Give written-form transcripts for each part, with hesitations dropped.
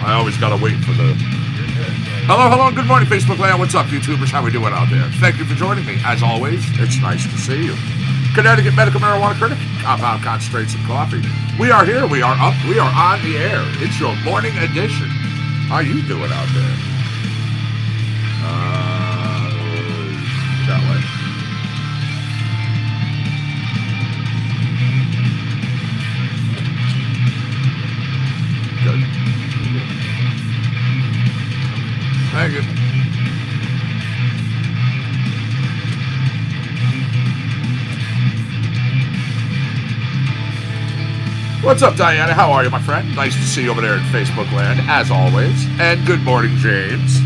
I always gotta wait for the... Hello, good morning, Facebook land. What's up, YouTubers? How we doing out there? Thank you for joining me. As always, it's nice to see you. Connecticut Medical Marijuana Clinic, compound concentrates and coffee. We are here, we are up, we are on the air. It's your morning edition. How you doing out there? That way. Good. Thank you. What's up, Diana? How are you, my friend? Nice to see you over there in Facebook land, as always. And good morning, James.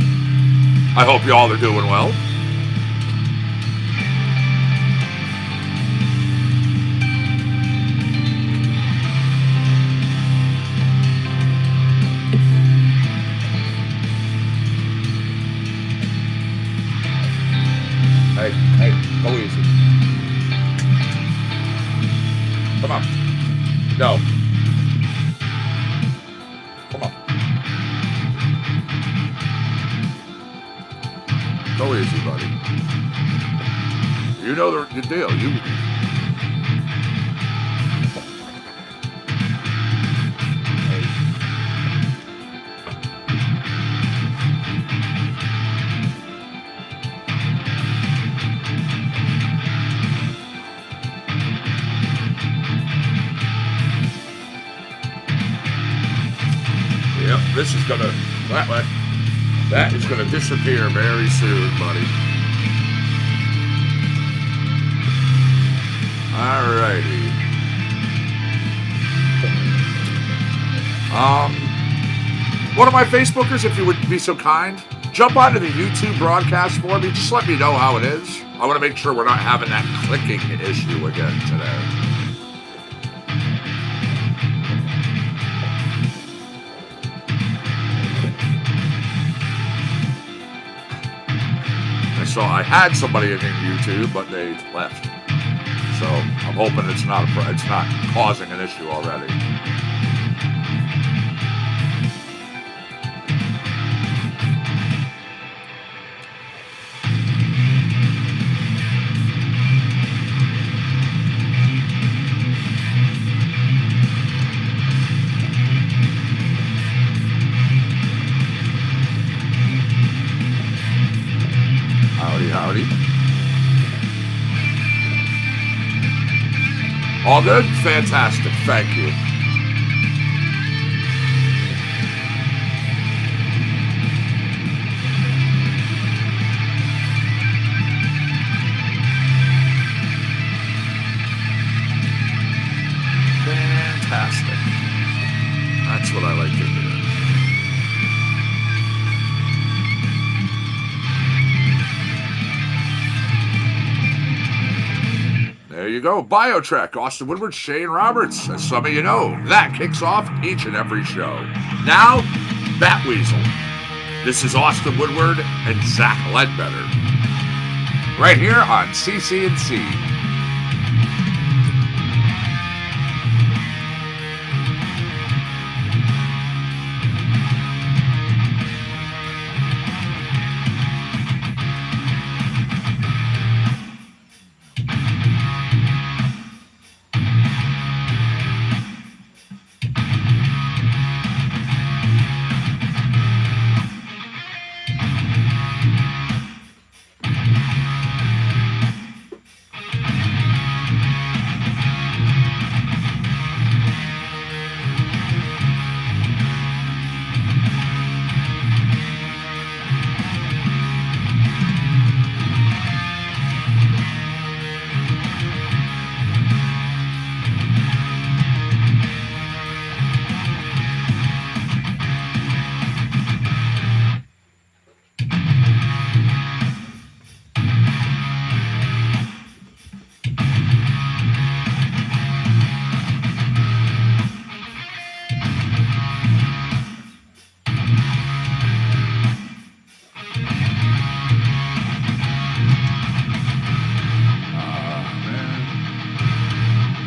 I hope you all are doing well. Hey, go easy. Come on. No. Come on. Go easy, buddy. You know the deal. Yep, this is gonna, that is gonna disappear very soon, buddy. Alrighty. One of my Facebookers, if you would be so kind, jump onto the YouTube broadcast for me. Just let me know how it is. I want to make sure we're not having that clicking issue again today. I had somebody in YouTube, but they left. So I'm hoping it's not causing an issue already. Howdy. All good? Fantastic. Thank you. Fantastic. That's what I like to hear. There you go. BioTrek, Austin Woodward, Shane Roberts. As some of you know, that kicks off each and every show. Now, Batweasel. This is Austin Woodward and Zach Ledbetter. Right here on CC&C.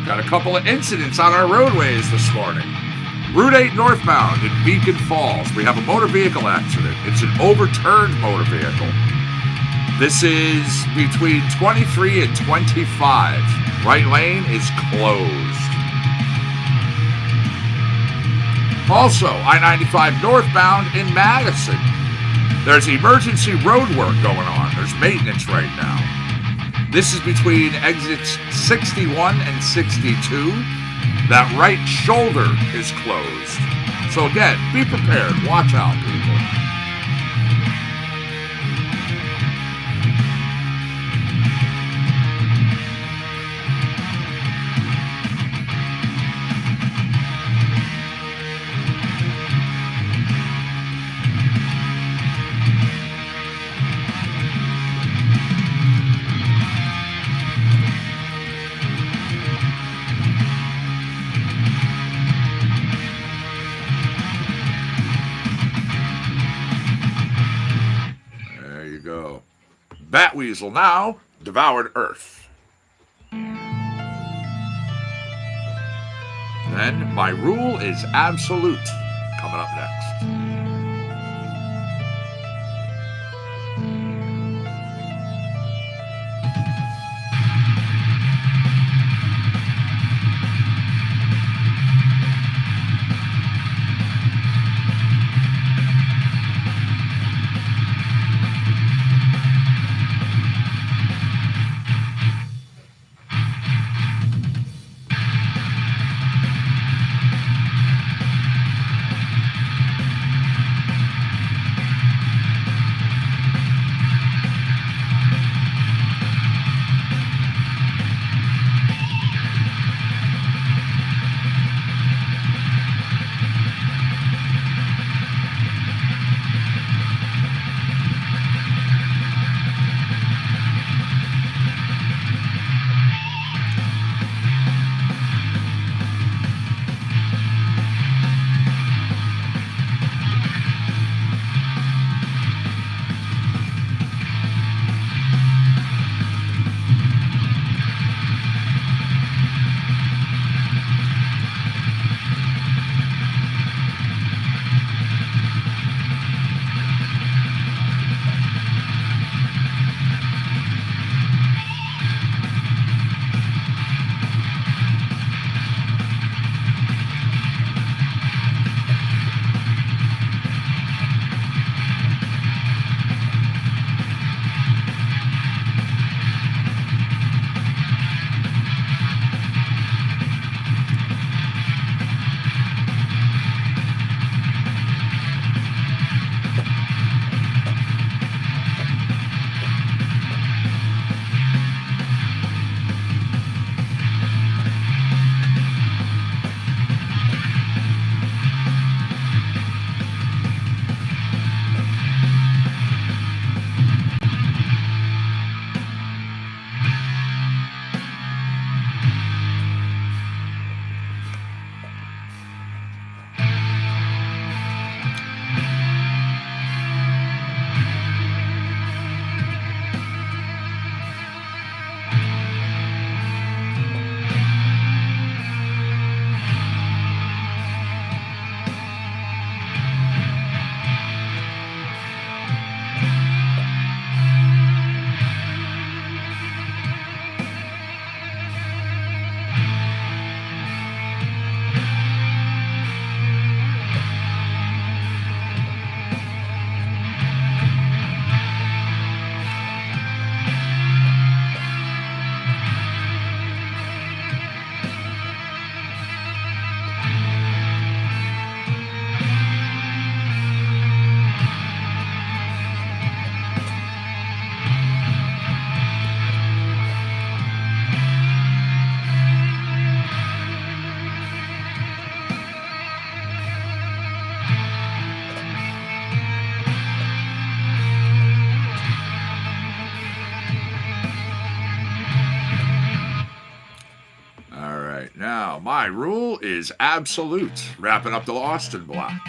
Got a couple of incidents on our roadways this morning. Route 8 northbound in Beacon Falls, we have a motor vehicle accident. It's an overturned motor vehicle. This is between 23 and 25. Right lane is closed. Also, I-95 northbound in Madison. There's emergency road work going on. There's maintenance right now. This is between exits 61 and 62. That right shoulder is closed. So again, be prepared. Watch out, people. Batweasel now devoured Earth. Then My Rule is Absolute coming up next. My Rule is Absolute. Wrapping up the Lost in Black.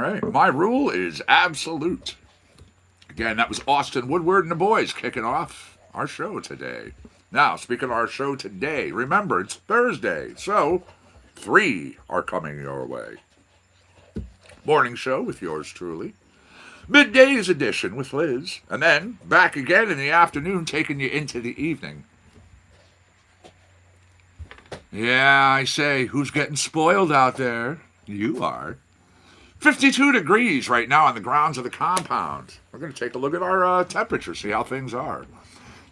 right. My rule is absolute. Again, that was Austin Woodward and the boys kicking off our show today. Now, speaking of our show today, remember, it's Thursday, so 3 are coming your way. Morning show with yours truly. Midday's edition with Liz. And then back again in the afternoon, taking you into the evening. Yeah, I say, who's getting spoiled out there? You are. 52 degrees right now on the grounds of the compound. We're going to take a look at our temperature, see how things are.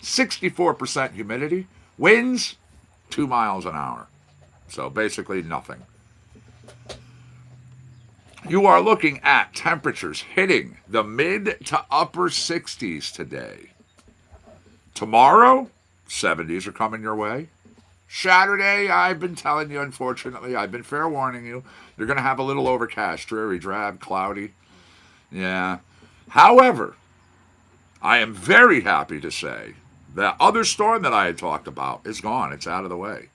64% humidity. Winds, 2 miles an hour. So basically nothing. You are looking at temperatures hitting the mid to upper 60s today. Tomorrow, 70s are coming your way. Saturday, I've been telling you, unfortunately, I've been fair warning you, you're going to have a little overcast, dreary, drab, cloudy. Yeah. However, I am very happy to say that other storm that I had talked about is gone. It's out of the way.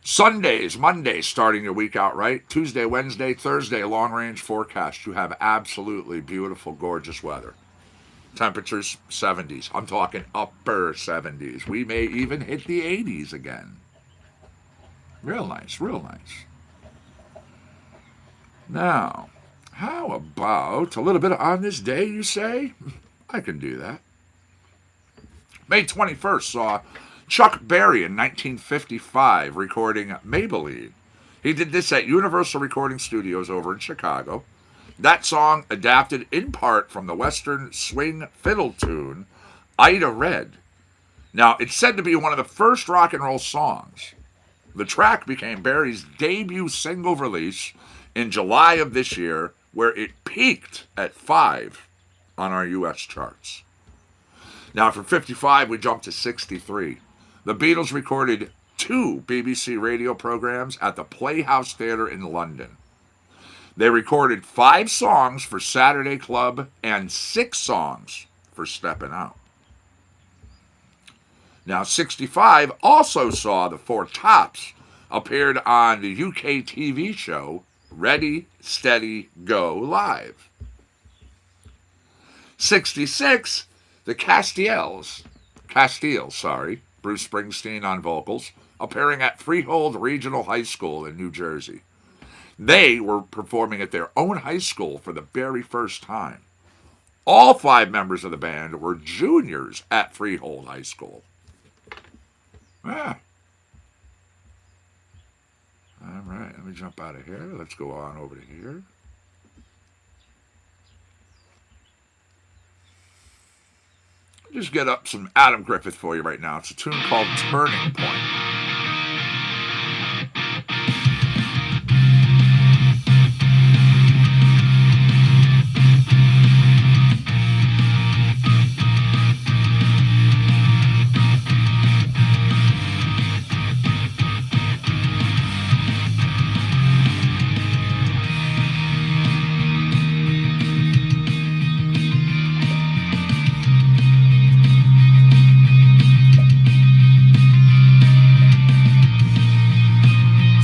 Sundays, Mondays, starting your week out right. Tuesday, Wednesday, Thursday, long-range forecast. You have absolutely beautiful, gorgeous weather. Temperatures, 70s. I'm talking upper 70s. We may even hit the 80s again. Real nice, real nice. Now, how about a little bit on this day, you say? I can do that. May 21st saw Chuck Berry in 1955 recording Maybelline. He did this at Universal Recording Studios over in Chicago. That song adapted in part from the Western swing fiddle tune, Ida Red. Now, it's said to be one of the first rock and roll songs. The track became Berry's debut single release in July of this year, where it peaked at 5 on our U.S. charts. Now, from 55, we jumped to 63. The Beatles recorded 2 BBC radio programs at the Playhouse Theatre in London. They recorded 5 songs for Saturday Club and 6 songs for Steppin' Out. Now, 65 also saw the Four Tops appeared on the UK TV show Ready, Steady, Go Live. 66, the Castiles, Bruce Springsteen on vocals, appearing at Freehold Regional High School in New Jersey. They were performing at their own high school for the very first time. All 5 members of the band were juniors at Freehold High School. Ah. All right, let me jump out of here. Let's go on over to here. Just get up some Adam Griffith for you right now. It's a tune called Turning Point.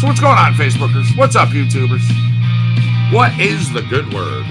What's going on, Facebookers? What's up, YouTubers? What is the good word?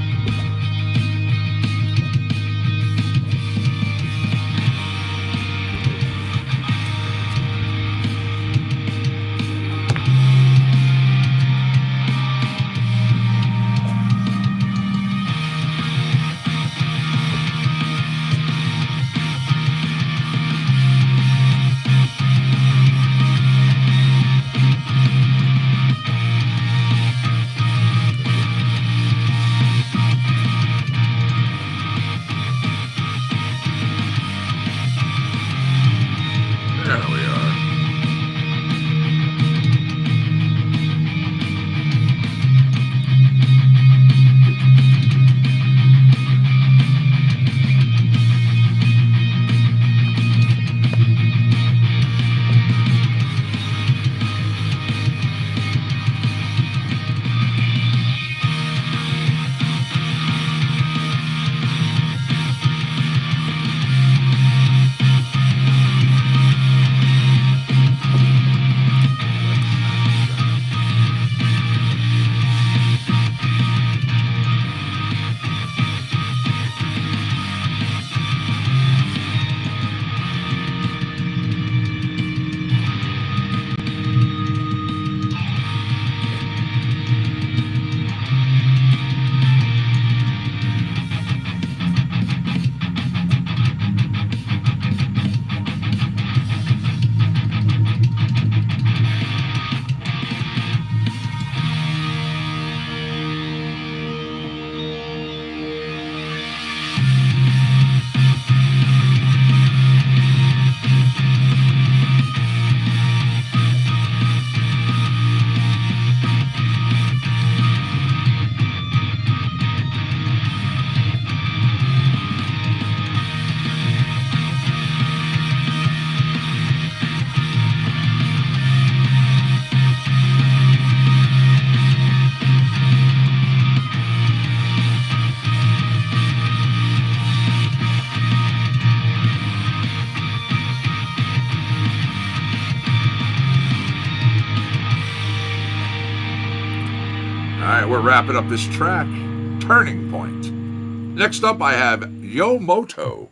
right, we're wrapping up this track, Turning Point. Next up, I have Yo Moto.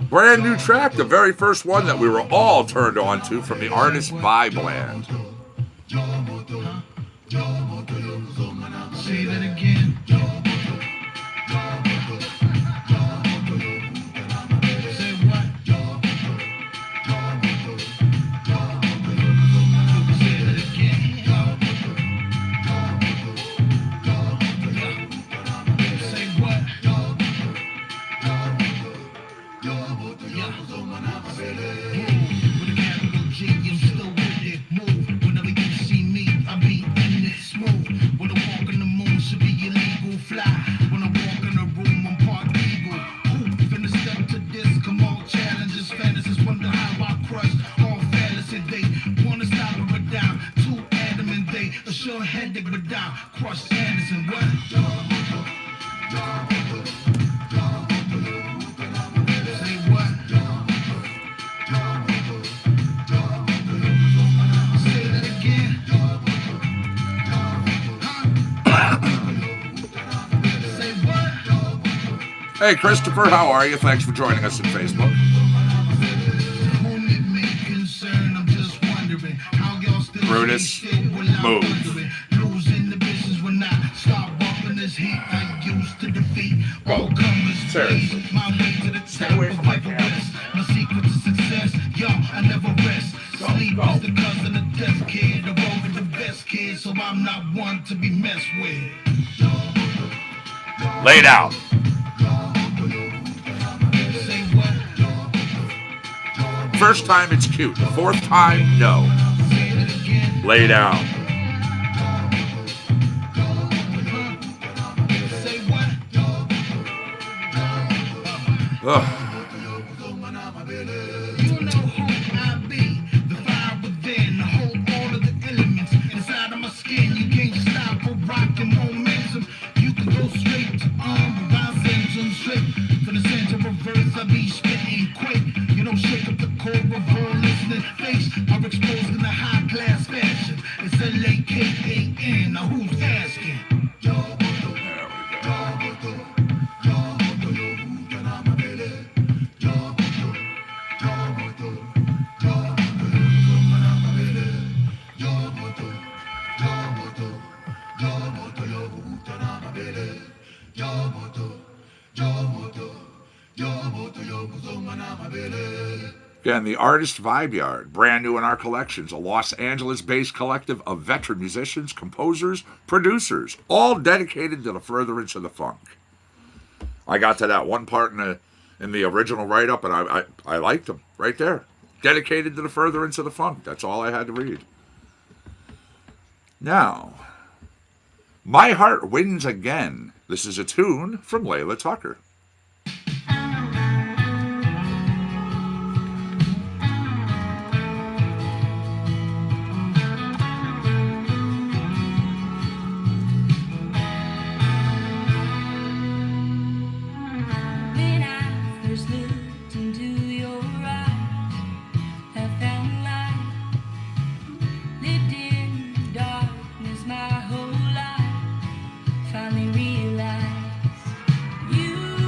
Brand new track, the very first one that we were all turned on to from the artist Vibeland. Say that again. Hey, Christopher, how are you? Thanks for joining us on Facebook. Brutus, move. Go. Seriously. Stay away from my camera. My secret to success, yo, I never rest. Sleep is the cousin of death kid. I'm over the best kid, so I'm not one to be messed with. Lay down. First time it's cute. The fourth time, no. Lay down. Ugh. You know who I be, the fire within, hold all of the elements inside of my skin. You can't stop or rockin' momentum. You can go straight to rise and straight from the center of earth. I be spitting quick. You don't shake up the core of all listening face. I'm exposed in a high class fashion. It's LAKAN. Now who's asking? Again, the Artist Vibe Yard, brand new in our collections, a Los Angeles-based collective of veteran musicians, composers, producers, all dedicated to the furtherance of the funk. I got to that one part in the original write-up, and I liked them right there. Dedicated to the furtherance of the funk. That's all I had to read. Now, My Heart Wins Again. This is a tune from Layla Tucker. Finally realize you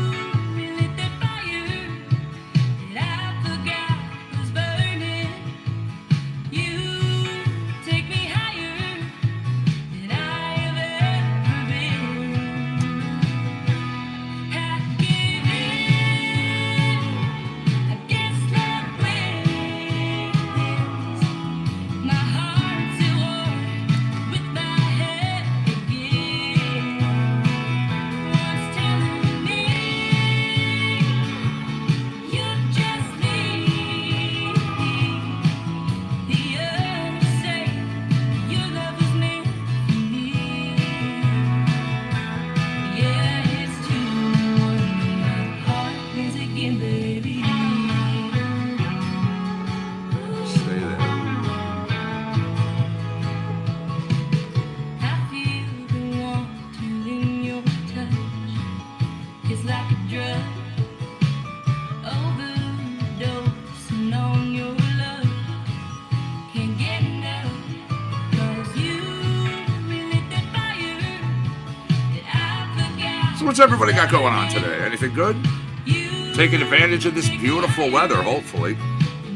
What's everybody got going on today? Anything good? Taking advantage of this beautiful weather, hopefully.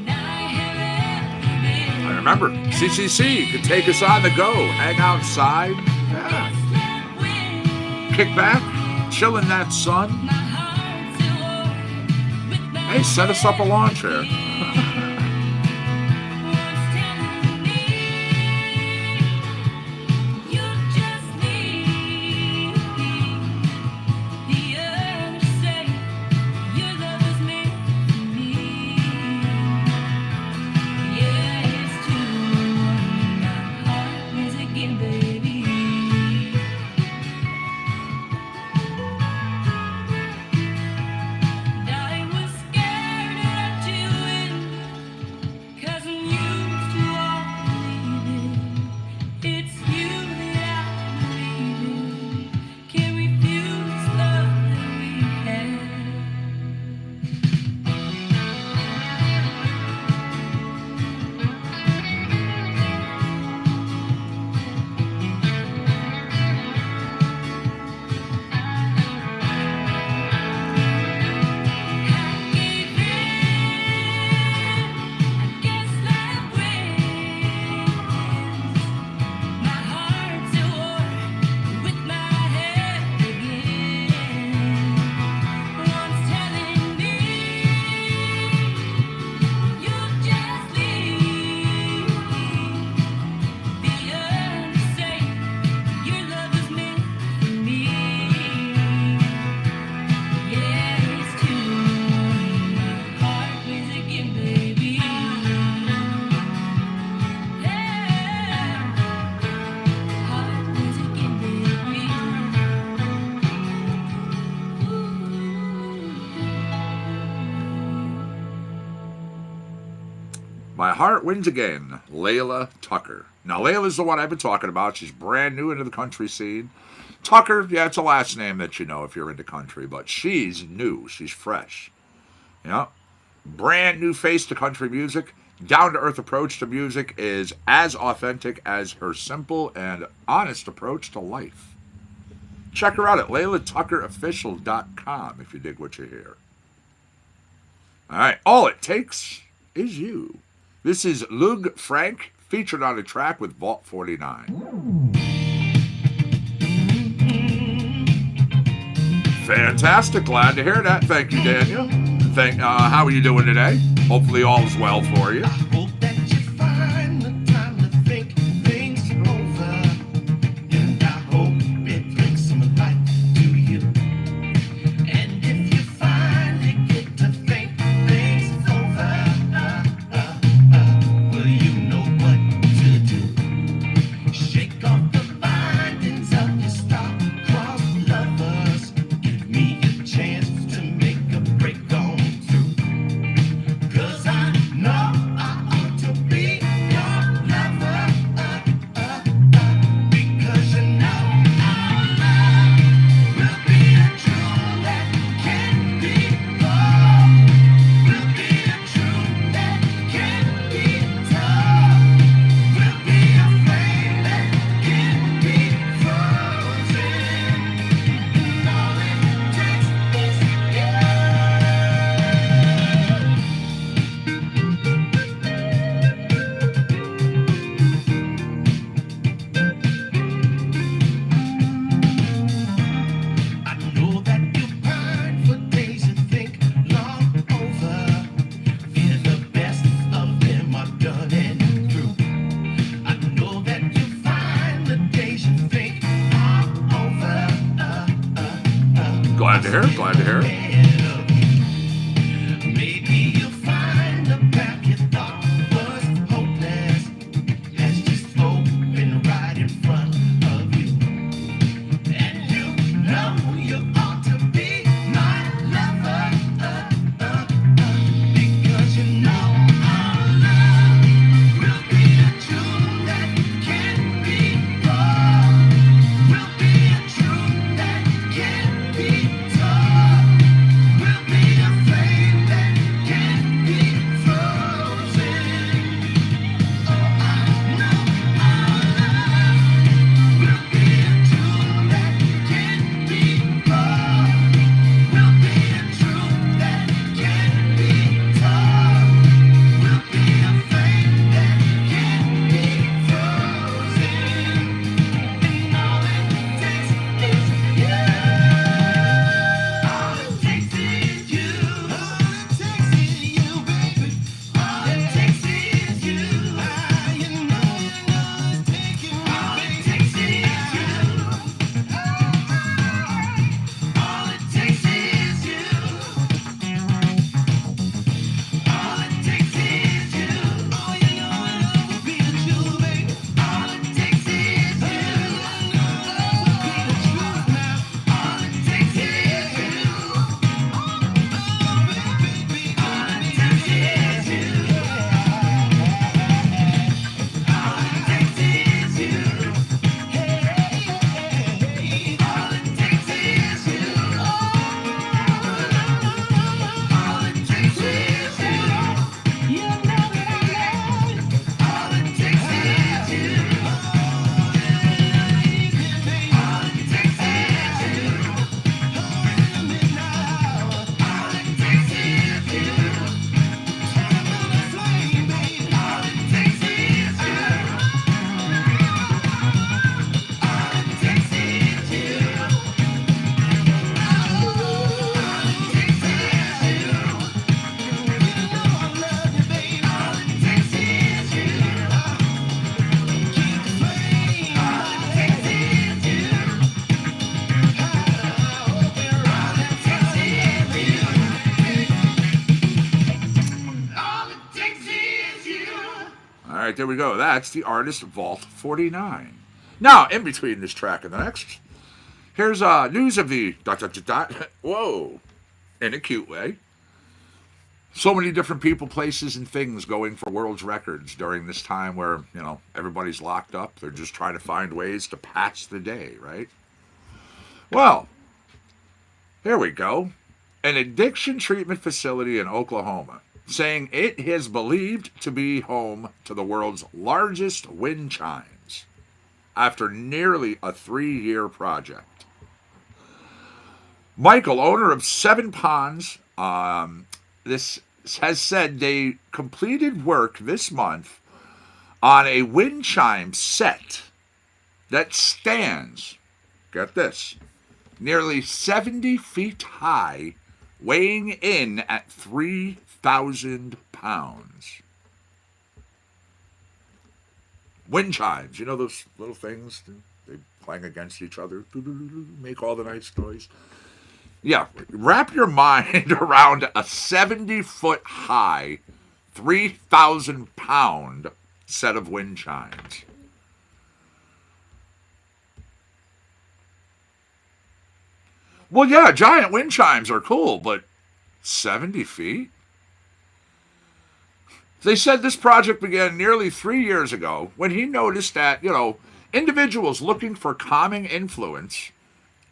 And remember, CCC can take us on the go. Hang outside. Yeah. Kick back. Chill in that sun. Hey, set us up a lawn chair. My Heart Wins Again, Layla Tucker. Now, Layla's the one I've been talking about. She's brand new into the country scene. Tucker, yeah, it's a last name that you know if you're into country, but she's new. She's fresh. Yeah. Brand new face to country music. Down-to-earth approach to music is as authentic as her simple and honest approach to life. Check her out at LaylaTuckerOfficial.com if you dig what you hear. All right. All it takes is you. This is Lug Frank, featured on a track with Vault 49. Fantastic. Glad to hear that. Thank you, Daniel. How are you doing today? Hopefully all is well for you. I hope that you find the time to think things over. And I hope it brings some light to you. And if you finally get to think things over, well, you know what to do. Shake off the bindings of your star-crossed lovers. Give me a chance to make a break on through. 'Cause I know I ought to be your lover. Because you know our love will be a truth that can't be wrong. Will be a truth that can't be told. Will be a flame that can't be frozen. And all it takes is you. I know that you pine for days and think long over. Fear the best of them are done and through. I know that you find the days you think all over. Glad to hear it. Glad to hear it. Maybe you'll find the path you thought was hopeless has just opened right in front of you. And you know you ought to be my lover. Because you know our love will be a truth that can't be wrong. Will be a truth that can't be told. right, there we go. That's the Artist Vault 49. Now, in between this track and the next, here's news of the whoa, in a cute way. So many different people, places, and things going for world's records during this time where, everybody's locked up. They're just trying to find ways to pass the day, right? Well, here we go. An addiction treatment facility in Oklahoma saying it is believed to be home to the world's largest wind chimes after nearly a 3-year project. Michael, owner of Seven Ponds, this has said they completed work this month on a wind chime set that stands, get this, nearly 70 feet high, weighing in at 3,000 pounds. Wind chimes, those little things, they clang against each other, make all the nice noise. Yeah, wrap your mind around a 70-foot high, 3,000 pound set of wind chimes. Well, yeah, giant wind chimes are cool, but 70 feet? They said this project began nearly 3 years ago when he noticed that, individuals looking for calming influence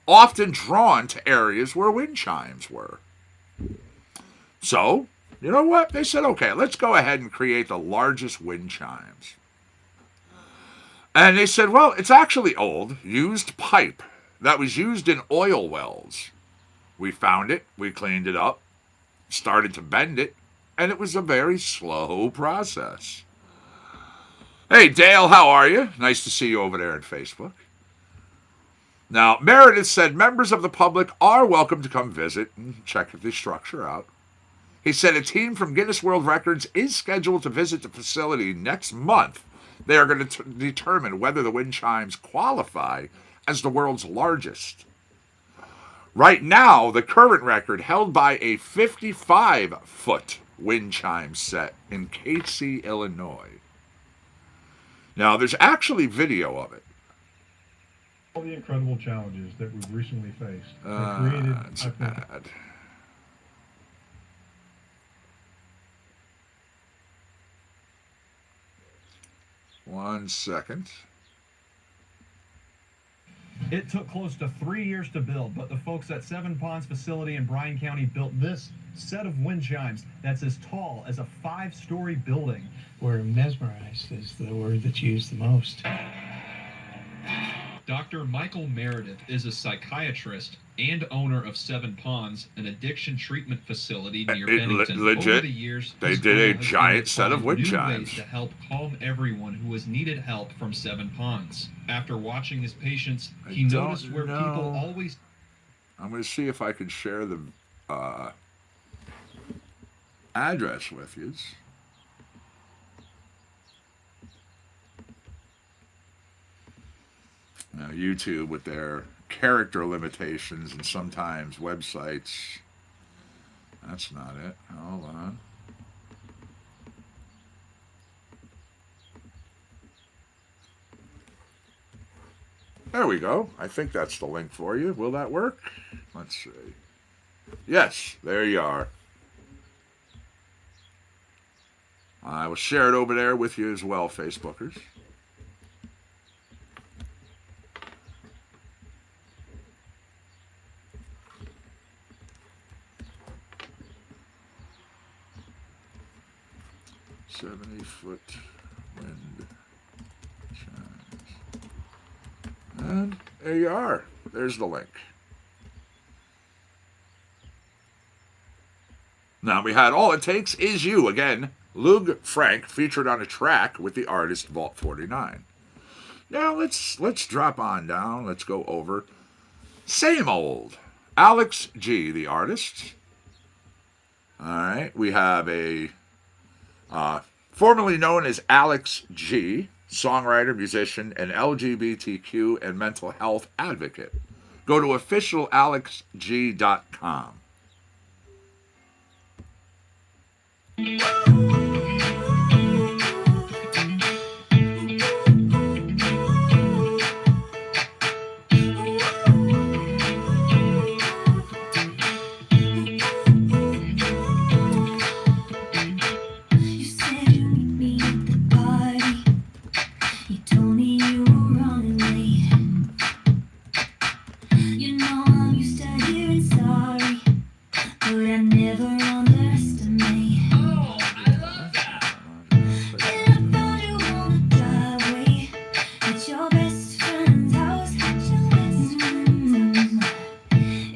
often drawn to areas where wind chimes were. So, you know what? They said, okay, let's go ahead and create the largest wind chimes. And they said, well, it's actually old, used pipe that was used in oil wells. We found it, we cleaned it up, started to bend it, and it was a very slow process. Hey, Dale, how are you? Nice to see you over there on Facebook. Now, Meredith said members of the public are welcome to come visit and check the structure out. He said a team from Guinness World Records is scheduled to visit the facility next month. They are going to determine whether the wind chimes qualify as the world's largest. Right now, the current record held by a 55-foot wind chime set in Casey, Illinois. Now, there's actually video of it. All the incredible challenges that we've recently faced have created, It's bad. One second. It took close to 3 years to build, but the folks at Seven Ponds facility in Bryan County built this set of wind chimes that's as tall as a 5-story building. We're mesmerized is the word that's used the most. Dr. Michael Meredith is a psychiatrist and owner of Seven Ponds, an addiction treatment facility near Bennington. Legit, over the years, they his did a goal has giant been to set of find wind new chimes ways to help calm everyone who has needed help from Seven Ponds. After watching his patients, he noticed where people always... I'm going to see if I can share the address with you. Now, YouTube with their character limitations and sometimes websites. That's not it. Hold on. There we go. I think that's the link for you. Will that work? Let's see. Yes, there you are. I will share it over there with you as well, Facebookers. "70-foot wind chimes." And there you are. There's the link. Now we had All It Takes Is You again. Lug Frank featured on a track with the artist Vault 49. Now let's drop on down. Let's go over Same Old. Alex G, the artist. All right, we have a formerly known as Alex G, songwriter, musician, and LGBTQ and mental health advocate. Go to officialalexg.com. me. Oh, I love that. And I found you on the driveway at your best friend's house.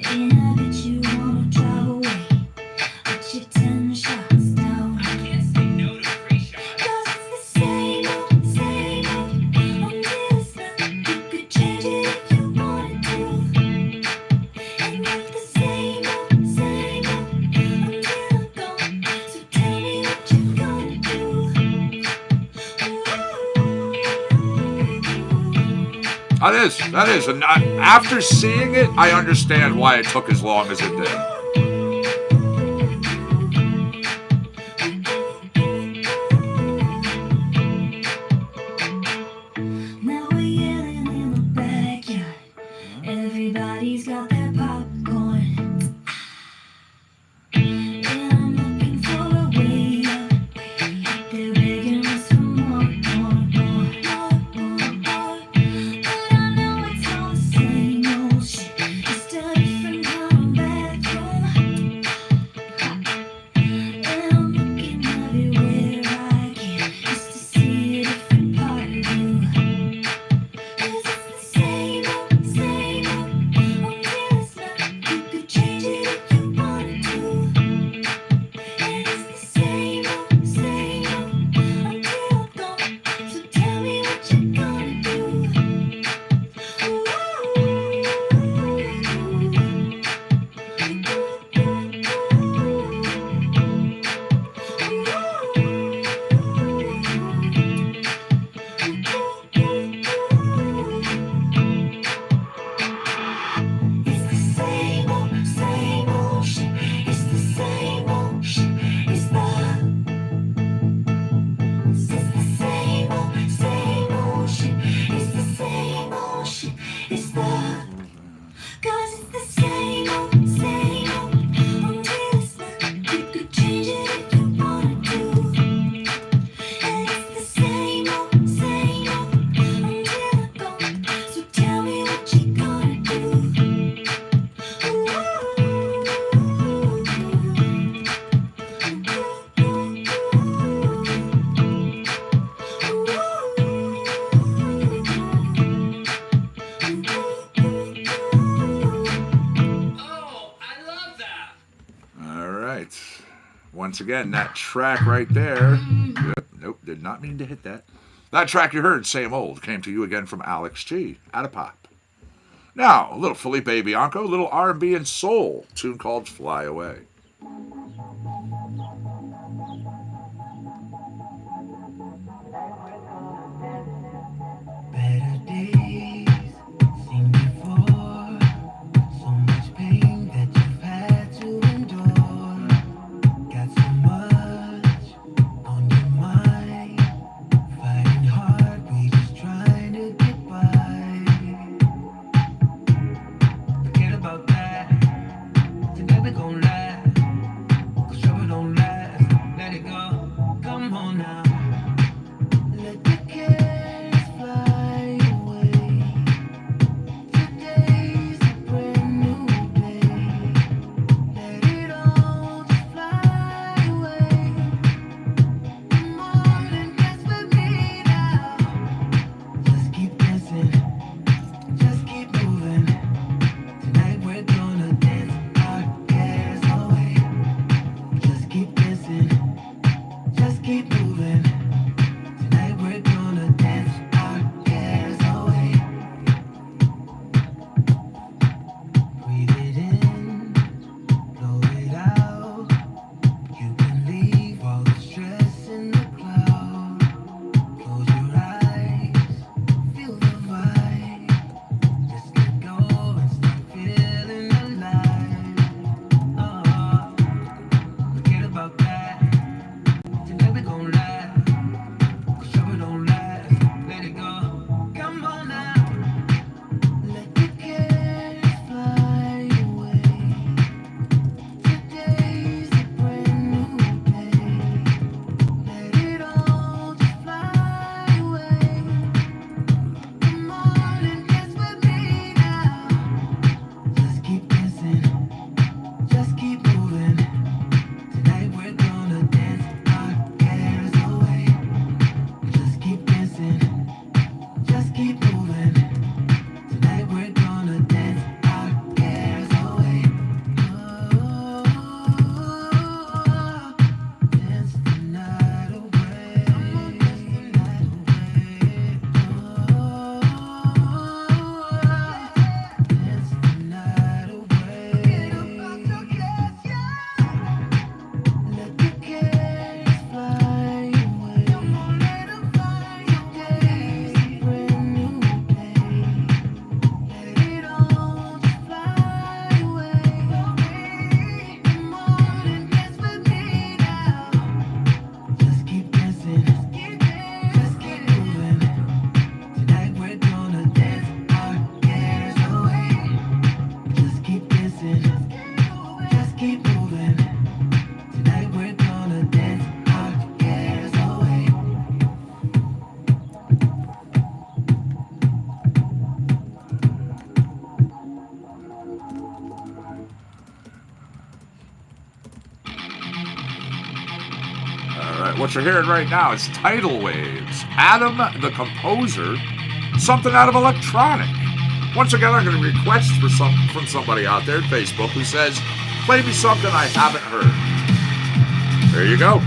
And I bet you wanna drive away, but you're 10 shots down. I can't say no to free shots. 'Cause it's the same old, until it's not. You could change it if you wanted to. And it's the same old, until I'm gone. So tell me what you're gonna do. That is. And after seeing it, I understand why it took as long as it did. Now we're yelling in the backyard. Everybody's got their popcorn. And I'm looking for a way out. They're begging us for more. But I know it's all the same old shit. Just a different kind of bathroom. And I'm looking everywhere I can just to see a different part of you. 'Cause it's the same old, until it's not. You could change it if you wanted to. And it's the same old, until I'm gone. So tell me what you're gonna do. It's the same old shit. It's the same old shit. It's the same old shit. It's the same old shit. It's the 'cause it's the same old, until it's not. You could change it if you wanted to. And it's the same old, until I'm gone. So tell me what you're gonna do. Oh, I love that. All right. Once again, that track right there. Yep, nope, did not mean to hit that. That track you heard, Same Old, came to you again from Alex G. Out of Pop. Now, a little Felipe Bianco, a little R&B and soul, tune called Fly Away. Better days seen before. So much pain that you've had to endure. Got so much on your mind. Fighting hard, we just trying to get by. Forget about that. Today we gon' laugh. right, what you're hearing right now is Tidal Waves. Adam the Composer, something out of electronic. Once again, I'm going to request from somebody out there at Facebook who says, play me something I haven't heard. There you go.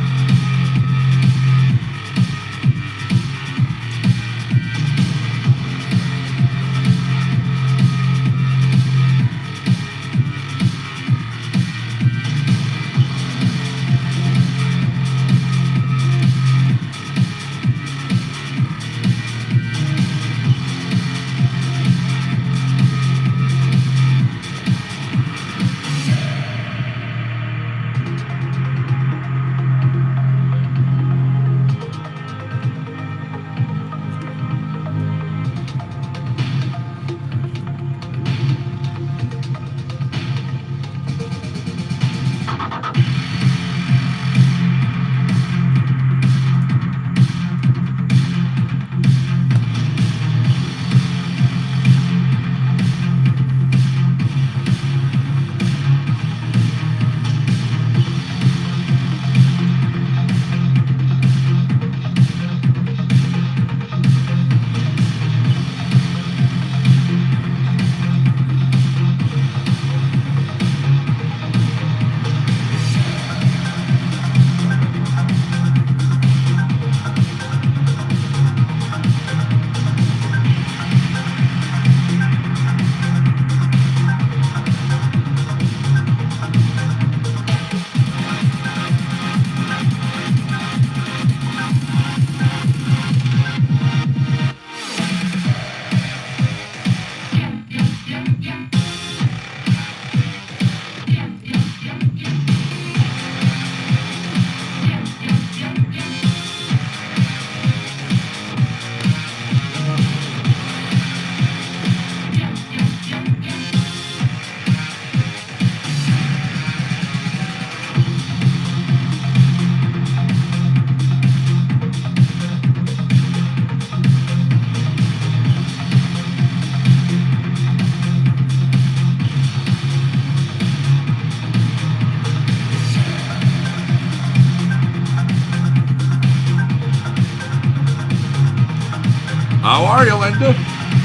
How are you, Linda?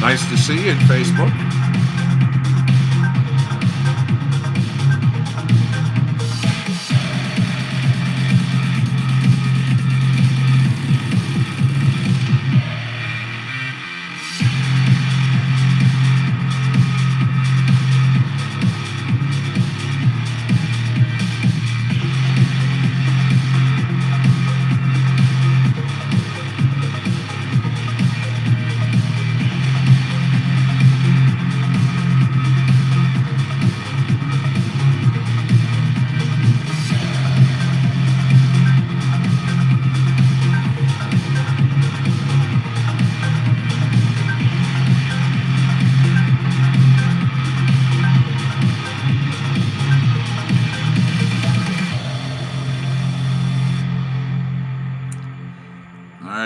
Nice to see you in Facebook.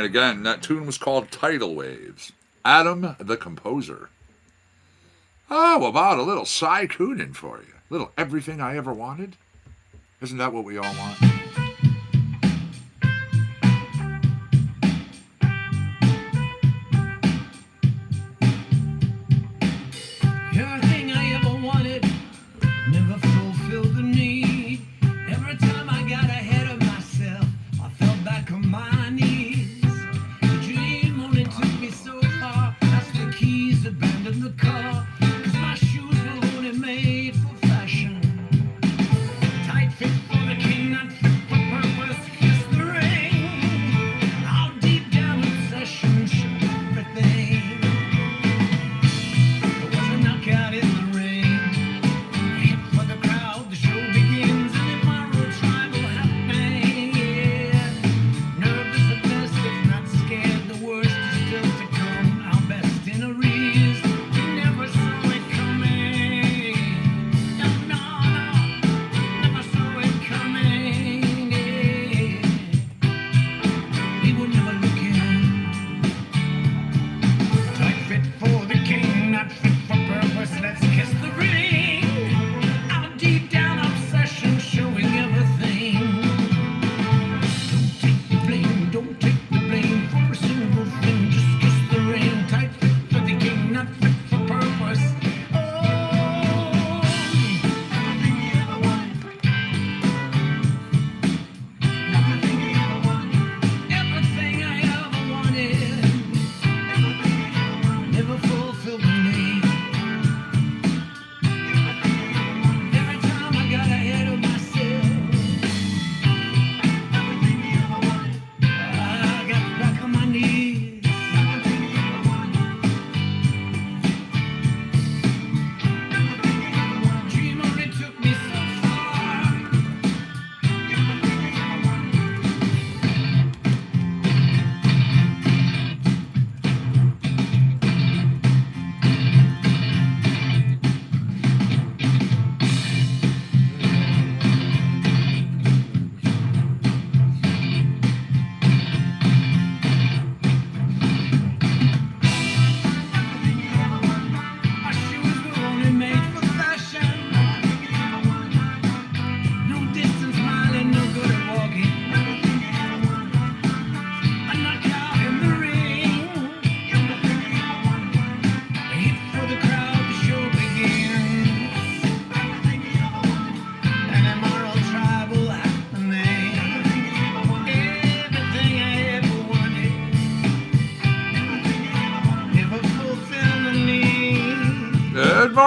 Again, that tune was called Tidal Waves. Adam the Composer. How about a little Cy Coonan for you? A little Everything I Ever Wanted? Isn't that what we all want? Everything I ever wanted, never fulfilled the need. Every time I got ahead of myself, I fell back on my knees. The dream only took me so far. That's the keys, abandoned the car. 'Cause my shoes were only made for fashion. Tight fit for the king, not fit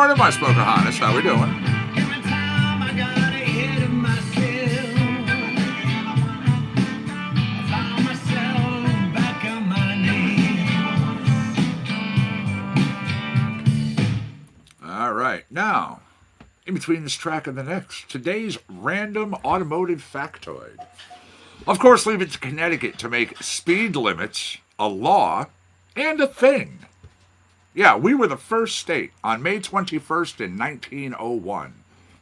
morning, my Pocahontas. How we doing? Every time I got ahead of myself, I found myself back on my knees. All right. Now, in between this track and the next, today's random automotive factoid. Of course, leave it to Connecticut to make speed limits a law and a thing. Yeah, we were the first state. On May 21st in 1901,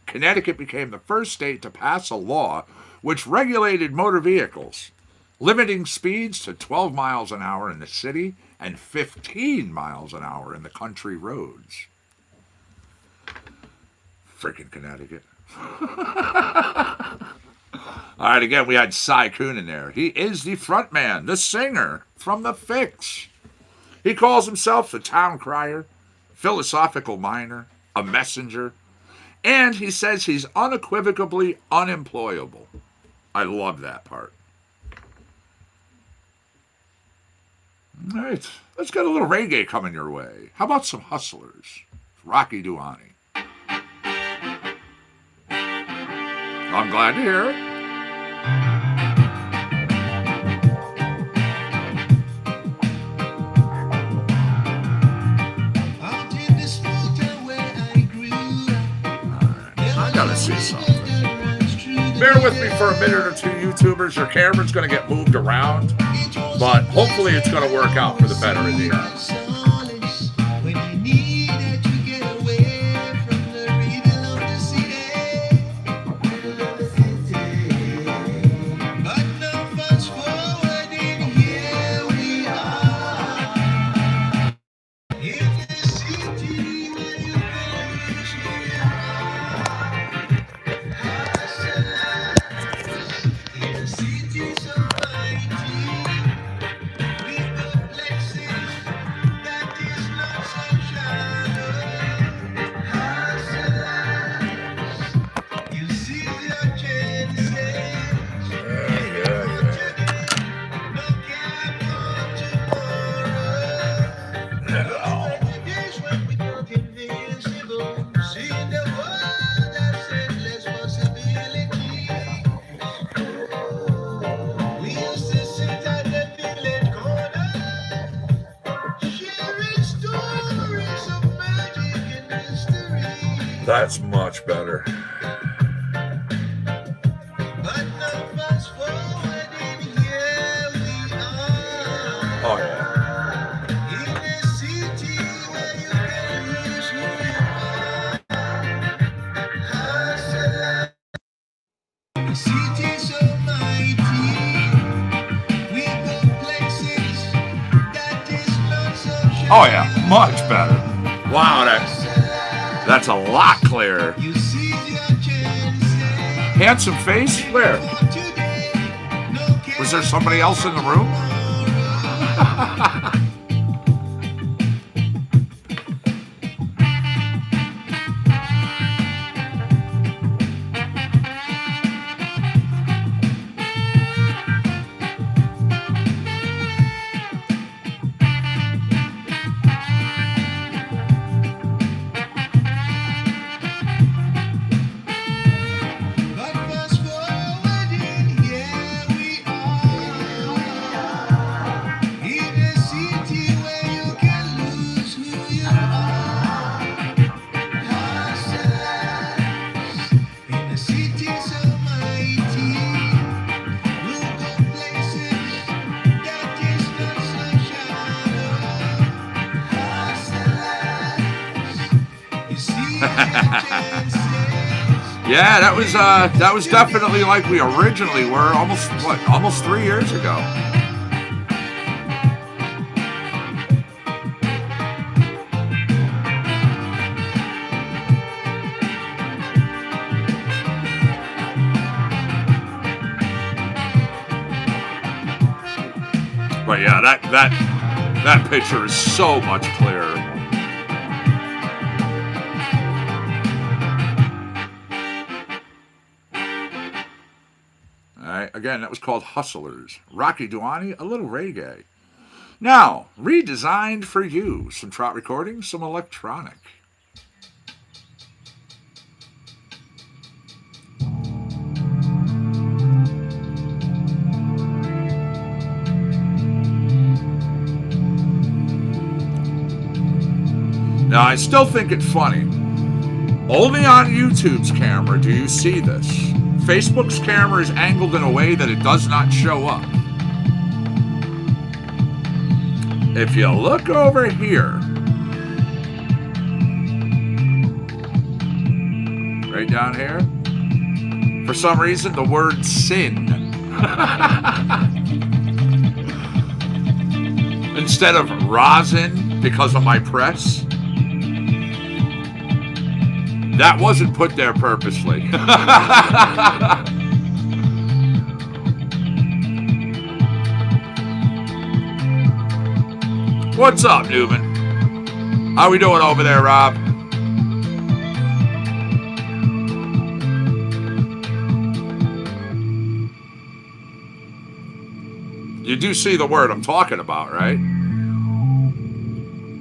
Connecticut became the first state to pass a law which regulated motor vehicles, limiting speeds to 12 miles an hour in the city and 15 miles an hour in the country roads. Freaking Connecticut. All right, again, we had Cy Kuhn in there. He is the front man, the singer from The Fix. He calls himself the town crier, philosophical miner, a messenger, and he says he's unequivocally unemployable. I love that part. All right, let's get a little reggae coming your way. How about some Hustlers? Rocky Duani. I'm glad to hear it. I gotta see something. Bear with me for a minute or two, YouTubers. Your camera's gonna get moved around, but hopefully it's gonna work out for the better in the end. That's much better. Oh, yeah. Oh, yeah. Much better. Wow, that's a lot clearer. Handsome face? Where? Was there somebody else in the room? Yeah, that was definitely like we originally were almost 3 years ago. But yeah, that picture is so much clearer. Again, that was called Hustlers. Rocky Duani, a little reggae. Now, redesigned for you. Some trot recordings, some electronic. Now, I still think it's funny. Only on YouTube's camera do you see this. Facebook's camera is angled in a way that it does not show up. If you look over here, right down here, for some reason the word sin instead of rosin because of my press, that wasn't put there purposely. What's up, Newman? How we doing over there, Rob? You do see the word I'm talking about, right?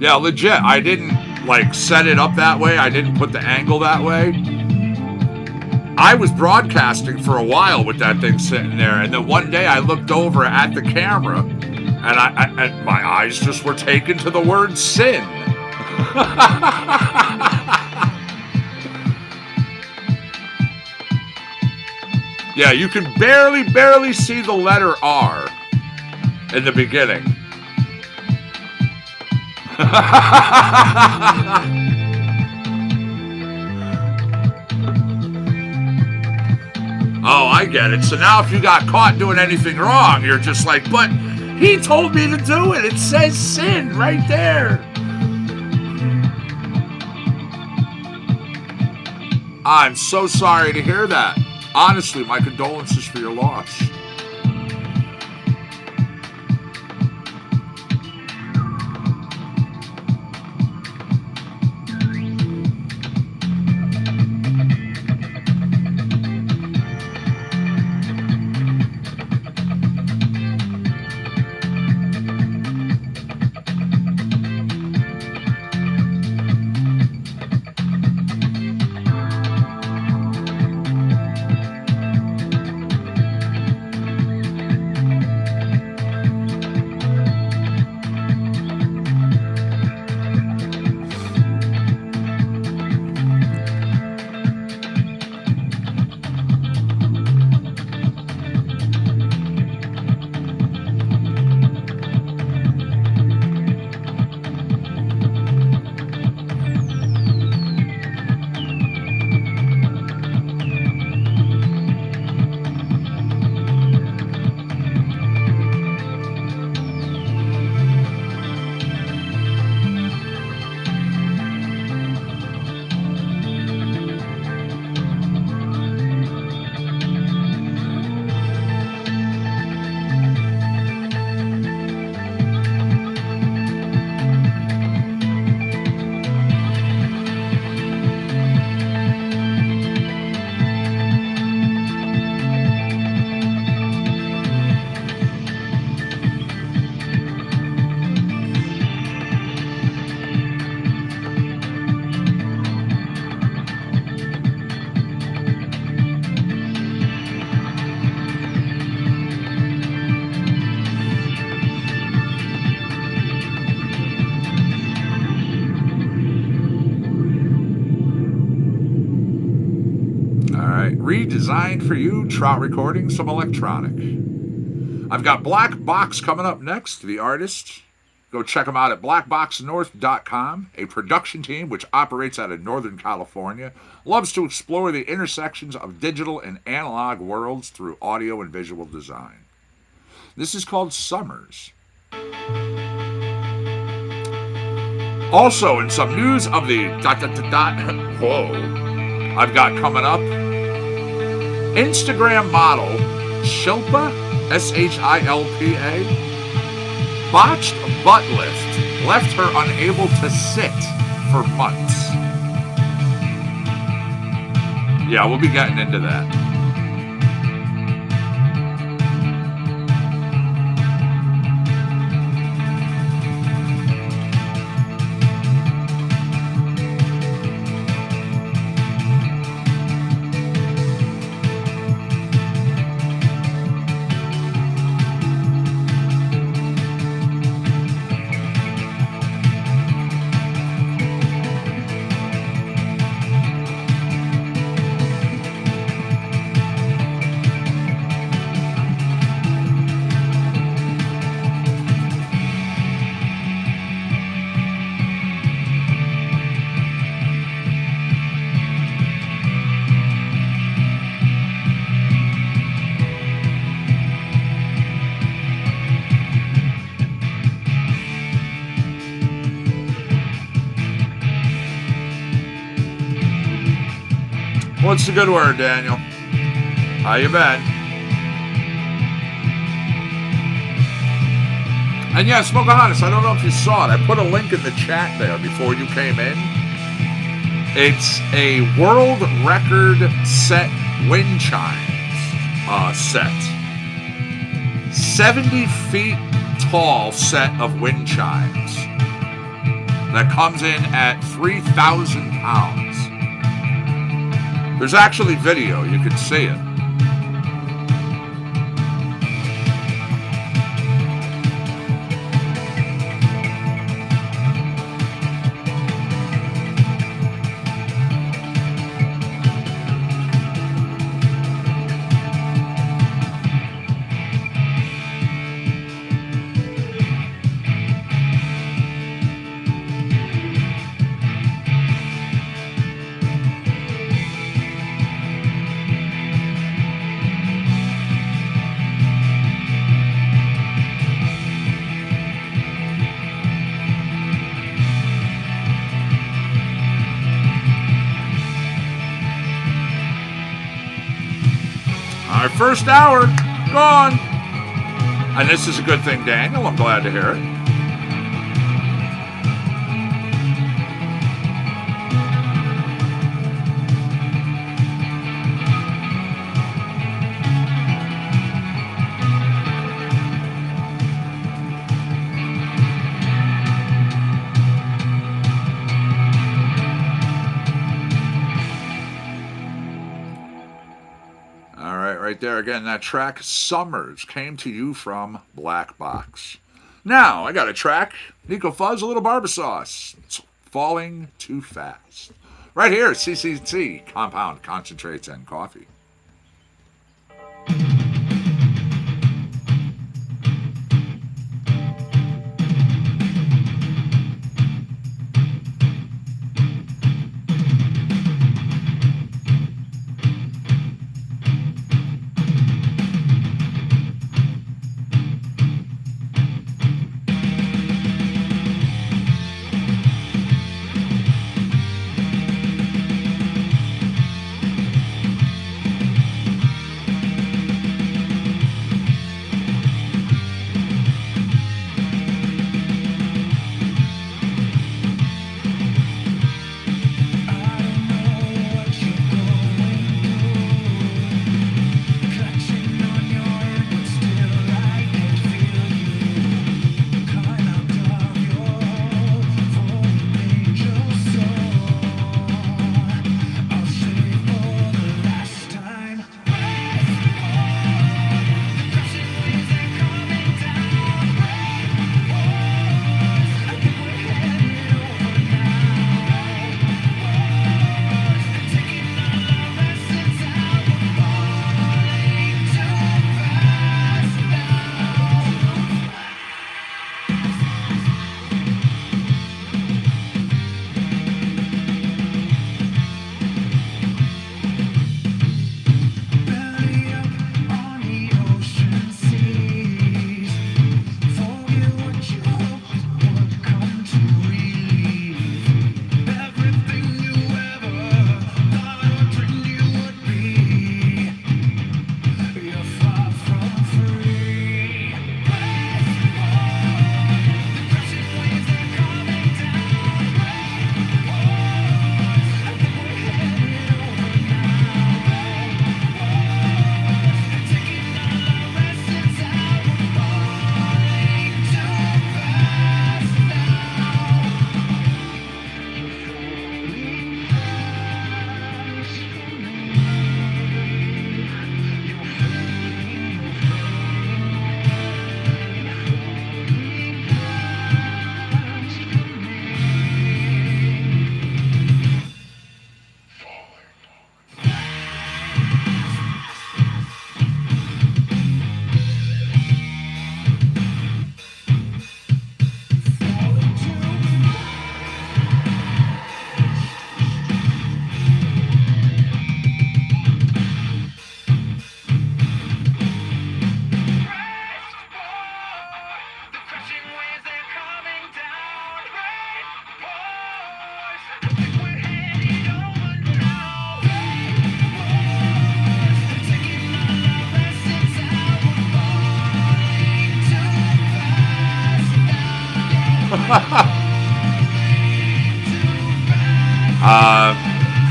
Yeah, legit. I didn't set it up that way. I didn't put the angle that way. I was broadcasting for a while with that thing sitting there, and then one day I looked over at the camera, and my eyes just were taken to the word sin. Yeah, you can barely see the letter R in the beginning. Oh, I get it. So now if you got caught doing anything wrong, you're just like, but he told me to do it. It says sin right there. I'm so sorry to hear that. Honestly, my condolences for your loss. Redesigned for you, Trout Recording, some electronic. I've got Black Box coming up next, the artist. Go check them out at blackboxnorth.com, a production team which operates out of Northern California, loves to explore the intersections of digital and analog worlds through audio and visual design. This is called Summers. Also, in some news of the I've got coming up, Instagram model Shilpa, S-H-I-L-P-A, botched butt lift left her unable to sit for months. Yeah, we'll be getting into that. What's the good word, Daniel? How you been? And yeah, Smokeahontas, I don't know if you saw it. I put a link in the chat there before you came in. It's a world record set wind chimes set. 70 feet tall set of wind chimes that comes in at 3,000 pounds. There's actually video. You can see it. Our first hour gone. And this is a good thing, Daniel. I'm glad to hear it. Right there again, that track Summers came to you from Black Box. Now I got a track, Nico Fuzz, a little Barbasauce. It's Falling Too Fast. Right here, CCC, Compound Concentrates and Coffee.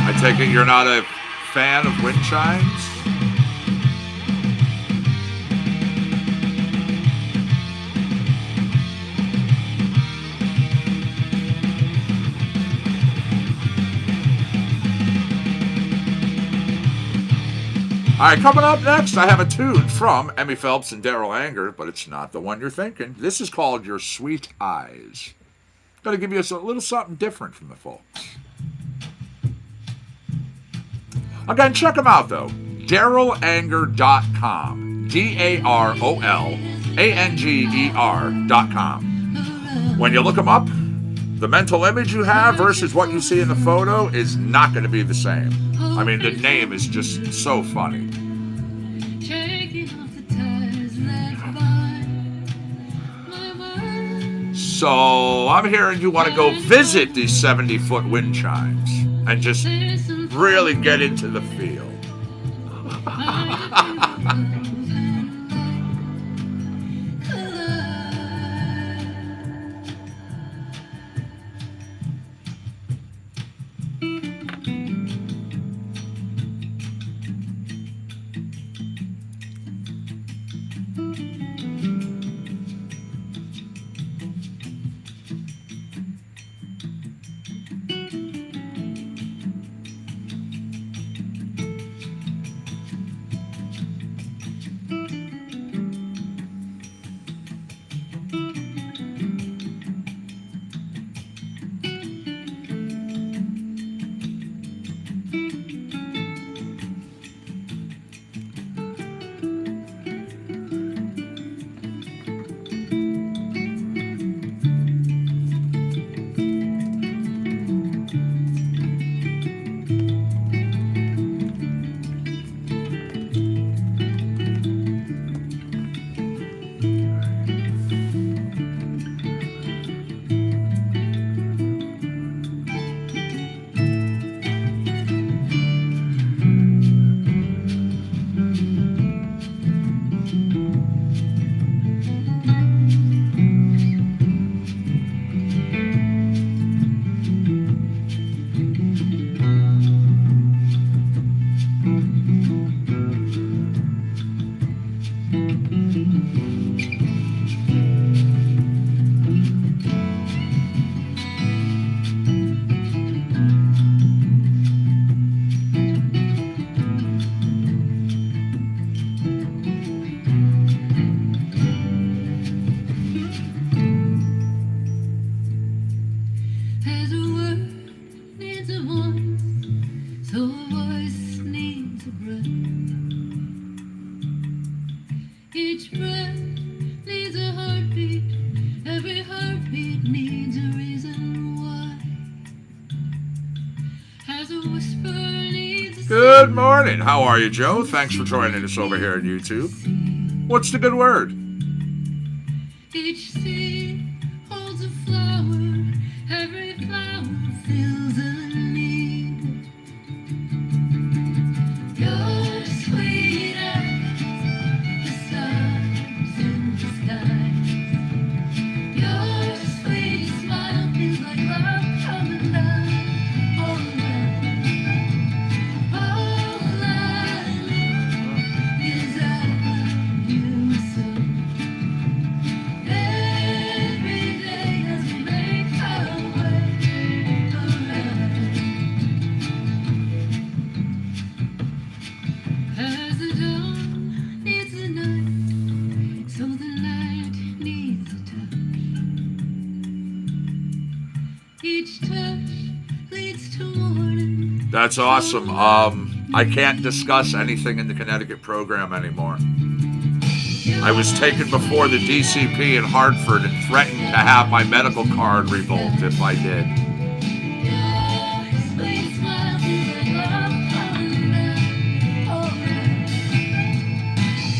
I take it you're not a fan of wind chimes? All right, coming up next, I have a tune from Emmy Phelps and Daryl Anger, but it's not the one you're thinking. This is called Your Sweet Eyes. Going to give you a little something different from the folks. Again, check them out, though. DarylAnger.com. DarylAnger.com. When you look them up, the mental image you have versus what you see in the photo is not going to be the same. I mean, the name is just so funny. So I'm hearing you want to go visit these 70-foot wind chimes and just really get into the feel. Good morning. How are you, Joe? Thanks for joining us over here on YouTube. What's the good word? Each seed holds a flower, every flower fills a need. Your sweet eyes, the stars in the sky. Your sweet smile feels like love coming down all around. All I know is I love you so. Every day as we make our way around. As the dawn needs the night, so the night needs a touch. Each touch leads to morning. That's awesome. I can't discuss anything in the Connecticut program anymore. I was taken before the DCP in Hartford and threatened to have my medical card revoked if I did. Your sweet smile feels like love coming down all around.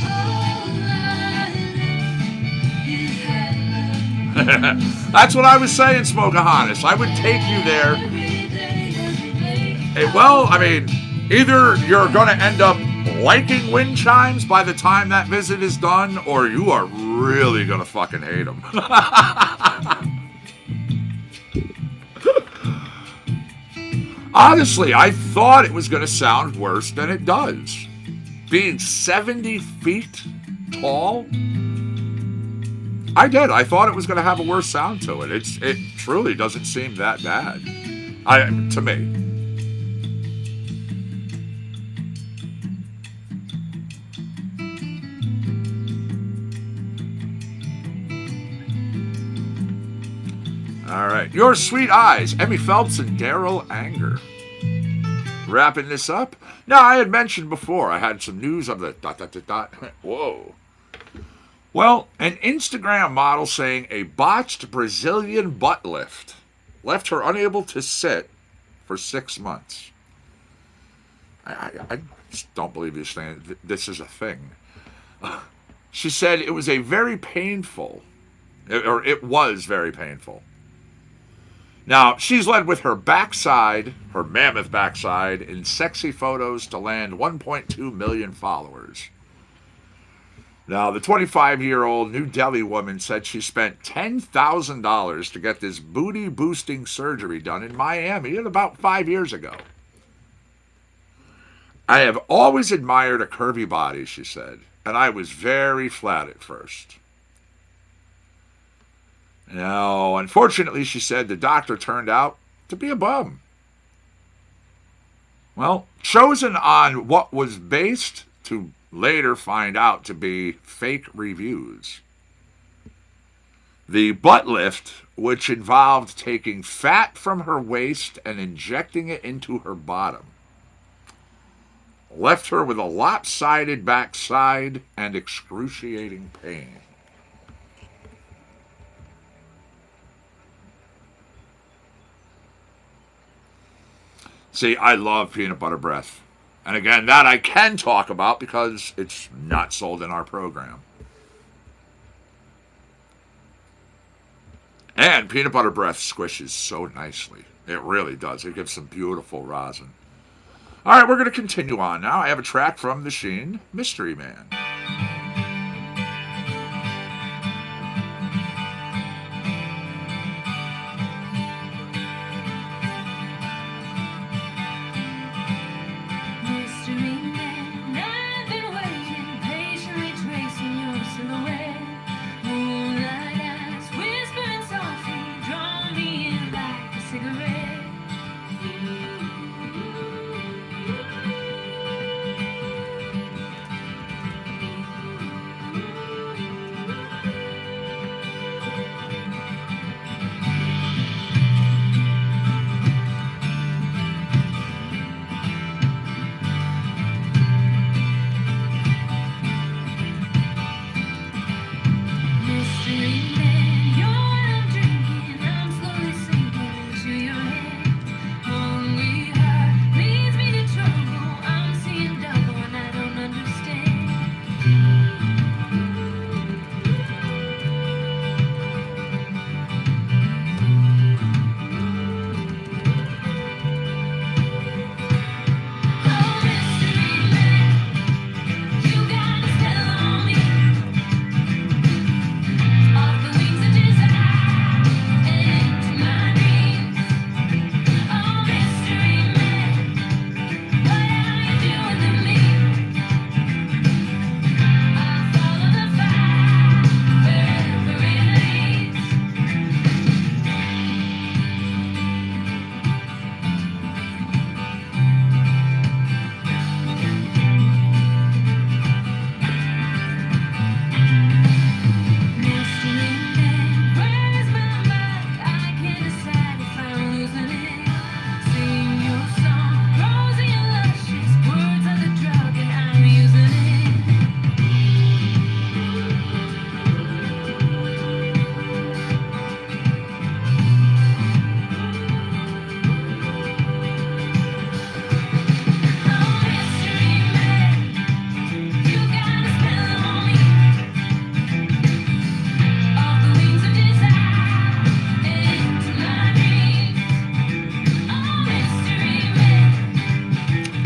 All I know is I love you. That's what I was saying, Smokahannes. I would take you there. Every day as we make Well, I mean, either you're going to end up liking wind chimes by the time that visit is done, or you are really going to fucking hate them. Honestly, I thought it was going to sound worse than it does. Being 70 feet tall, I did. I thought it was going to have a worse sound to it. It truly doesn't seem that bad, to me. All right. Your Sweet Eyes, Emmy Phelps and Daryl Anger. Wrapping this up. Now, I had mentioned before, I had some news of the ... Whoa. Well, an Instagram model saying a botched Brazilian butt lift left her unable to sit for 6 months. I just don't believe you're saying this is a thing. She said it was very painful, or it was very painful. Now, she's led with her backside, her mammoth backside, in sexy photos to land 1.2 million followers. Now, the 25-year-old New Delhi woman said she spent $10,000 to get this booty-boosting surgery done in Miami about 5 years ago. I have always admired a curvy body, she said, and I was very flat at first. Now, unfortunately, she said, the doctor turned out to be a bum. Well, chosen on what was based to later find out to be fake reviews. The butt lift, which involved taking fat from her waist and injecting it into her bottom, left her with a lopsided backside and excruciating pain. See, I love peanut butter breath. And again, that I can talk about because it's not sold in our program. And peanut butter breath squishes so nicely. It really does. It gives some beautiful rosin. All right, we're going to continue on now. I have a track from The Sheen, Mystery Man.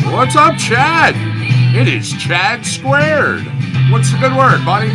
What's up, Chad? It is Chad Squared. What's the good word, buddy?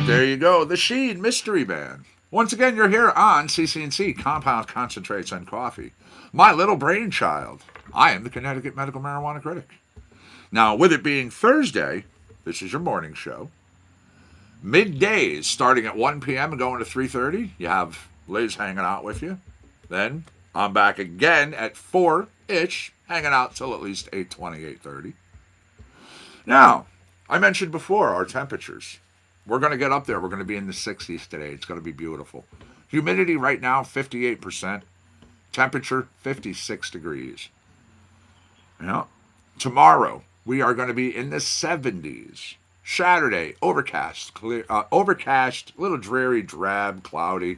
There you go. The Sheen Mystery Band. Once again, you're here on CC&C, Compound Concentrates and Coffee. My little brainchild. I am the Connecticut Medical Marijuana Critic. Now, with it being Thursday, this is your morning show. Middays, starting at 1 p.m. and going to 3:30. You have Liz hanging out with you. Then I'm back again at 4-ish, hanging out till at least 8:20, 8:30. Now, I mentioned before our temperatures. We're going to get up there. We're going to be in the 60s today. It's going to be beautiful. Humidity right now, 58%. Temperature, 56 degrees. Yeah. Tomorrow, we are going to be in the 70s. Saturday, overcast, clear, overcast, a little dreary, drab, cloudy.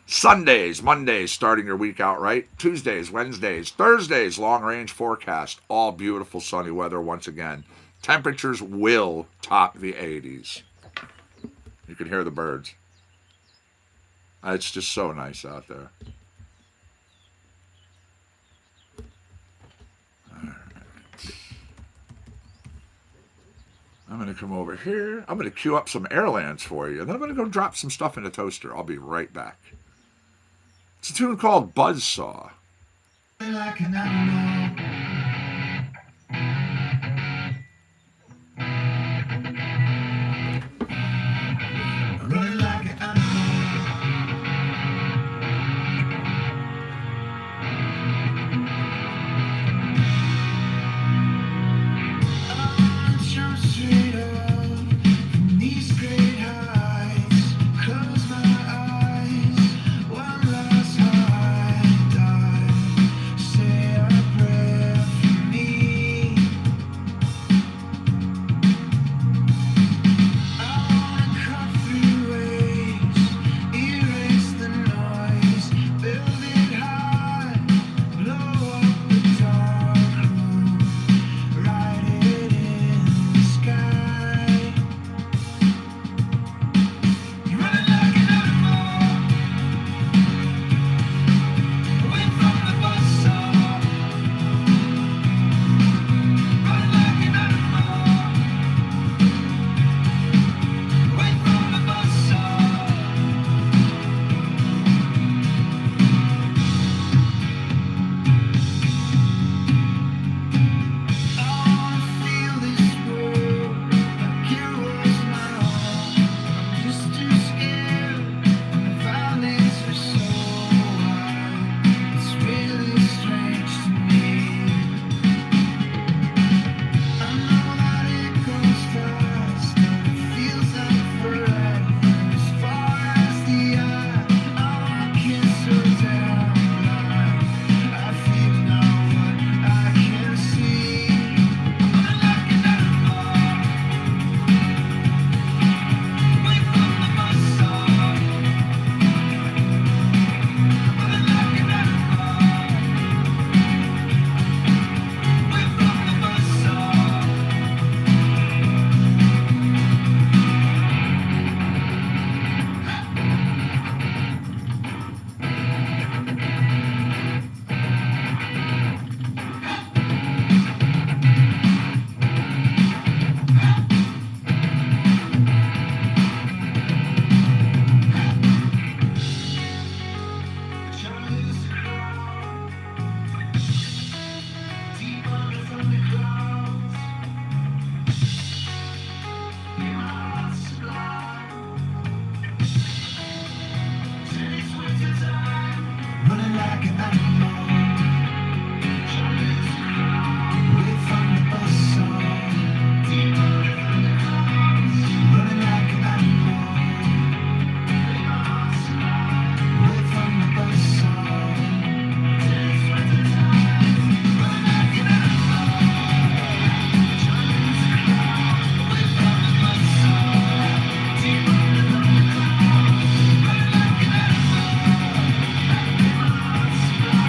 Sundays, Mondays, starting your week out right. Tuesdays, Wednesdays, Thursdays, long-range forecast. All beautiful sunny weather once again. Temperatures will top the 80s. You can hear the birds. It's just so nice out there. All right. I'm going to come over here. I'm going to queue up some Airlands for you. And then I'm going to go drop some stuff in the toaster. I'll be right back. It's a tune called Buzzsaw. Like an animal. Running like an animal. Jump straight up from these great heights. Close my eyes. One last high dive. Say a prayer for me. I wanna cut through waves, erase the noise, build it high, blow up the dark room, write it in the sky. You're running like an animal, away from the buzzsaw. Running like an animal, away from the buzzsaw. I wanna feel this world like it was my own. I'm just too scared. The violence is so wide. It's really strange to me. I know that it goes fast, but it feels like forever. As far as the eye, I walk so damn blind. I feel now what I can see. Running like an animal, away from the buzzsaw. Running like an animal, away from the buzzsaw. Charlie's crowd, deep under from the clouds. My heart's sublime. Today's winter time, running like an animal. Charlie's crowd, away from the buzzsaw. Deep under from the clouds, running like an animal. My heart's sublime, away from the buzzsaw. Today's winter time, running like an animal. Charlie's crowd, away from the buzzsaw. Deep under from the clouds, running like an animal. My heart's sublime.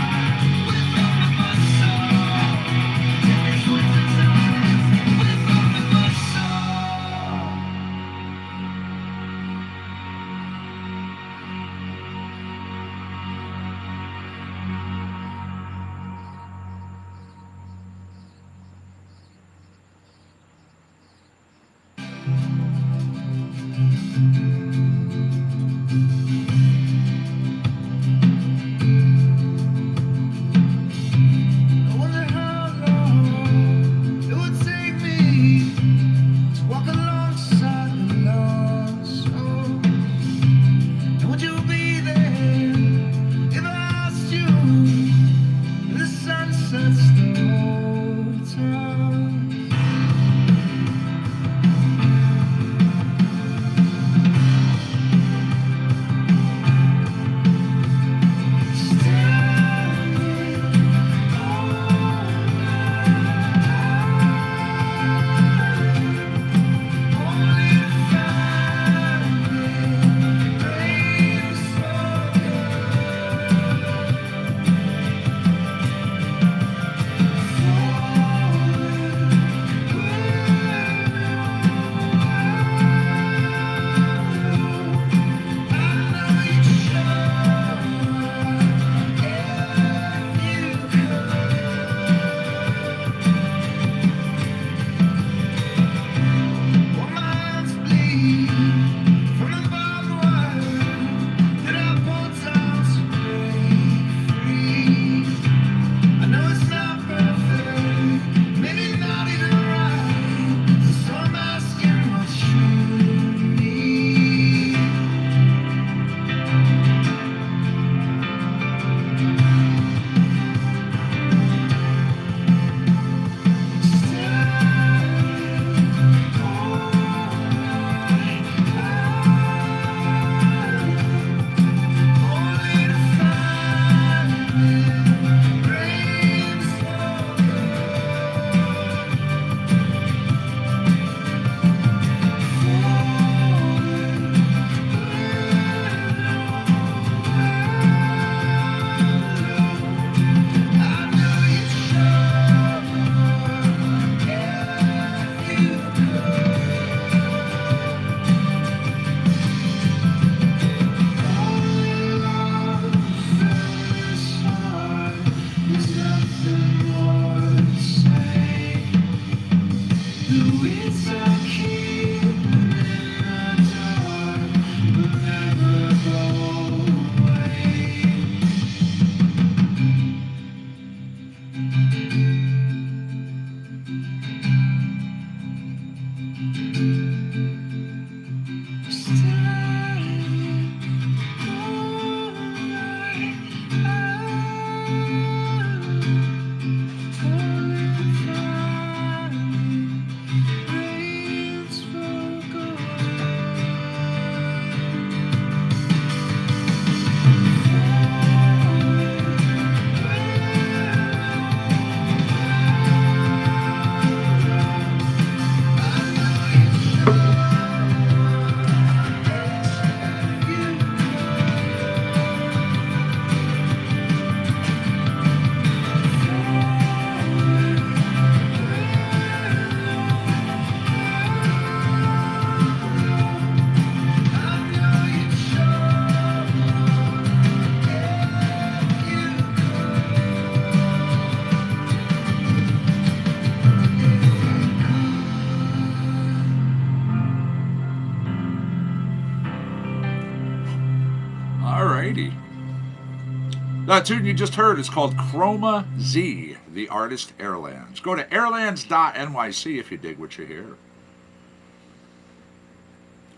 That tune you just heard is called Chroma Z, the artist Airlands. Go to airlands.nyc if you dig what you hear.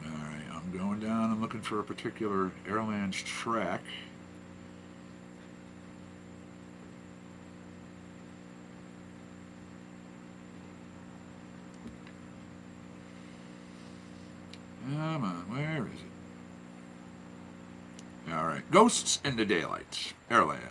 All right, I'm going down. I'm looking for a particular Airlands track. Come on, where is it? All right, Ghosts in the Daylight, Airlands.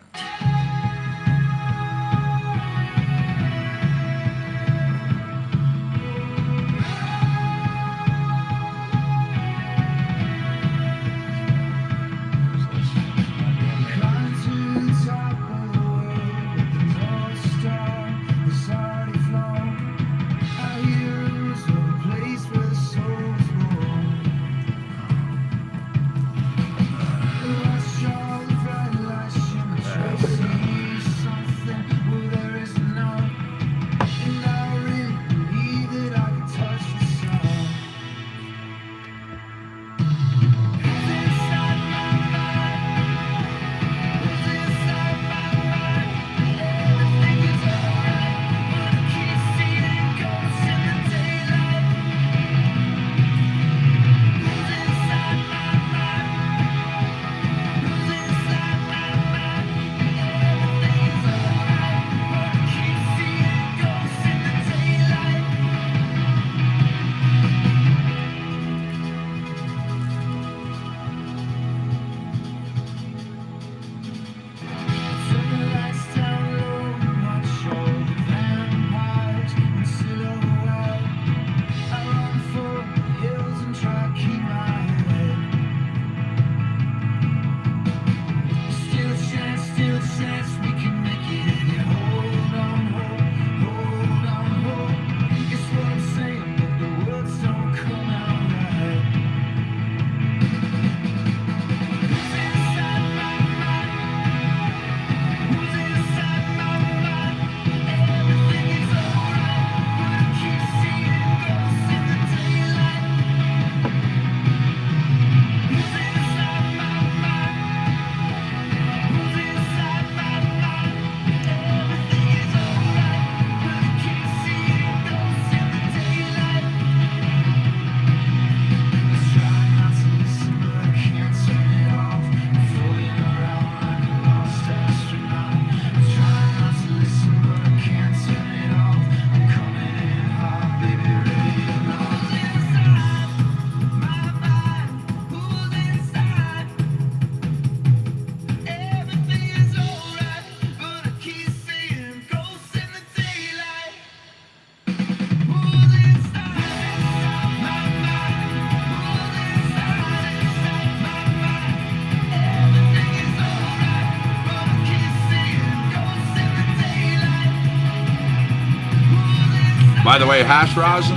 By the way, hash rosin,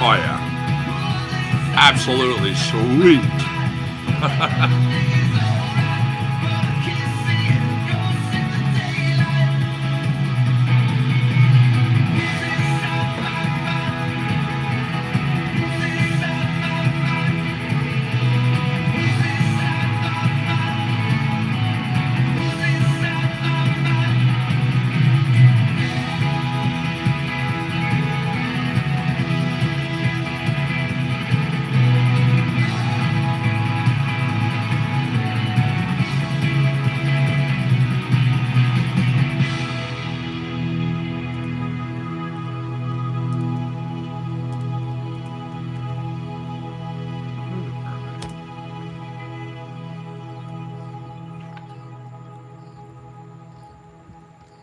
oh yeah, absolutely sweet.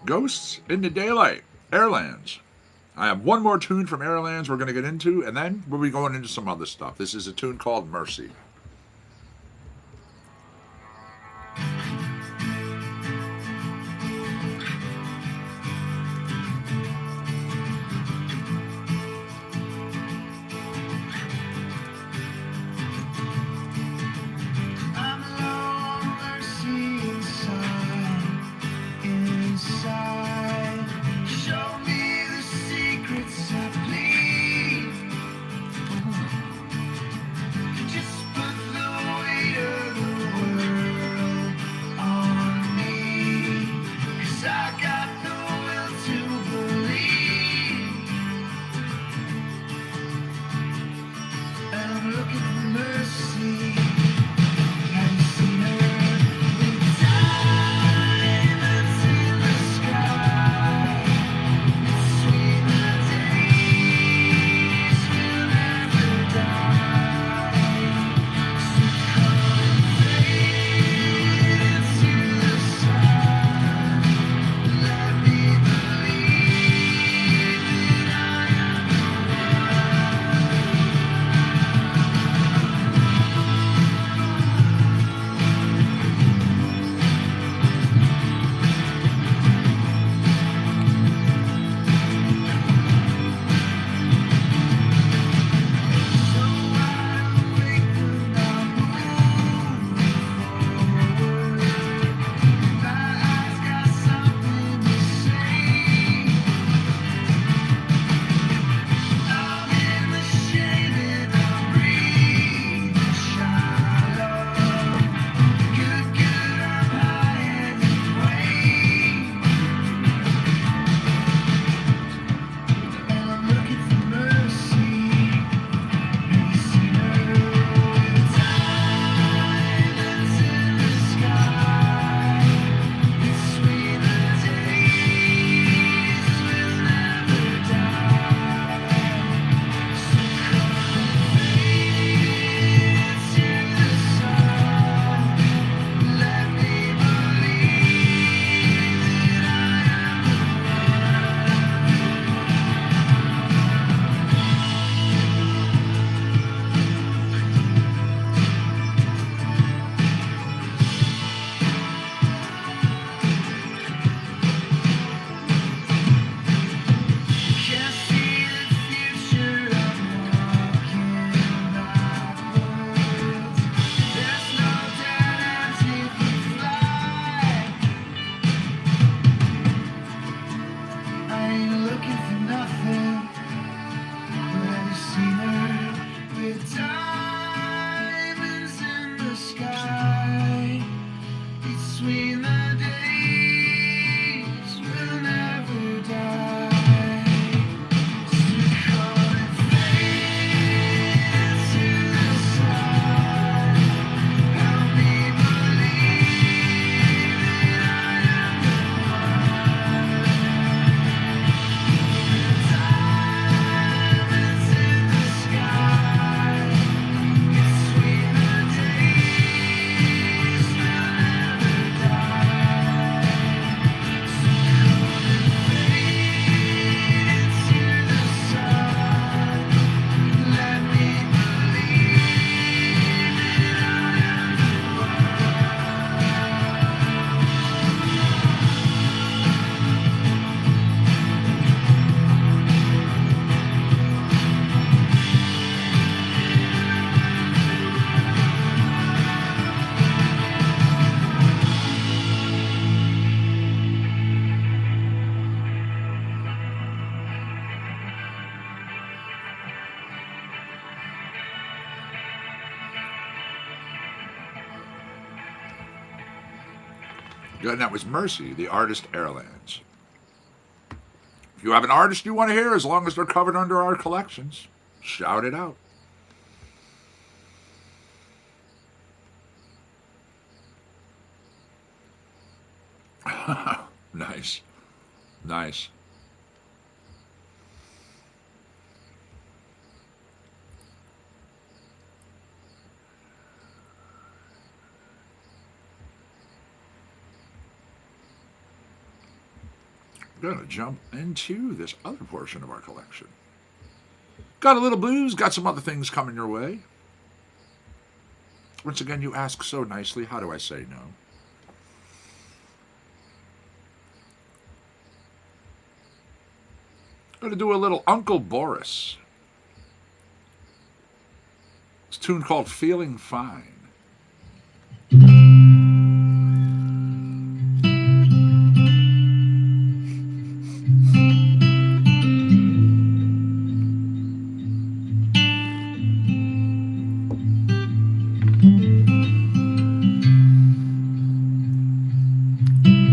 Ghosts in the Daylight, Airlands. I have one more tune from Airlands we're going to get into, and then we'll be going into some other stuff. This is a tune called Mercy. I'm alone, mercy inside. Show me the secrets I plead. Just put And that was Mercy, the artist Airlands. If you have an artist you want to hear, as long as they're covered under our collections, shout it out. Nice. Nice. We're going to jump into this other portion of our collection. Got a little blues, got some other things coming your way. Once again, you ask so nicely, how do I say no? Going to do a little Uncle Boris. It's a tune called Feeling Fine.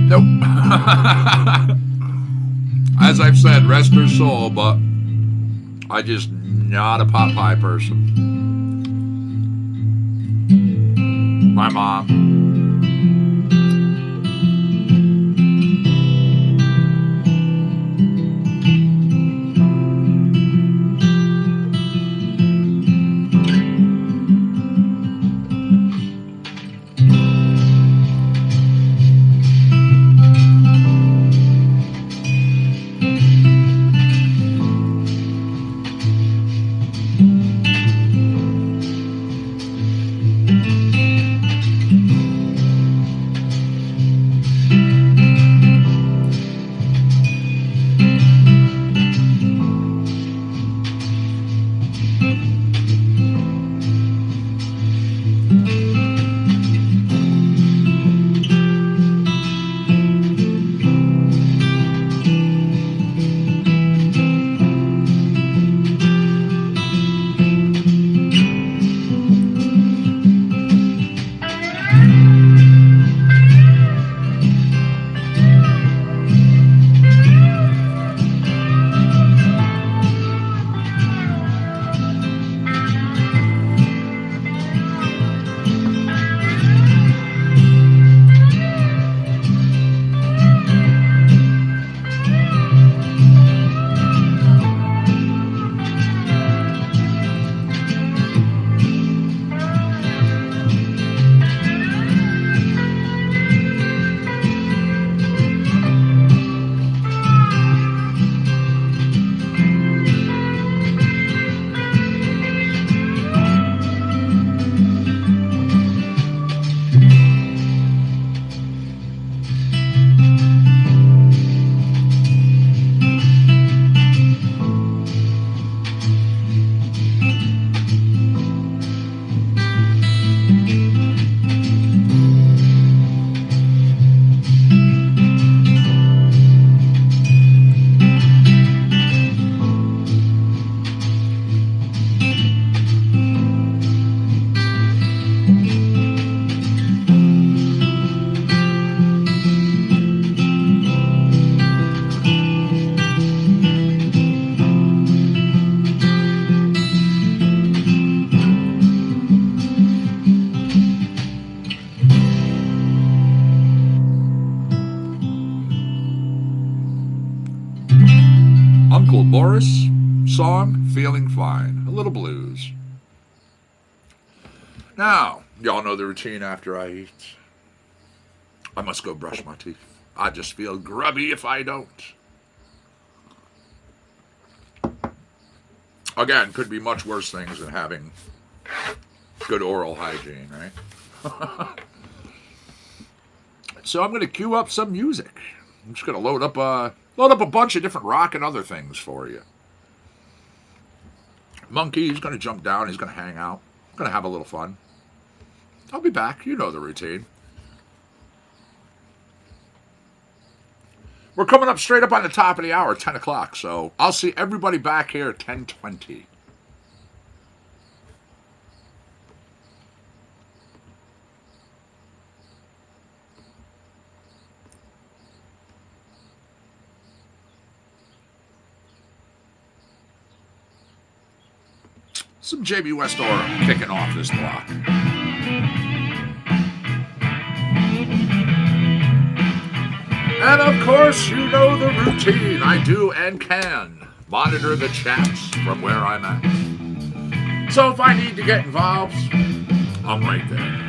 Nope. As I've said, rest her soul, but I just not a pot pie person. My mom. Uncle Boris, song Feeling Fine, a little blues. Now, y'all know the routine after I eat. I must go brush my teeth. I just feel grubby if I don't. Again, could be much worse things than having good oral hygiene, right? So I'm going to cue up some music. I'm just going to load up a bunch of different rock and other things for you. Monkey, he's going to jump down. He's going to hang out. Going to have a little fun. I'll be back. You know the routine. We're coming up straight up on the top of the hour, 10 o'clock. So I'll see everybody back here at 10:20. Some JB Westor kicking off this block. And of course, you know the routine. I do and can monitor the chats from where I'm at. So if I need to get involved, I'm right there.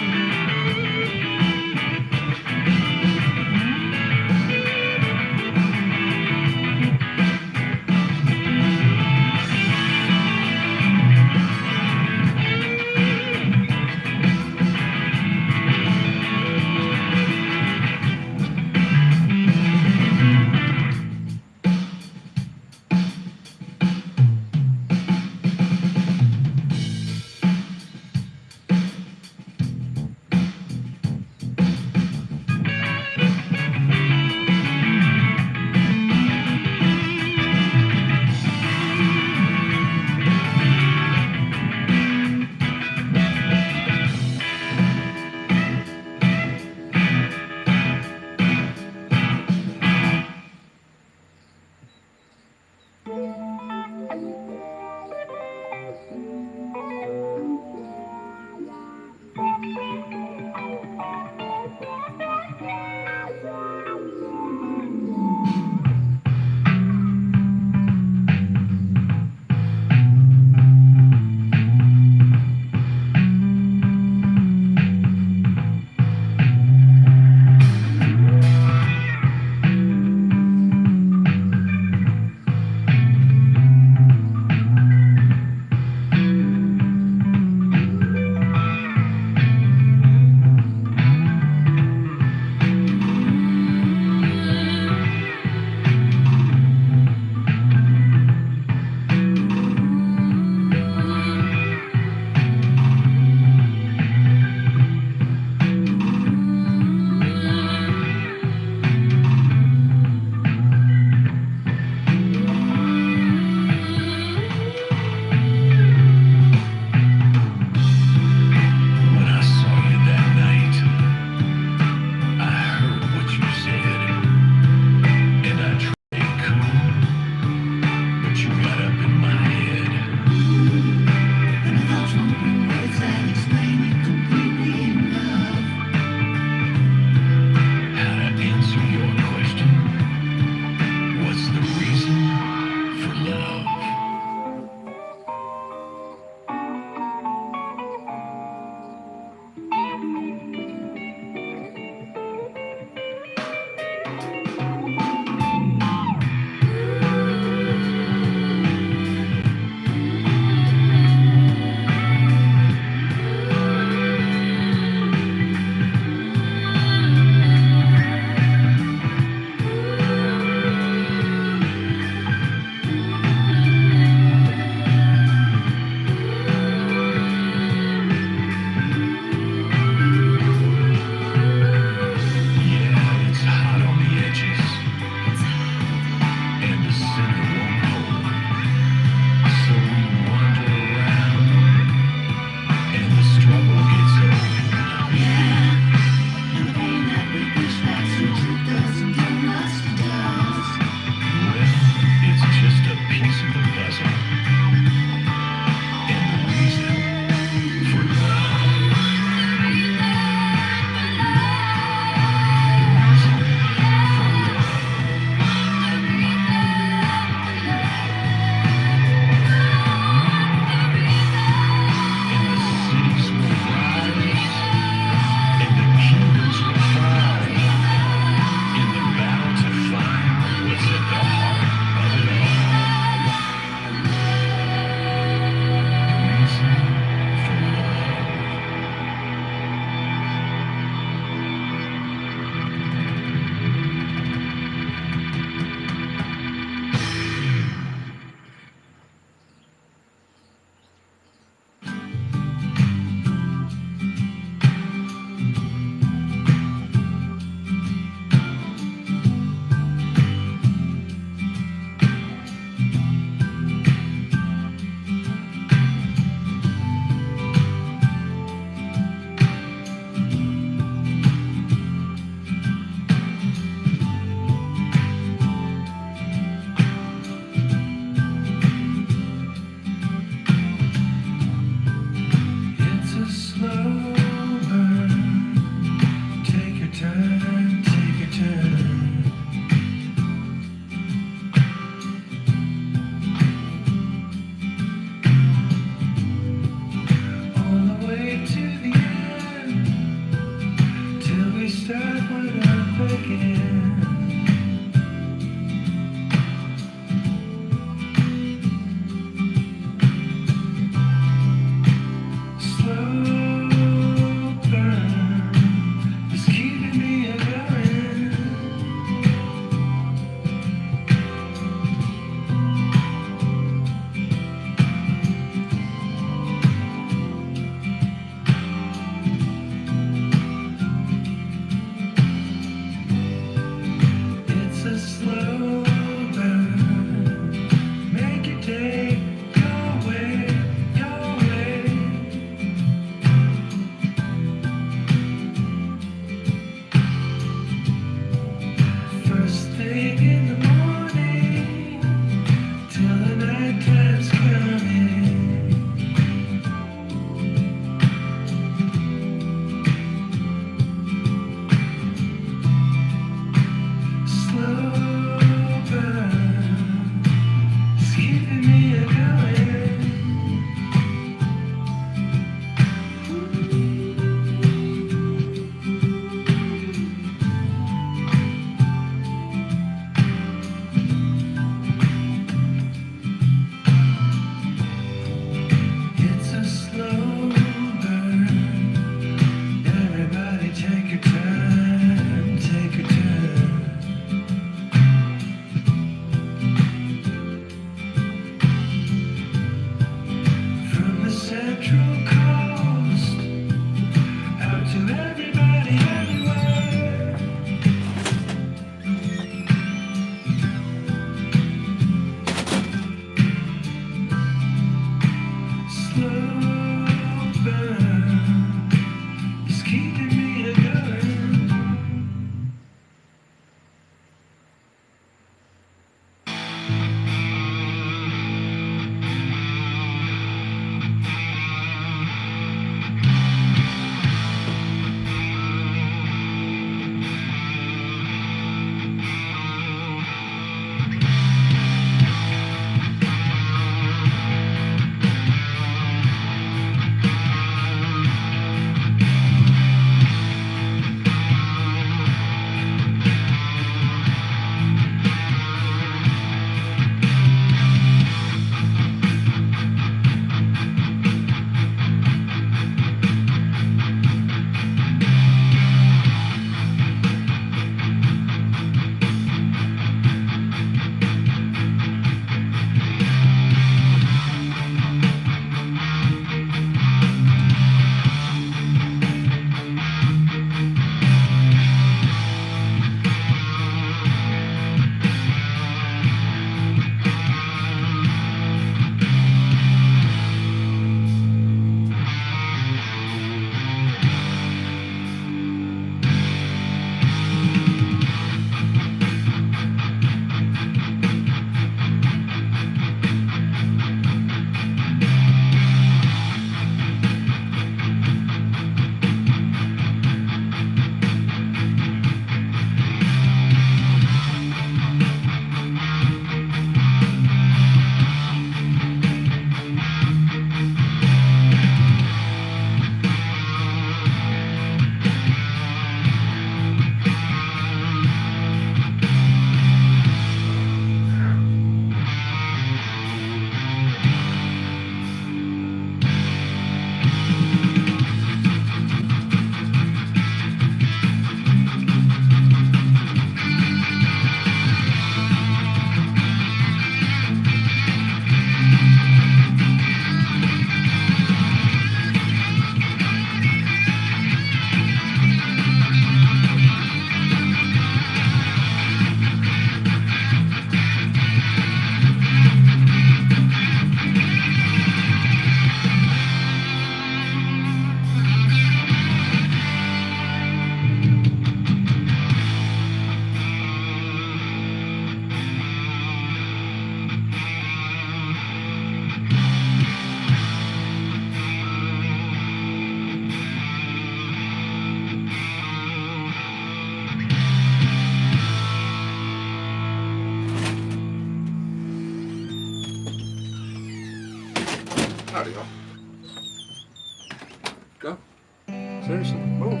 Seriously, move.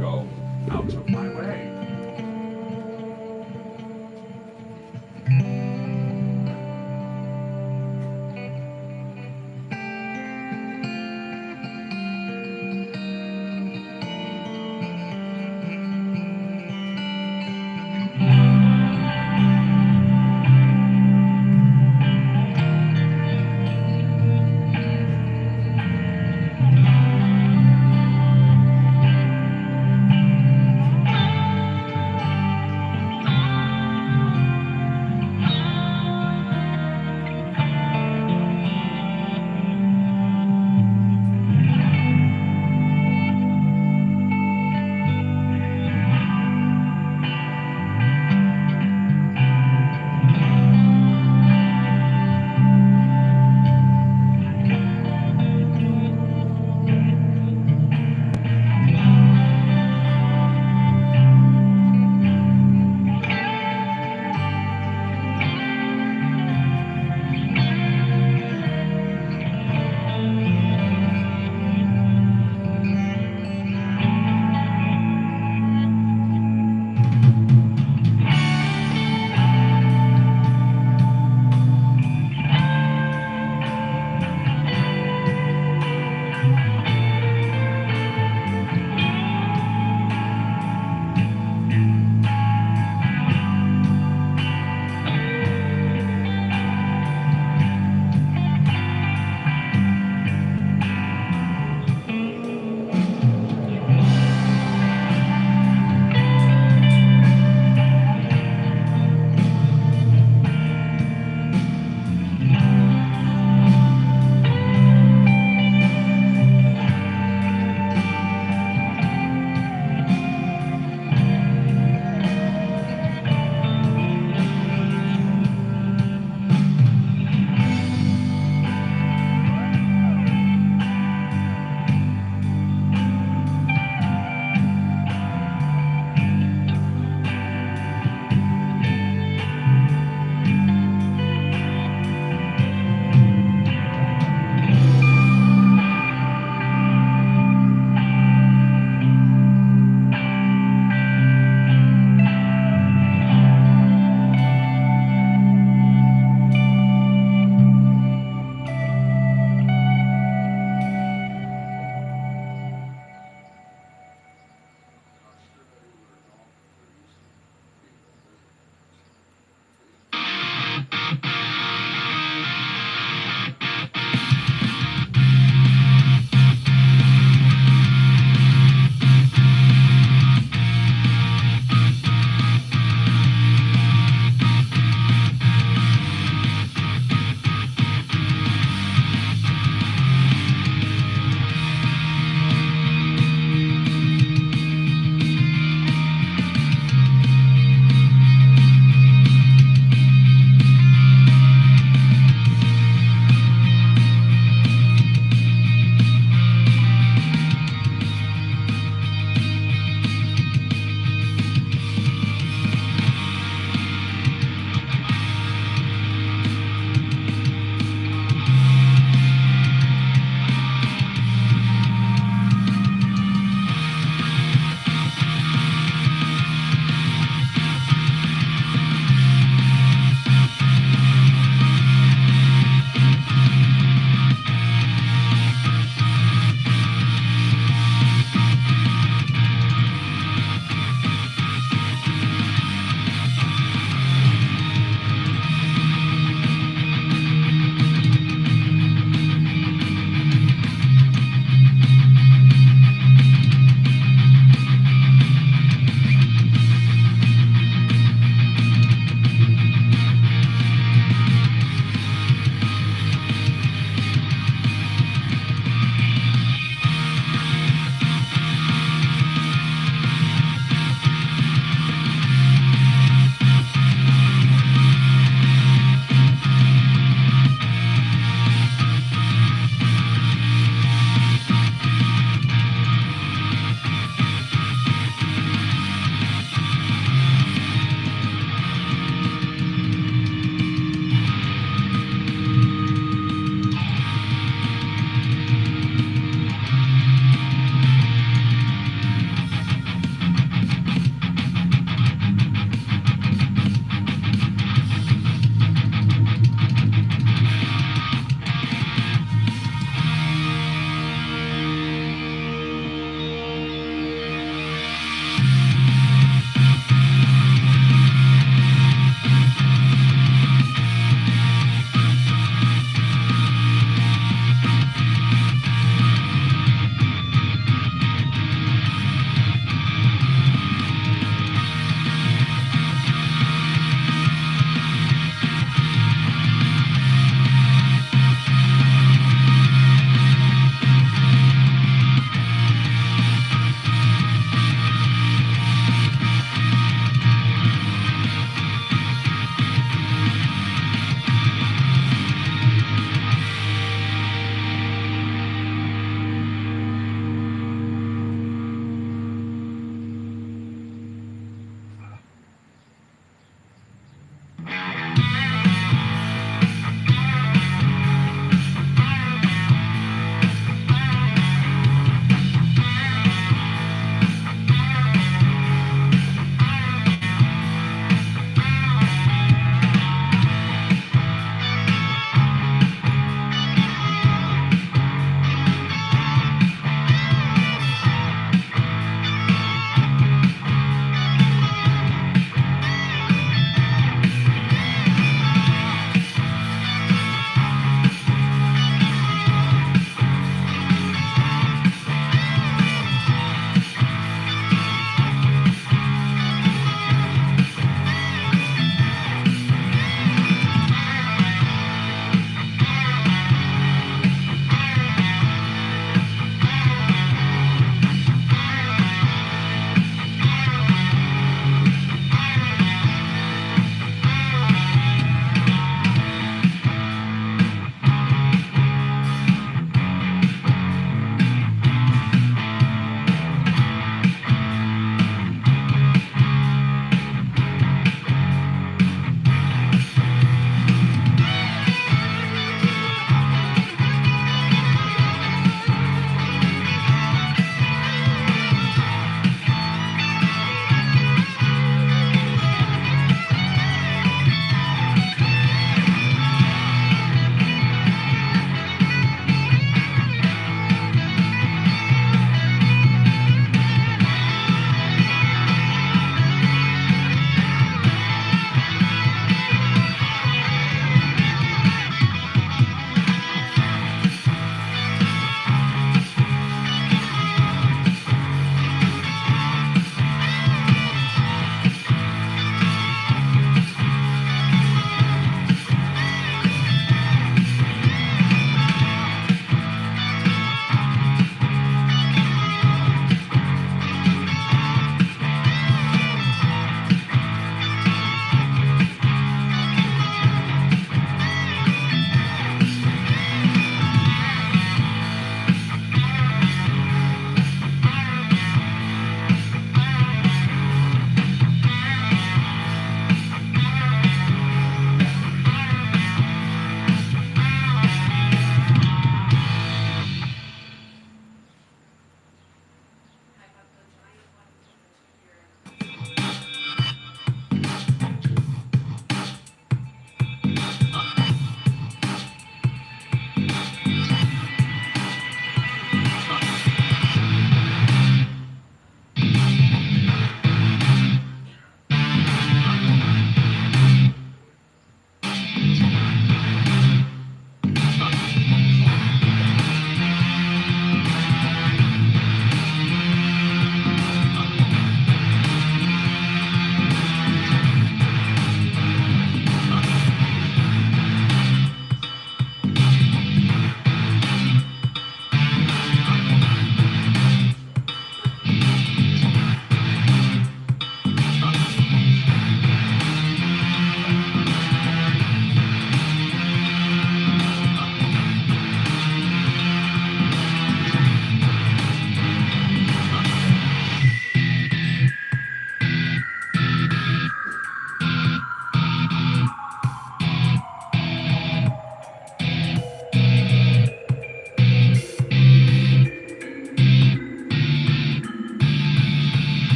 Go out of my way.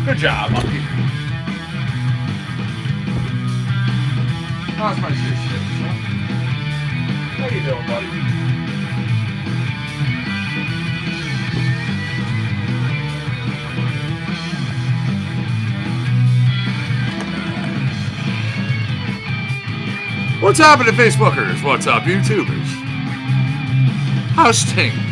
Good job, Monkey. How's my sister? How you doing, buddy? What's happening, Facebookers? What's up, YouTubers? How's things?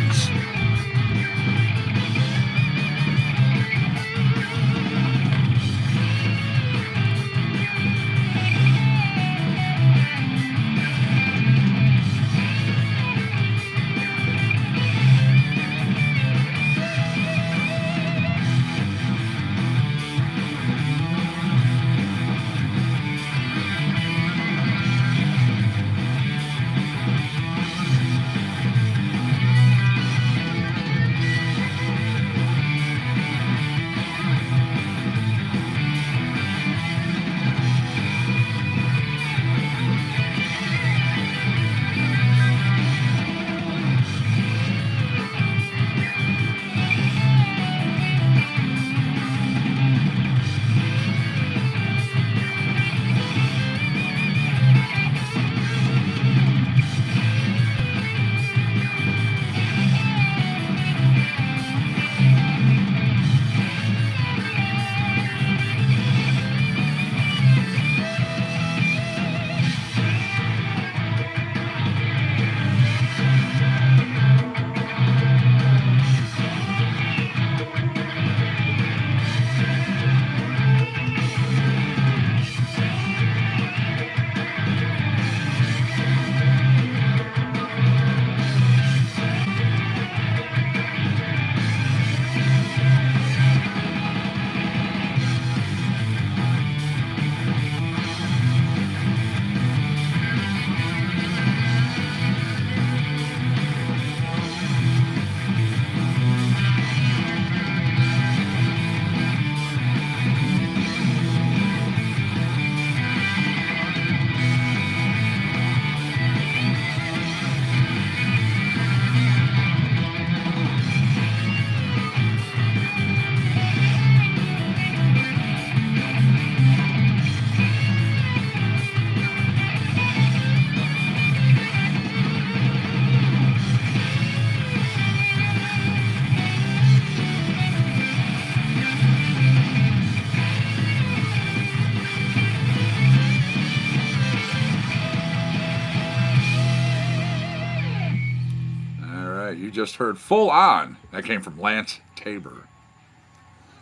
Just heard Full On. That came from Lance Tabor.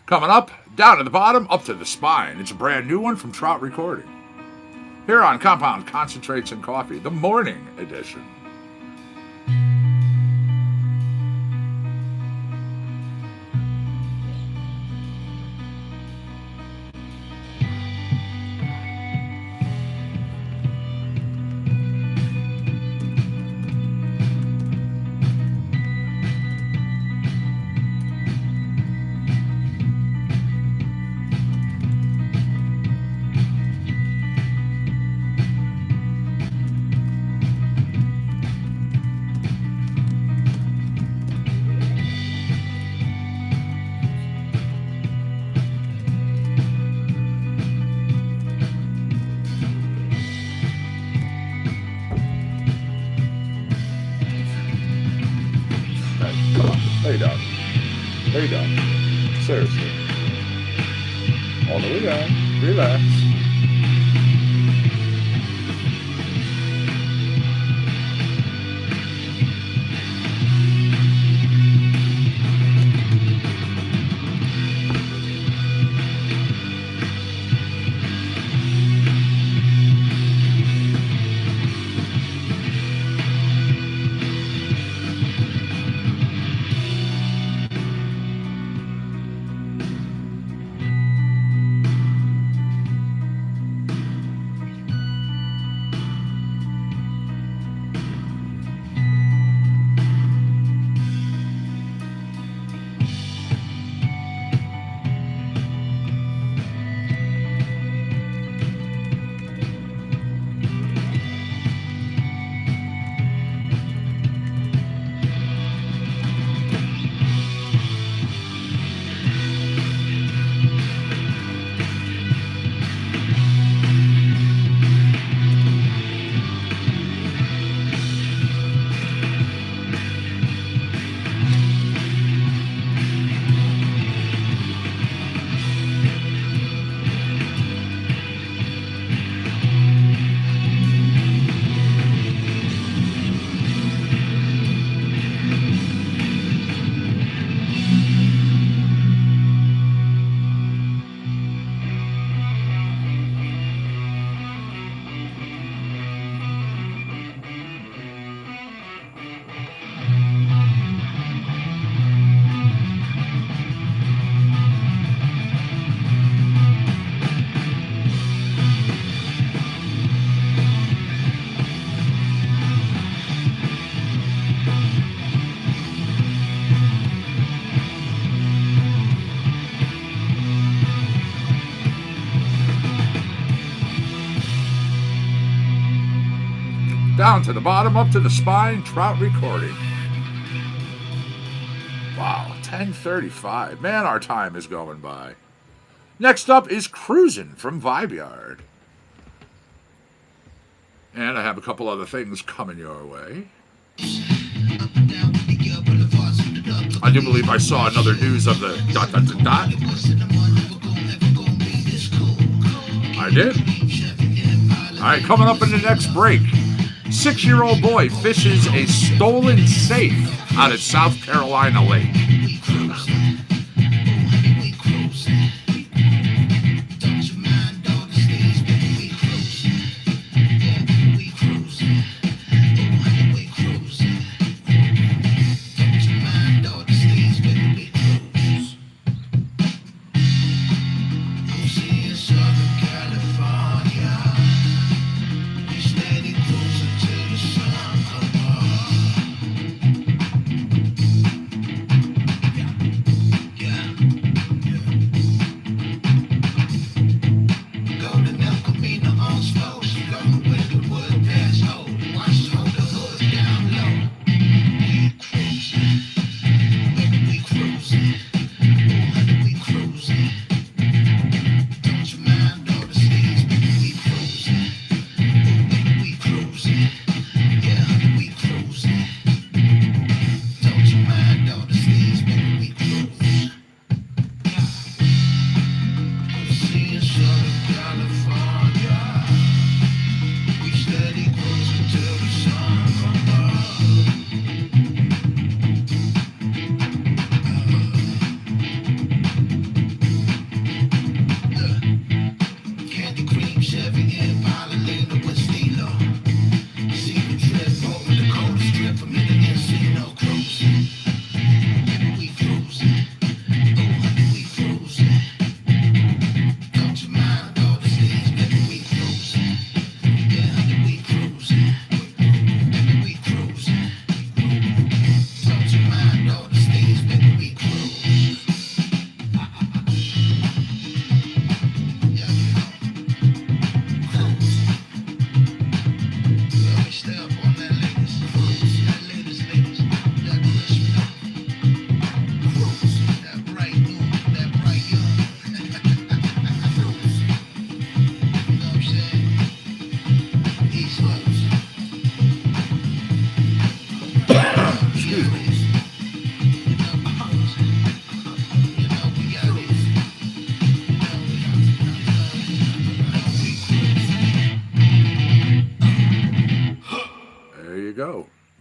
Coming up, down to the bottom, up to the spine. It's a brand new one from Trout Recording. Here on Compound Concentrates and Coffee, the morning edition. Lay down. Lay down. Seriously. All the way down. Relax. down to the bottom, up to the spine, trout recording. Wow, 10:35. Man, our time is going by. Next up is Cruisin' from Vibe Yard. And I have a couple other things coming your way. I do believe I saw another news of the ... I did. All right, coming up in the next break. 6-year-old boy fishes a stolen safe out at South Carolina Lake.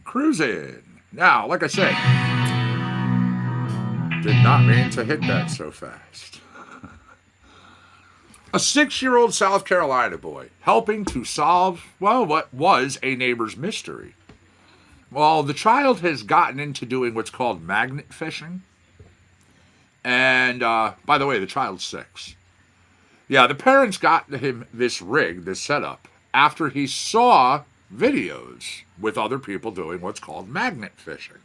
Cruising. Now, like I said, did not mean to hit that so fast. A 6-year-old South Carolina boy helping to solve, well, what was a neighbor's mystery. Well, the child has gotten into doing what's called magnet fishing. And, by the way, the child's 6. Yeah, the parents got him this rig, this setup, after he saw videos with other people doing what's called magnet fishing.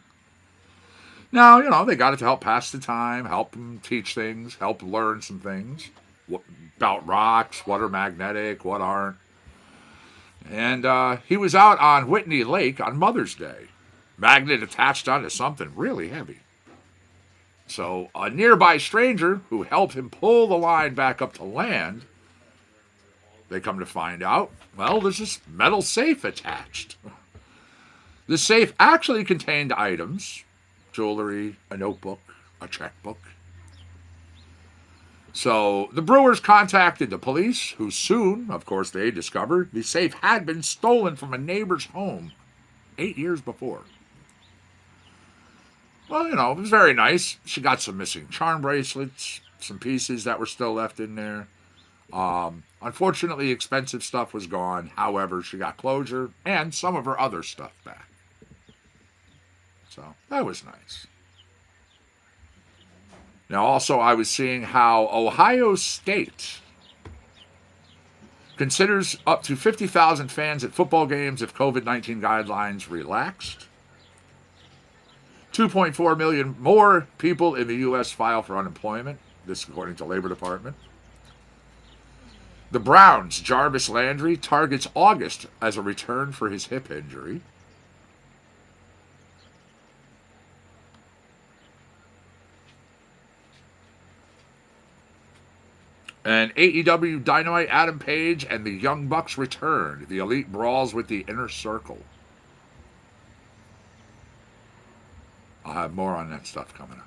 Now, you know, they got it to help pass the time, help them teach things, help learn some things about rocks, what are magnetic, what aren't. And he was out on Whitney Lake on Mother's Day, magnet attached onto something really heavy. So a nearby stranger who helped him pull the line back up to land, they come to find out, well, there's this metal safe attached. The safe actually contained items, jewelry, a notebook, a checkbook. So the Brewers contacted the police, who soon, of course, they discovered the safe had been stolen from a neighbor's home 8 years before. Well, you know, it was very nice. She got some missing charm bracelets, some pieces that were still left in there. Unfortunately, expensive stuff was gone. However, she got closure and some of her other stuff back. So that was nice. Now, also, I was seeing how Ohio State considers up to 50,000 fans at football games if COVID-19 guidelines relaxed. 2.4 million more people in the U.S. file for unemployment. This according to Labor Department. The Browns' Jarvis Landry targets August as a return for his hip injury. And AEW Dynamite, Adam Page and the Young Bucks returned. The Elite brawls with the Inner Circle. I'll have more on that stuff coming up.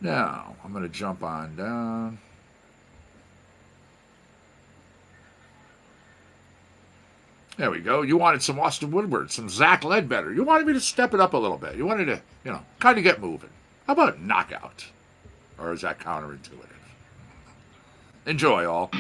Now, I'm going to jump on down. There we go. You wanted some Austin Woodward, some Zach Ledbetter. You wanted me to step it up a little bit. You wanted to, kind of get moving. How about Knockout? Or is that counterintuitive? Enjoy, all.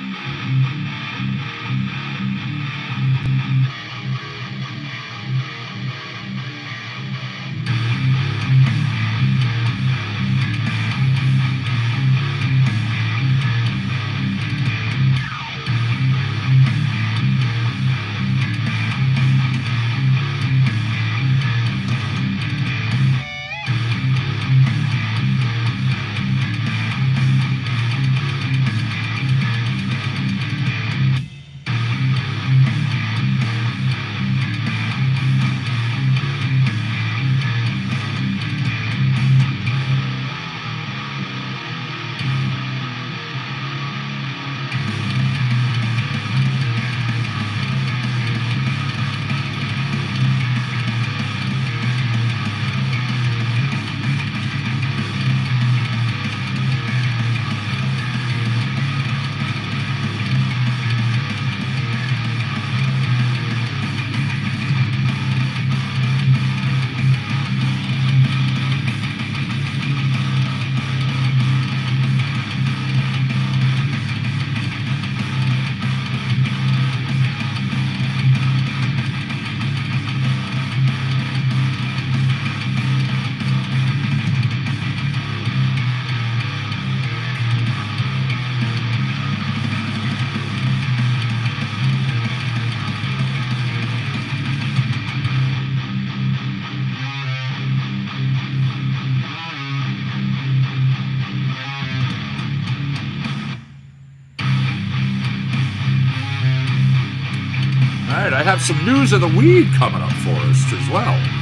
I have some news of the weed coming up for us as well.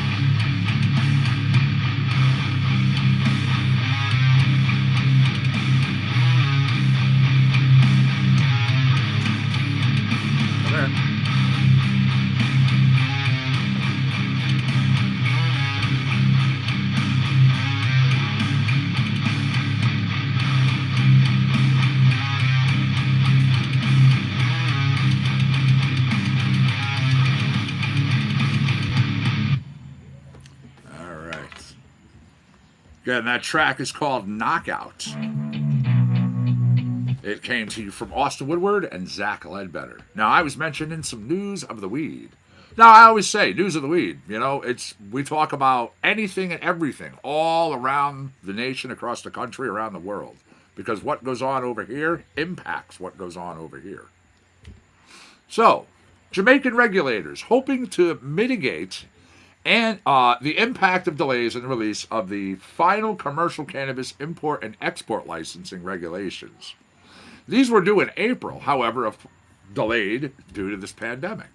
Again, that track is called Knockout. It came to you from Austin Woodward and Zach Ledbetter. Now, I was mentioning some news of the weed. Now, I always say news of the weed. We talk about anything and everything all around the nation, across the country, around the world. Because what goes on over here impacts what goes on over here. So, Jamaican regulators hoping to mitigate and the impact of delays in the release of the final commercial cannabis import and export licensing regulations. These were due in April, however, delayed due to this pandemic.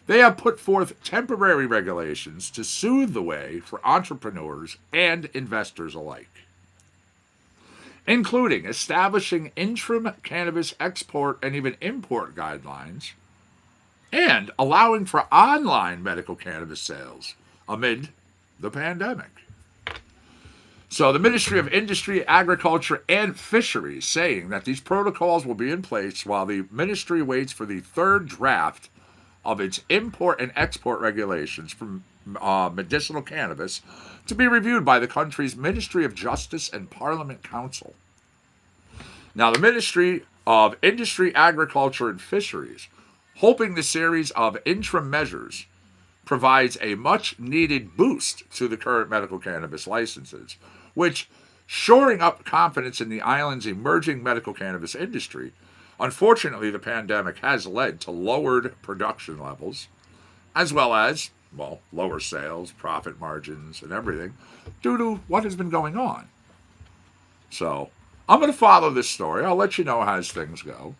They have put forth temporary regulations to soothe the way for entrepreneurs and investors alike, including establishing interim cannabis export and even import guidelines, and allowing for online medical cannabis sales amid the pandemic. So the Ministry of Industry, Agriculture, and Fisheries saying that these protocols will be in place while the ministry waits for the third draft of its import and export regulations from medicinal cannabis to be reviewed by the country's Ministry of Justice and Parliament Council. Now, the Ministry of Industry, Agriculture, and Fisheries hoping the series of interim measures provides a much-needed boost to the current medical cannabis licenses, which, shoring up confidence in the island's emerging medical cannabis industry, unfortunately the pandemic has led to lowered production levels, as well as, lower sales, profit margins, and everything, due to what has been going on. So, I'm going to follow this story. I'll let you know how things go.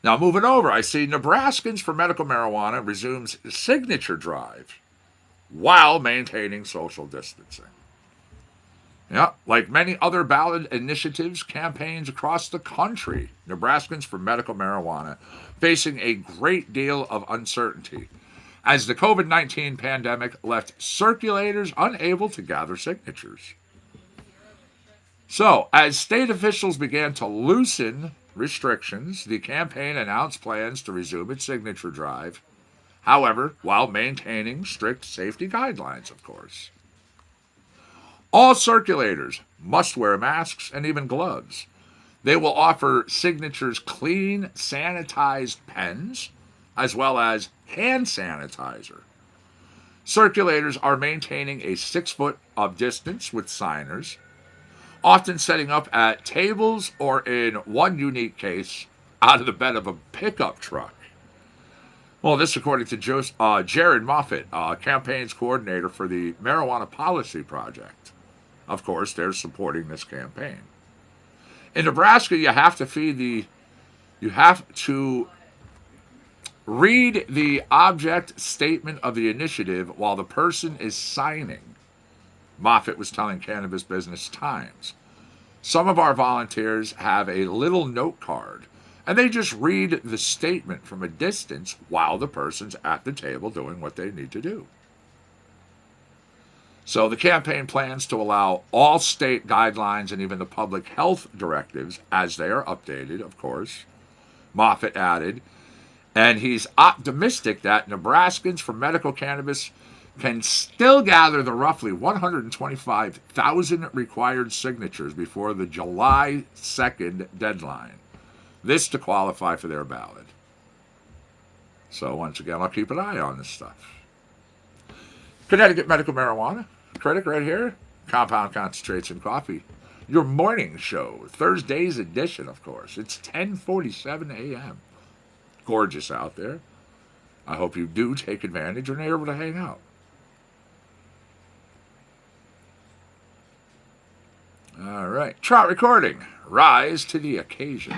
Now, moving over, I see Nebraskans for Medical Marijuana resumes signature drive while maintaining social distancing. Yeah, like many other ballot initiatives, campaigns across the country, Nebraskans for Medical Marijuana facing a great deal of uncertainty as the COVID-19 pandemic left circulators unable to gather signatures. So, as state officials began to loosen restrictions, the campaign announced plans to resume its signature drive, however, while maintaining strict safety guidelines, of course. All circulators must wear masks and even gloves. They will offer signatures clean, sanitized pens, as well as hand sanitizer. Circulators are maintaining a 6 foot of distance with signers, often setting up at tables or, in one unique case, out of the bed of a pickup truck. Well, this according to Jared Moffitt, campaigns coordinator for the Marijuana Policy Project. Of course, they're supporting this campaign. In Nebraska, you have to read the object statement of the initiative while the person is signing, Moffitt was telling Cannabis Business Times. Some of our volunteers have a little note card, and they just read the statement from a distance while the person's at the table doing what they need to do. So the campaign plans to allow all state guidelines and even the public health directives, as they are updated, of course, Moffitt added, and he's optimistic that Nebraskans for medical cannabis can still gather the roughly 125,000 required signatures before the July 2nd deadline. This to qualify for their ballot. So once again, I'll keep an eye on this stuff. Connecticut Medical Marijuana Critic right here. Compound Concentrates and Coffee. Your morning show. Thursday's edition, of course. It's 10:47 a.m. Gorgeous out there. I hope you do take advantage and are able to hang out. All right. Trout Recording. Rise to the occasion.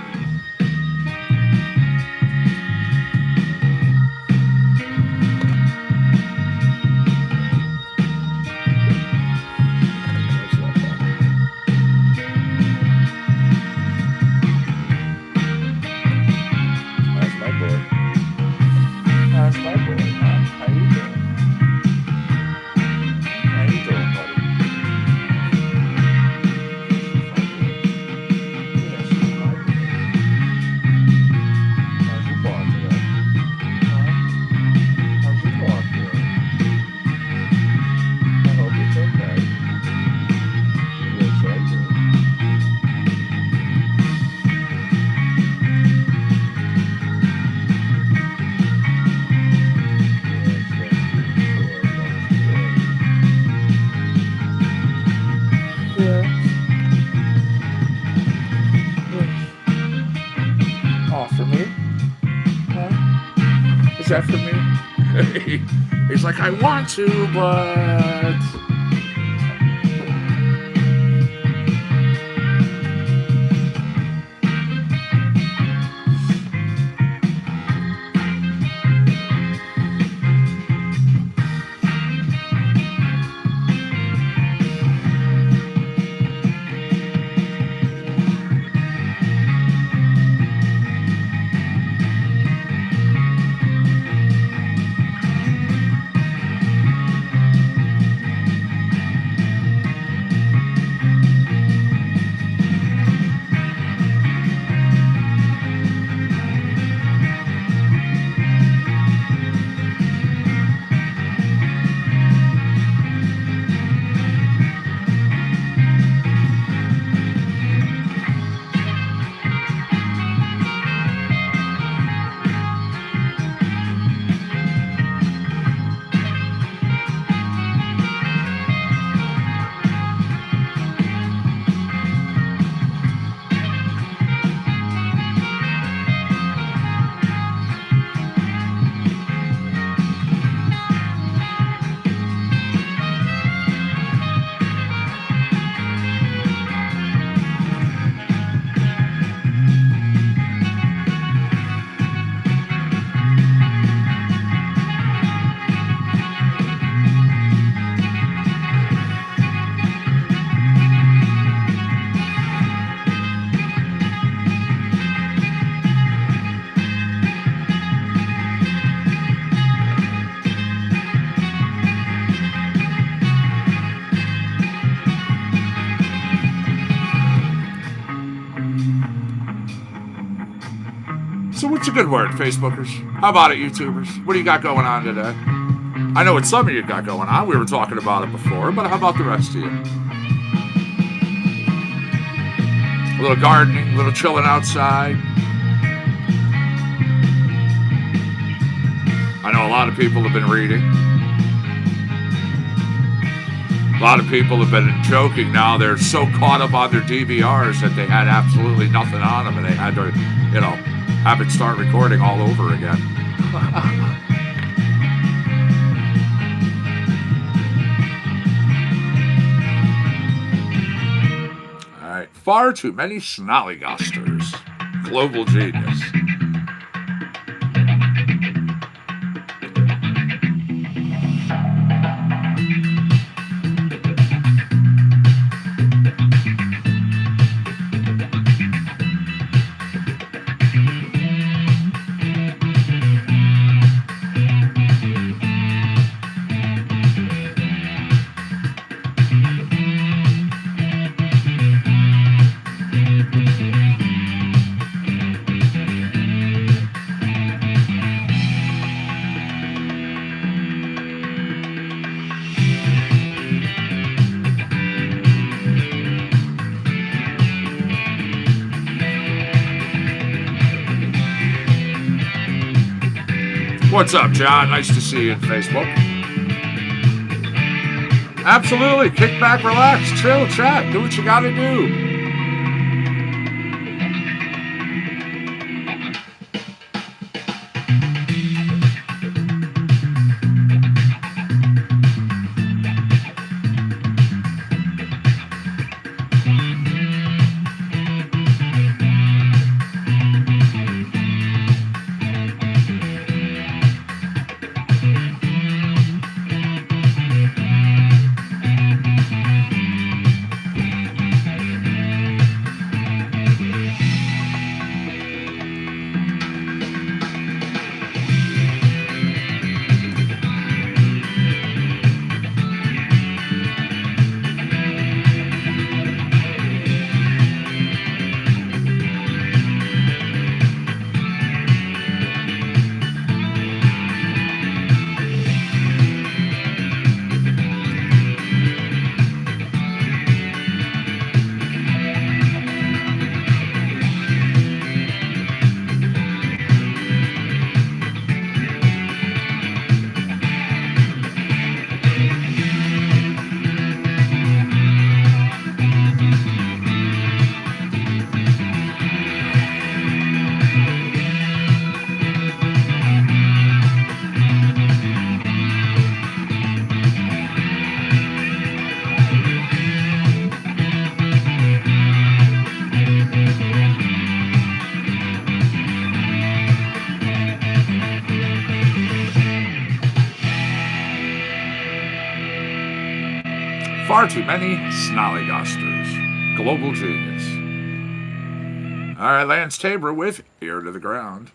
Is that for me? He's like, I want to, but... So what's a good word, Facebookers? How about it, YouTubers? What do you got going on today? I know what some of you got going on. We were talking about it before, but how about the rest of you? A little gardening, a little chilling outside. I know a lot of people have been reading. A lot of people have been joking now. They're so caught up on their DVRs that they had absolutely nothing on them, and they had to, have it start recording all over again. All right. Far too many snollygosters. Global genius. What's up, John? Nice to see you in Facebook. Absolutely. Kick back, relax, chill, chat. Do what you gotta do. Far too many snollygosters. Global genius. All right, Lance Tabor with Ear to the Ground.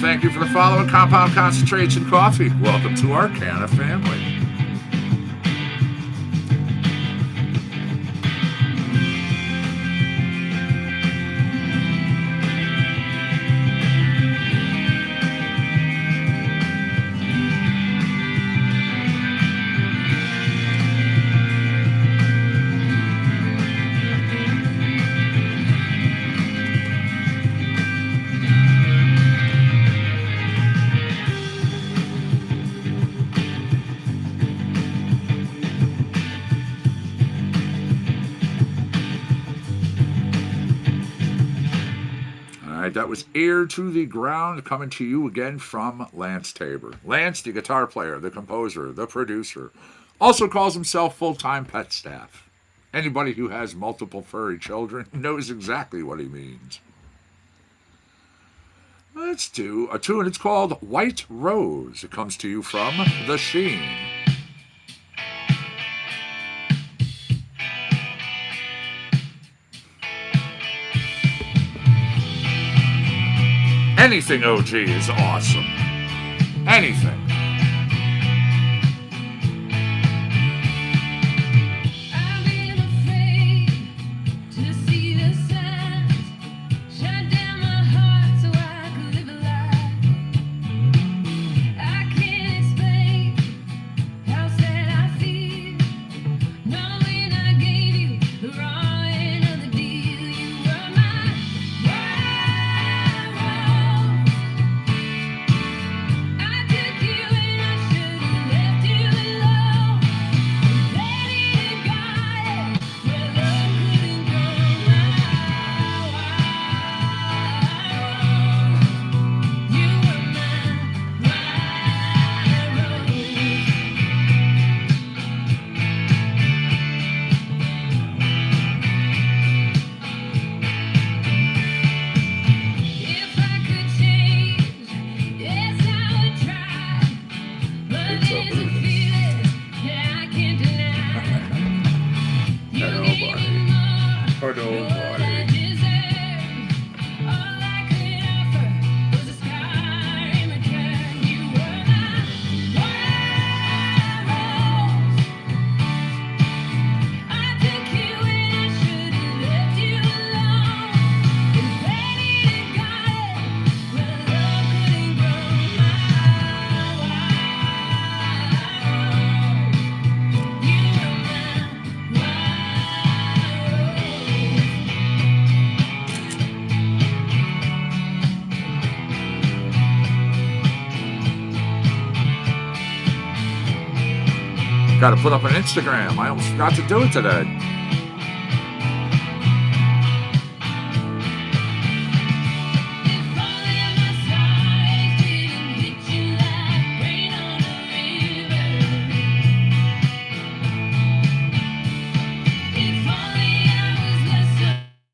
thank you for the follow at Compound Concentrates and Coffee. Welcome to our Canna family. That was Ear to the Ground, coming to you again from Lance Tabor. Lance, the guitar player, the composer, the producer, also calls himself full-time pet staff. Anybody who has multiple furry children knows exactly what he means. Let's do a tune. It's called White Rose. It comes to you from The Sheen. Anything OG is awesome. Anything. I've been afraid to see the signs. Shut down my heart so I could live a lie. I can't explain how sad I feel, knowing I gave you the wrong end of the deal. You were my white rose. I took you and I should have left you alone. Let it guide where love couldn't go. My white rose. You were my white rose. If I could change, yes, I would try. But there's a feeling that I can't deny. You gave me more than I deserved. All I could offer was a scar in return. You were my white rose. I took you and I should have left you alone. And ready to guide where love couldn't grow. My white rose. You were my white rose. Got to put up an Instagram. I almost forgot to do it today. If only my stars didn't hit you like rain on a river. If only I was less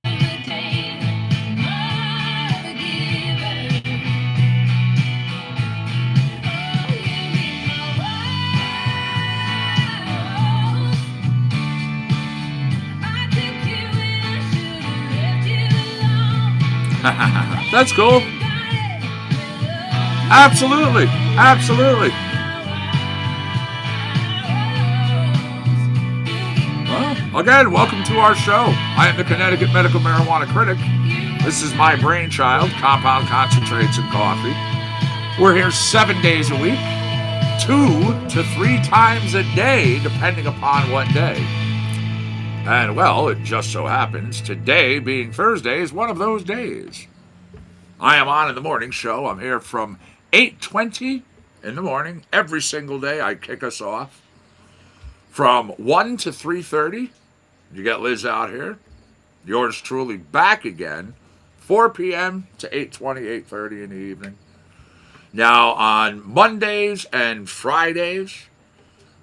of a taker, more of a giver. Oh, you be my white rose. I took you and I should have left you alone. That's cool. Absolutely. Absolutely. Well, again, welcome to our show. I am the Connecticut Medical Marijuana Critic. This is my brainchild, Compound Concentrates and Coffee. We're here 7 days a week, 2 to 3 times a day, depending upon what day. And, well, it just so happens today, being Thursday, is one of those days. I am on in the morning show. I'm here from 8:20 in the morning. Every single day I kick us off. From 1 to 3:30, you get Liz out here. Yours truly back again. 4 p.m. to 8:20, 8:30 in the evening. Now, on Mondays and Fridays,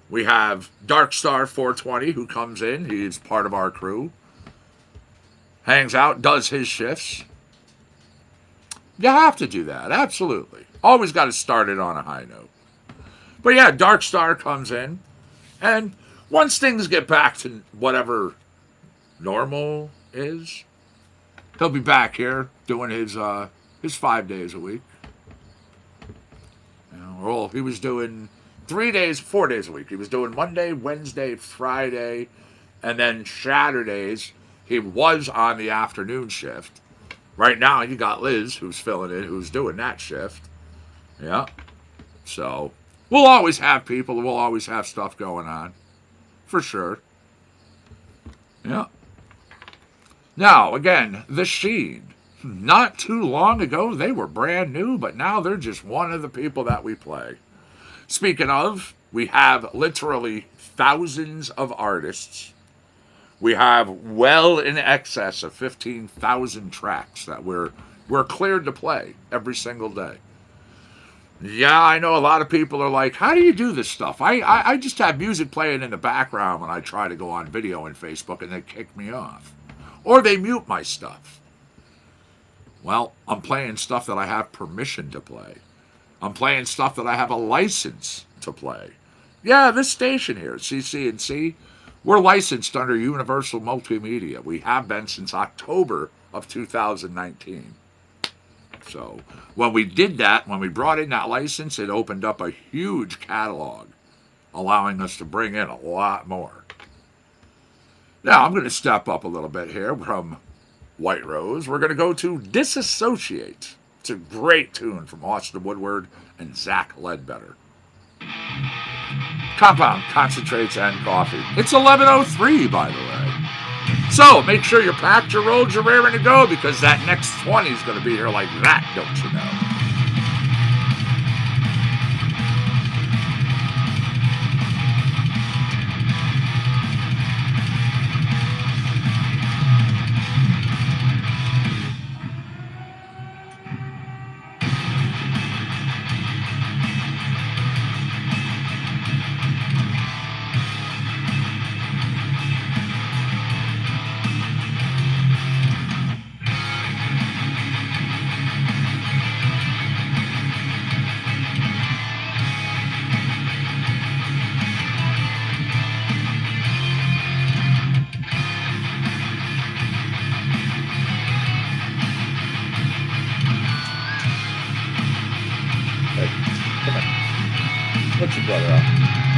we have Darkstar 420 who comes in. He's part of our crew. Hangs out, does his shifts. You have to do that, absolutely. Always got to start it on a high note. But yeah, Darkstar comes in. And once things get back to whatever normal is, he'll be back here doing his 5 days a week. Well, he was doing 4 days a week. He was doing Monday, Wednesday, Friday, and then Saturdays he was on the afternoon shift. Right now you got Liz who's filling in, who's doing that shift. Yeah. So we'll always have people, we'll always have stuff going on. For sure. Yeah. Now, again, The Sheen. Not too long ago, they were brand new, but now they're just one of the people that we play. Speaking of, we have literally thousands of artists. We have well in excess of 15,000 tracks that we're cleared to play every single day. Yeah, I know a lot of people are like, how do you do this stuff? I just have music playing in the background when I try to go on video and Facebook, and they kick me off. Or they mute my stuff. Well, I'm playing stuff that I have permission to play. I'm playing stuff that I have a license to play. Yeah, this station here, CC&C, we're licensed under Universal Multimedia. We have been since October of 2019. So when we did that, when we brought in that license, it opened up a huge catalog, allowing us to bring in a lot more. Now, I'm going to step up a little bit here from White Rose. We're going to go to Disassociate. It's a great tune from Austin Woodward and Zach Ledbetter. Compound, Concentrates, and Coffee. It's 11:03, by the way. So, make sure you're packed, you're rolled, you're raring to go, because that next 20 is going to be here like that, don't you know?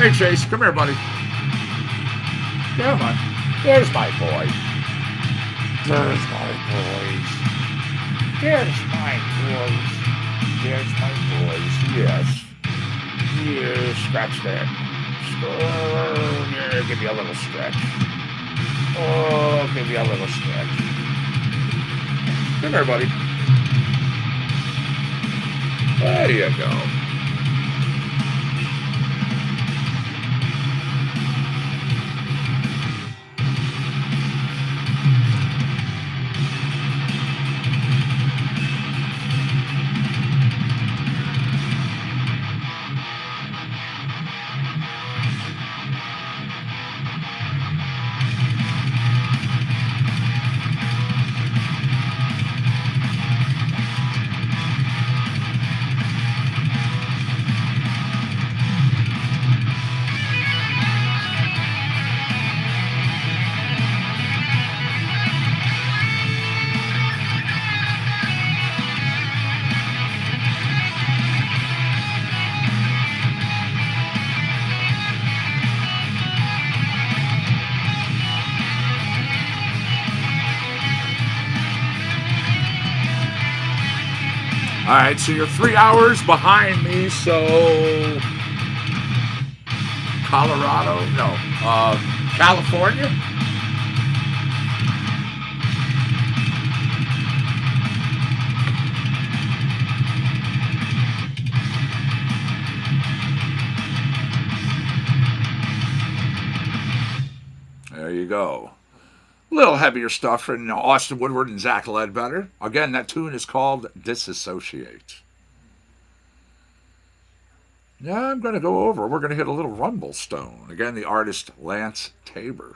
Hey, Chase, come here, buddy. Come on. There's my boy. There's my boys. There's my boys. There's my boys. Yes. Here, scratch that. Here, give me a little stretch. Oh, give me a little stretch. Come here, buddy. There you go. All right, so you're 3 hours behind me, so Colorado? No, California? There you go. A little heavier stuff from Austin Woodward and Zach Ledbetter. Again, that tune is called Disassociate. Now I'm going to go over. We're going to hit a little Rumble Stone. Again, the artist Lance Tabor.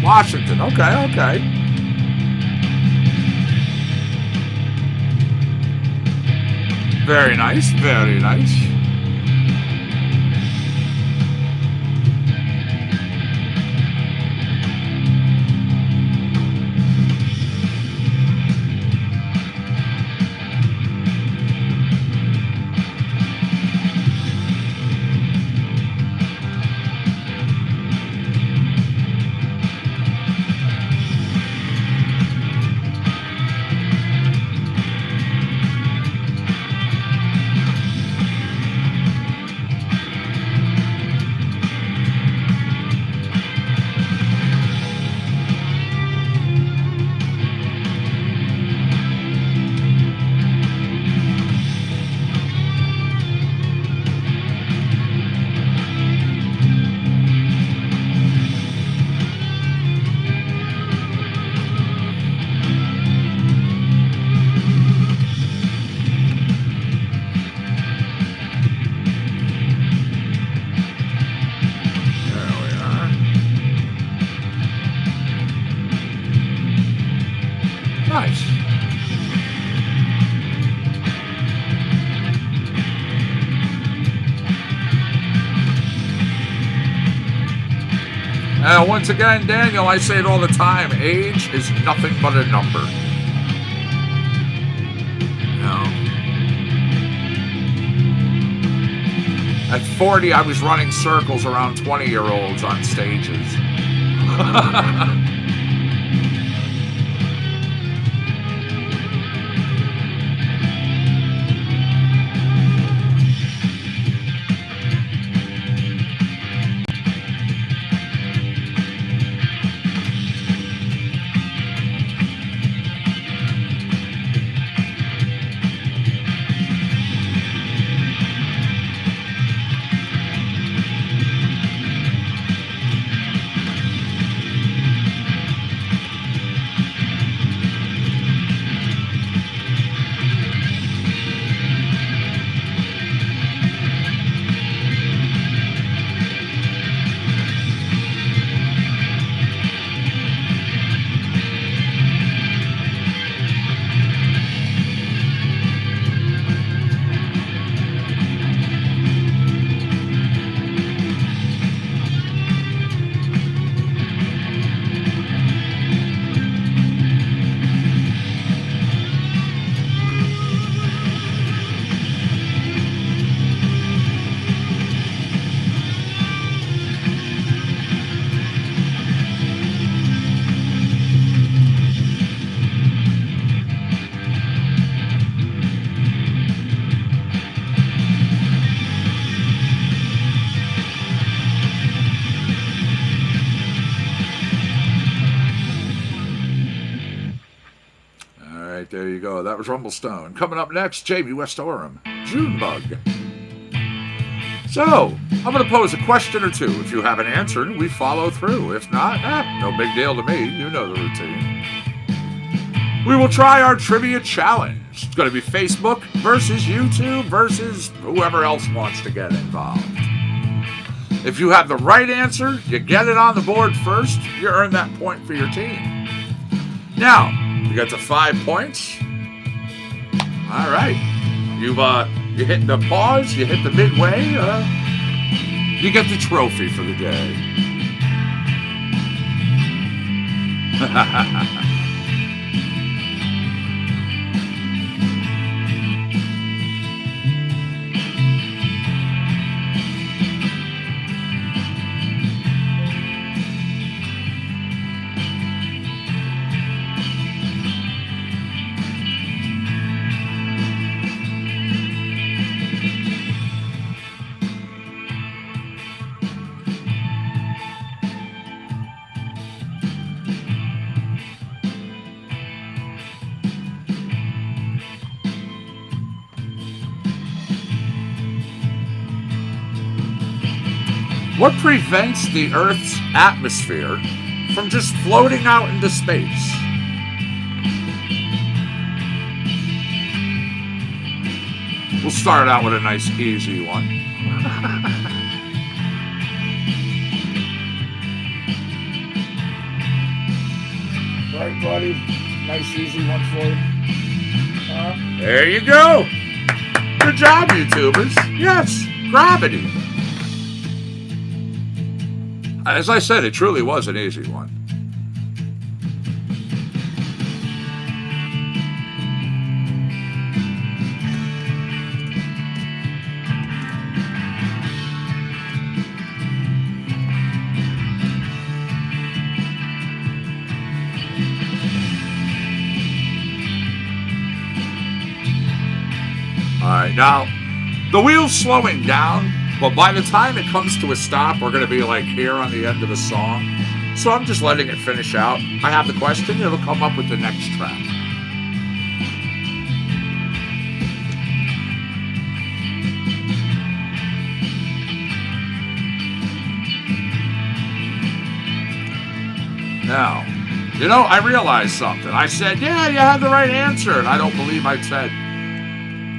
Washington. Okay. Very nice, very nice. Once again, Daniel, I say it all the time, age is nothing but a number. At 40, I was running circles around 20-year-olds on stages. There you go. That was Rumblestone. Coming up next, Jamie West Oram, Junebug. So, I'm going to pose a question or two. If you have an answer, we follow through. If not, no big deal to me. You know the routine. We will try our trivia challenge. It's going to be Facebook versus YouTube versus whoever else wants to get involved. If you have the right answer, you get it on the board first. You earn that point for your team. Now, you got to 5 points. All right. You hit the pause, you hit the midway, you get the trophy for the day. What prevents the Earth's atmosphere from just floating out into space? We'll start out with a nice, easy one. Right, buddy? Nice, easy one for you. There you go. Good job, YouTubers. Yes, gravity. As I said, it truly was an easy one. All right, now, the wheel's slowing down. But by the time it comes to a stop, we're going to be like here on the end of the song. So I'm just letting it finish out. I have the question. It'll come up with the next track. Now, you know, I realized something. I said, yeah, you had the right answer. And I don't believe I said,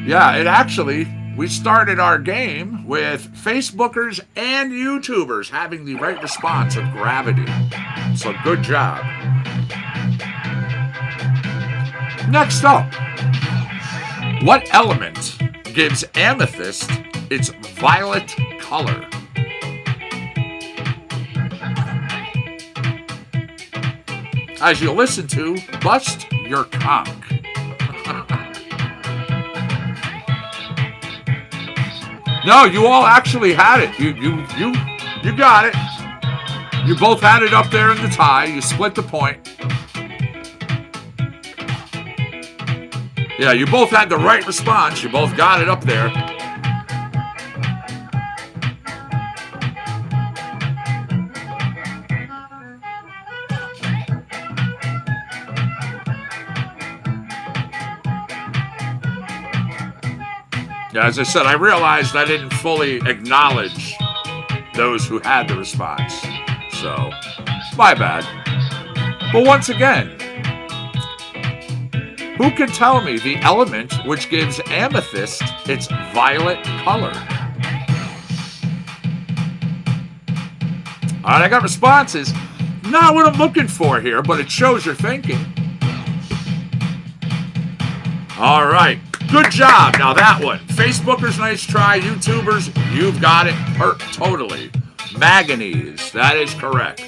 yeah, it actually... We started our game with Facebookers and YouTubers having the right response of gravity. So good job. Next up, what element gives amethyst its violet color? as you listen to Bust Your Conch. No, you all actually had it. You got it. You both had it up there in the tie. You split the point. Yeah, you both had the right response. You both got it up there. As I said, I realized I didn't fully acknowledge those who had the response. So, my bad. But once again, who can tell me the element which gives amethyst its violet color? All right, I got responses. Not what I'm looking for here, but it shows you're thinking. All right. Good job. Now that one. Facebookers, nice try. YouTubers, you've got it totally. Manganese. That is correct.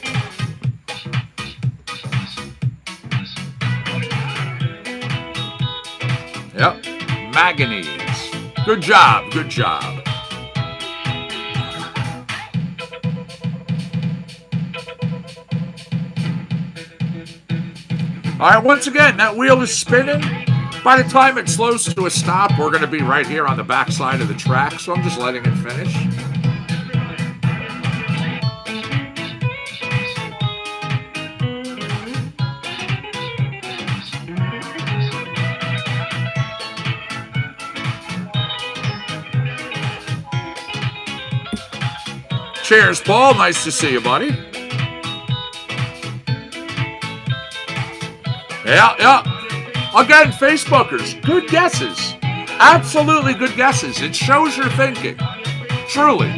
Yep. Manganese. Good job. Good job. All right, once again, that wheel is spinning. By the time it slows to a stop, we're going to be right here on the backside of the track, so I'm just letting it finish. Cheers, Paul. Nice to see you, buddy. Yeah. Again, Facebookers, good guesses. Absolutely good guesses. It shows you're thinking. Truly.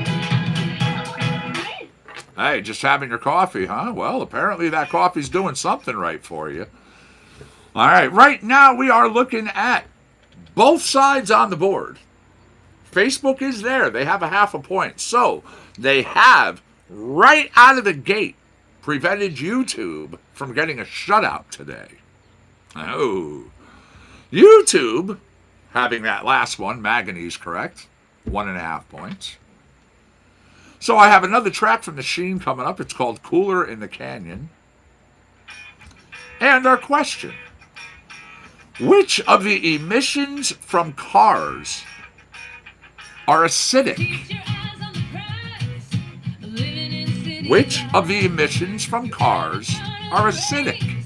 Hey, just having your coffee, huh? Well, apparently that coffee's doing something right for you. All right, right now we are looking at both sides on the board. Facebook is there. They have a half a point. So they have, right out of the gate, prevented YouTube from getting a shutout today. Oh, YouTube, having that last one, Manganese, correct, 1.5 points. So I have another track from the Sheen coming up. It's called Cooler in the Canyon. And our question, which of the emissions from cars are acidic? Which of the emissions from cars are acidic?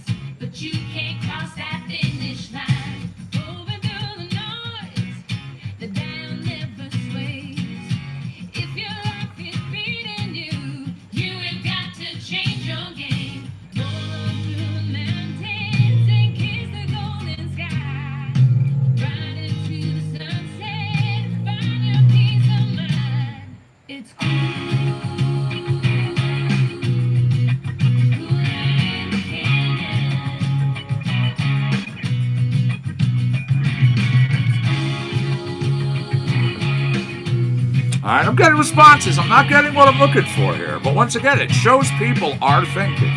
All right, I'm getting responses. I'm not getting what I'm looking for here. But once again, it shows people are thinking.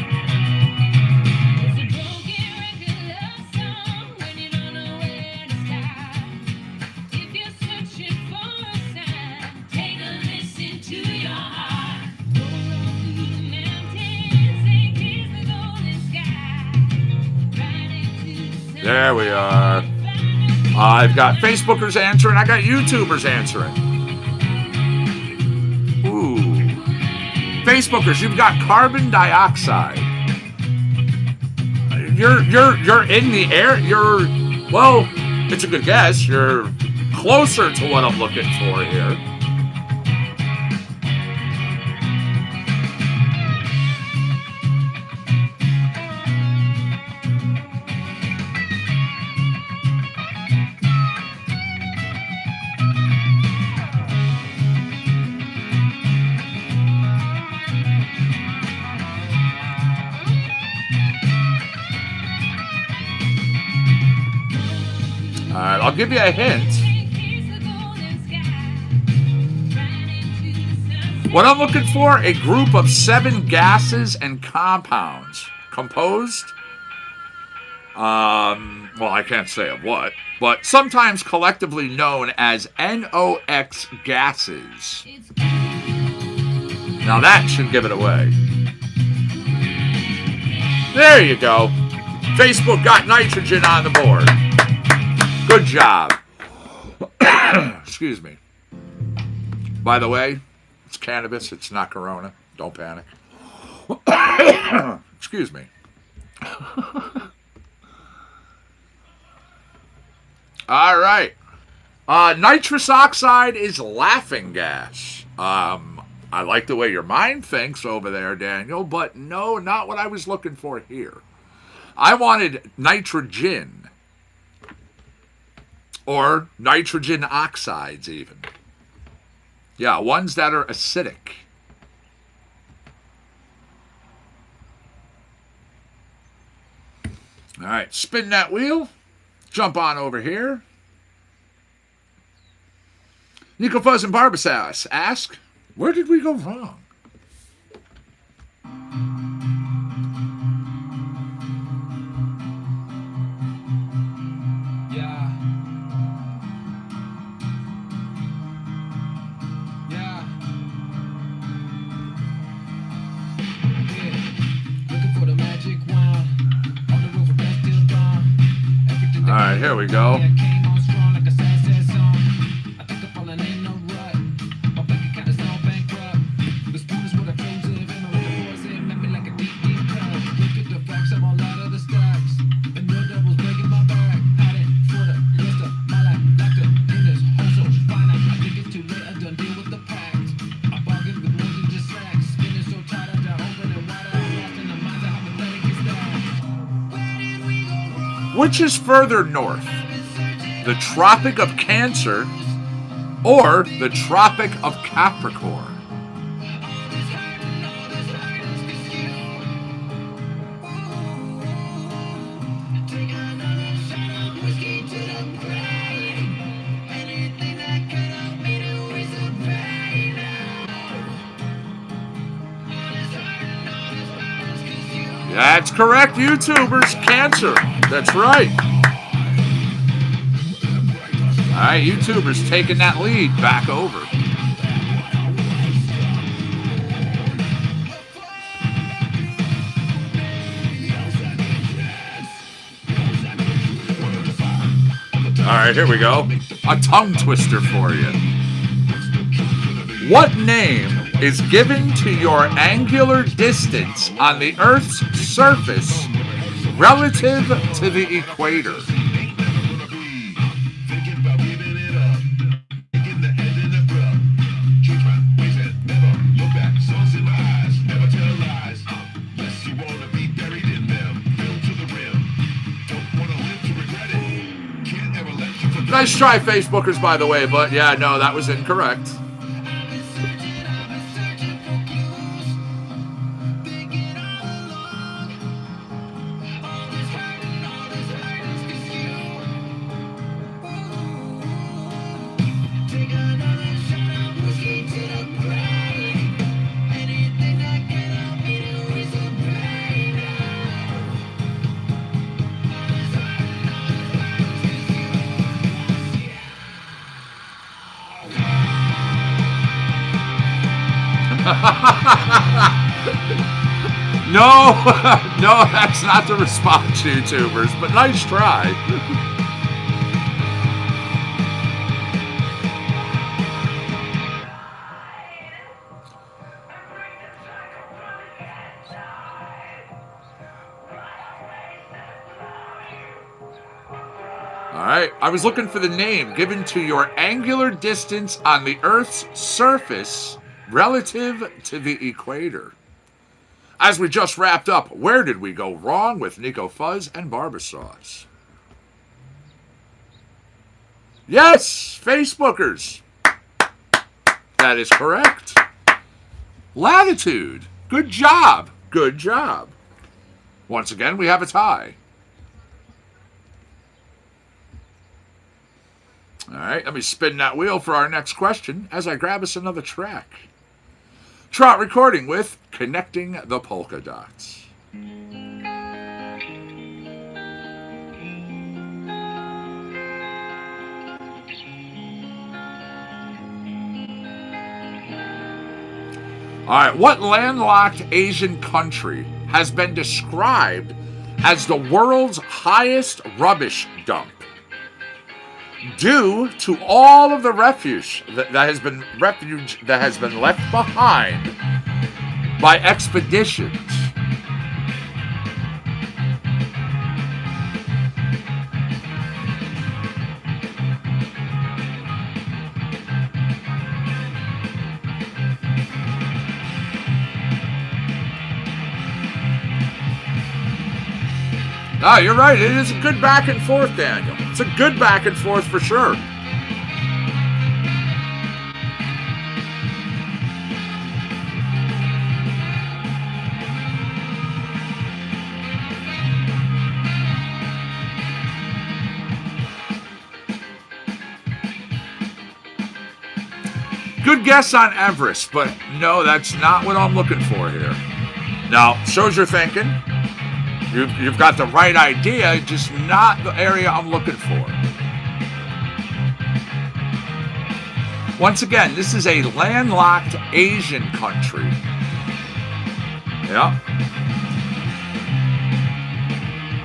There we are. I've got Facebookers answering. I got YouTubers answering. Ooh. Facebookers, you've got carbon dioxide. You're in the air. Well, it's a good guess. You're closer to what I'm looking for here. All right, I'll give you a hint. What I'm looking for, a group of 7 gases and compounds composed Well, I can't say of what, but sometimes collectively known as NOx gases. Now that should give it away. There you go. Facebook got nitrogen on the board. Good job. Excuse me. By the way, it's cannabis. It's not Corona. Don't panic. Excuse me. All right. Nitrous oxide is laughing gas. I like the way your mind thinks over there, Daniel, but no, not what I was looking for here. I wanted nitrogen. Or nitrogen oxides, even. Yeah, ones that are acidic. All right, spin that wheel. Jump on over here. Nico Fuzz and Barbasass ask, where did we go wrong? Yeah. Looking for the magic wand. On the roof of best till dawn. Everything All right, here we go. came on strong like a sad, sad song. I think I'm falling in a rut. My bank account is all bankrupt. The spoon is what I chose to live in. All the poison met me like a deep, deep cut. Look at the facts, I'm all out of the stacks. And the devil's breaking my back. Had it for the rest of my life. Locked up in this hole so finite. I think it's too late, I done deal with the pact. I bargained with more than just slacks. Spinning so tight, I got open and wide. I'm lost in the minds of how pathetic is that. Which is further north? The Tropic of Cancer or the Tropic of Capricorn? That's correct, YouTubers. Cancer. That's right. All right, YouTubers taking that lead back over. All right, here we go. A tongue twister for you. What name is given to your angular distance on the Earth's surface relative to the equator? Nice try, Facebookers, by the way, but yeah, no, that was incorrect. No, no, that's not the response, YouTubers, but nice try. All right, I was looking for the name given to your angular distance on the Earth's surface relative to the equator. As we just wrapped up, where did we go wrong with Nico Fuzz and Barbasauce? Yes, Facebookers. That is correct. Latitude. Good job. Good job. Once again, we have a tie. All right, let me spin that wheel for our next question as I grab us another track. Trot recording with Connecting the Polka Dots. All right, what landlocked Asian country has been described as the world's highest rubbish dump due to all of the refuse that has been left behind by expeditions? Oh, you're right. It is a good back and forth, Daniel. It's a good back and forth for sure. Good guess on Everest, but no, that's not what I'm looking for here. Now, shows you're thinking. You've got the right idea, just not the area I'm looking for. Once again, this is a landlocked Asian country. Yeah.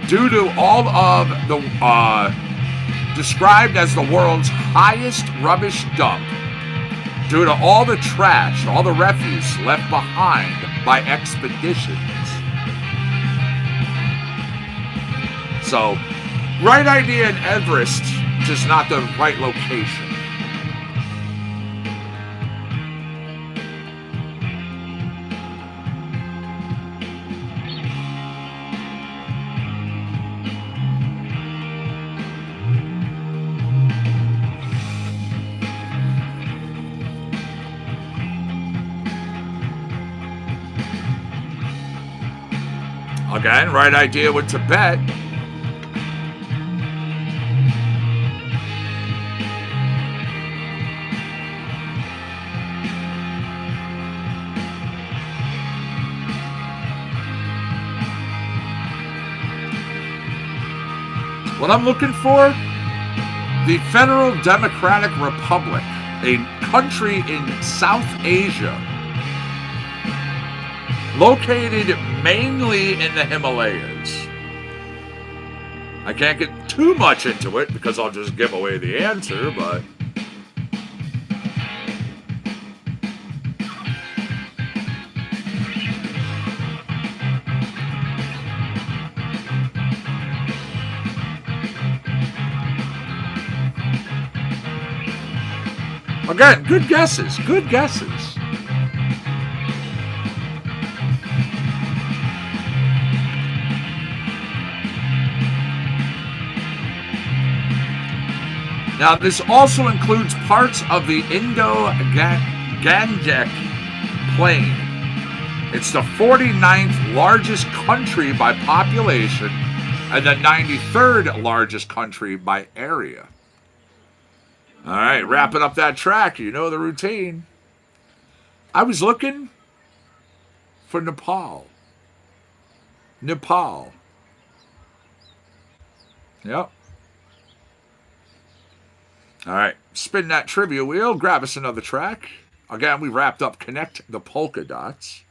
Due to all of the described as the world's highest rubbish dump, due to all the trash, all the refuse left behind by expeditions. So, right idea in Everest, just not the right location. Again, right idea with Tibet. What I'm looking for? The Federal Democratic Republic, a country in South Asia, located mainly in the Himalayas. I can't get too much into it because I'll just give away the answer, but again, good guesses, good guesses. Now, this also includes parts of the Indo-Gangetic Plain. It's the 49th largest country by population and the 93rd largest country by area. All right, wrapping up that track. You know the routine. I was looking for Nepal. Nepal. Yep. All right, spin that trivia wheel. Grab us another track. Again, we wrapped up Connect the Polka Dots.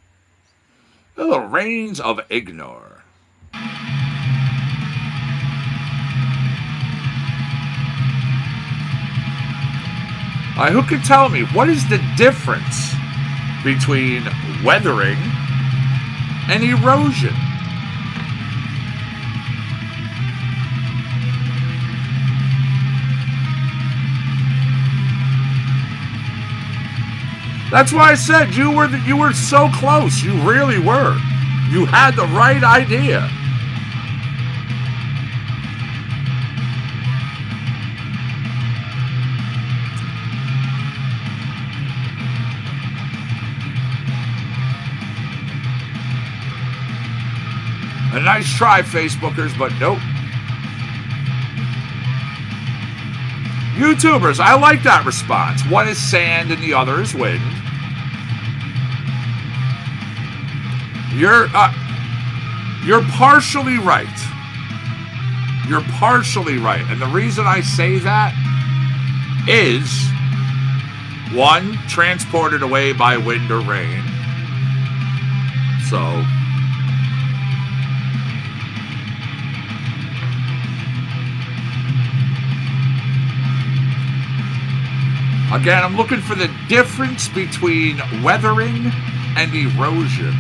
The Reigns of Ignore. All right, who can tell me what is the difference between weathering and erosion? That's why I said you were so close. You really were. You had the right idea. A nice try, Facebookers, but nope. YouTubers, I like that response. One is sand and the other is wind. You're partially right. You're partially right. And the reason I say that is, one, transported away by wind or rain. So, again, I'm looking for the difference between weathering and erosion.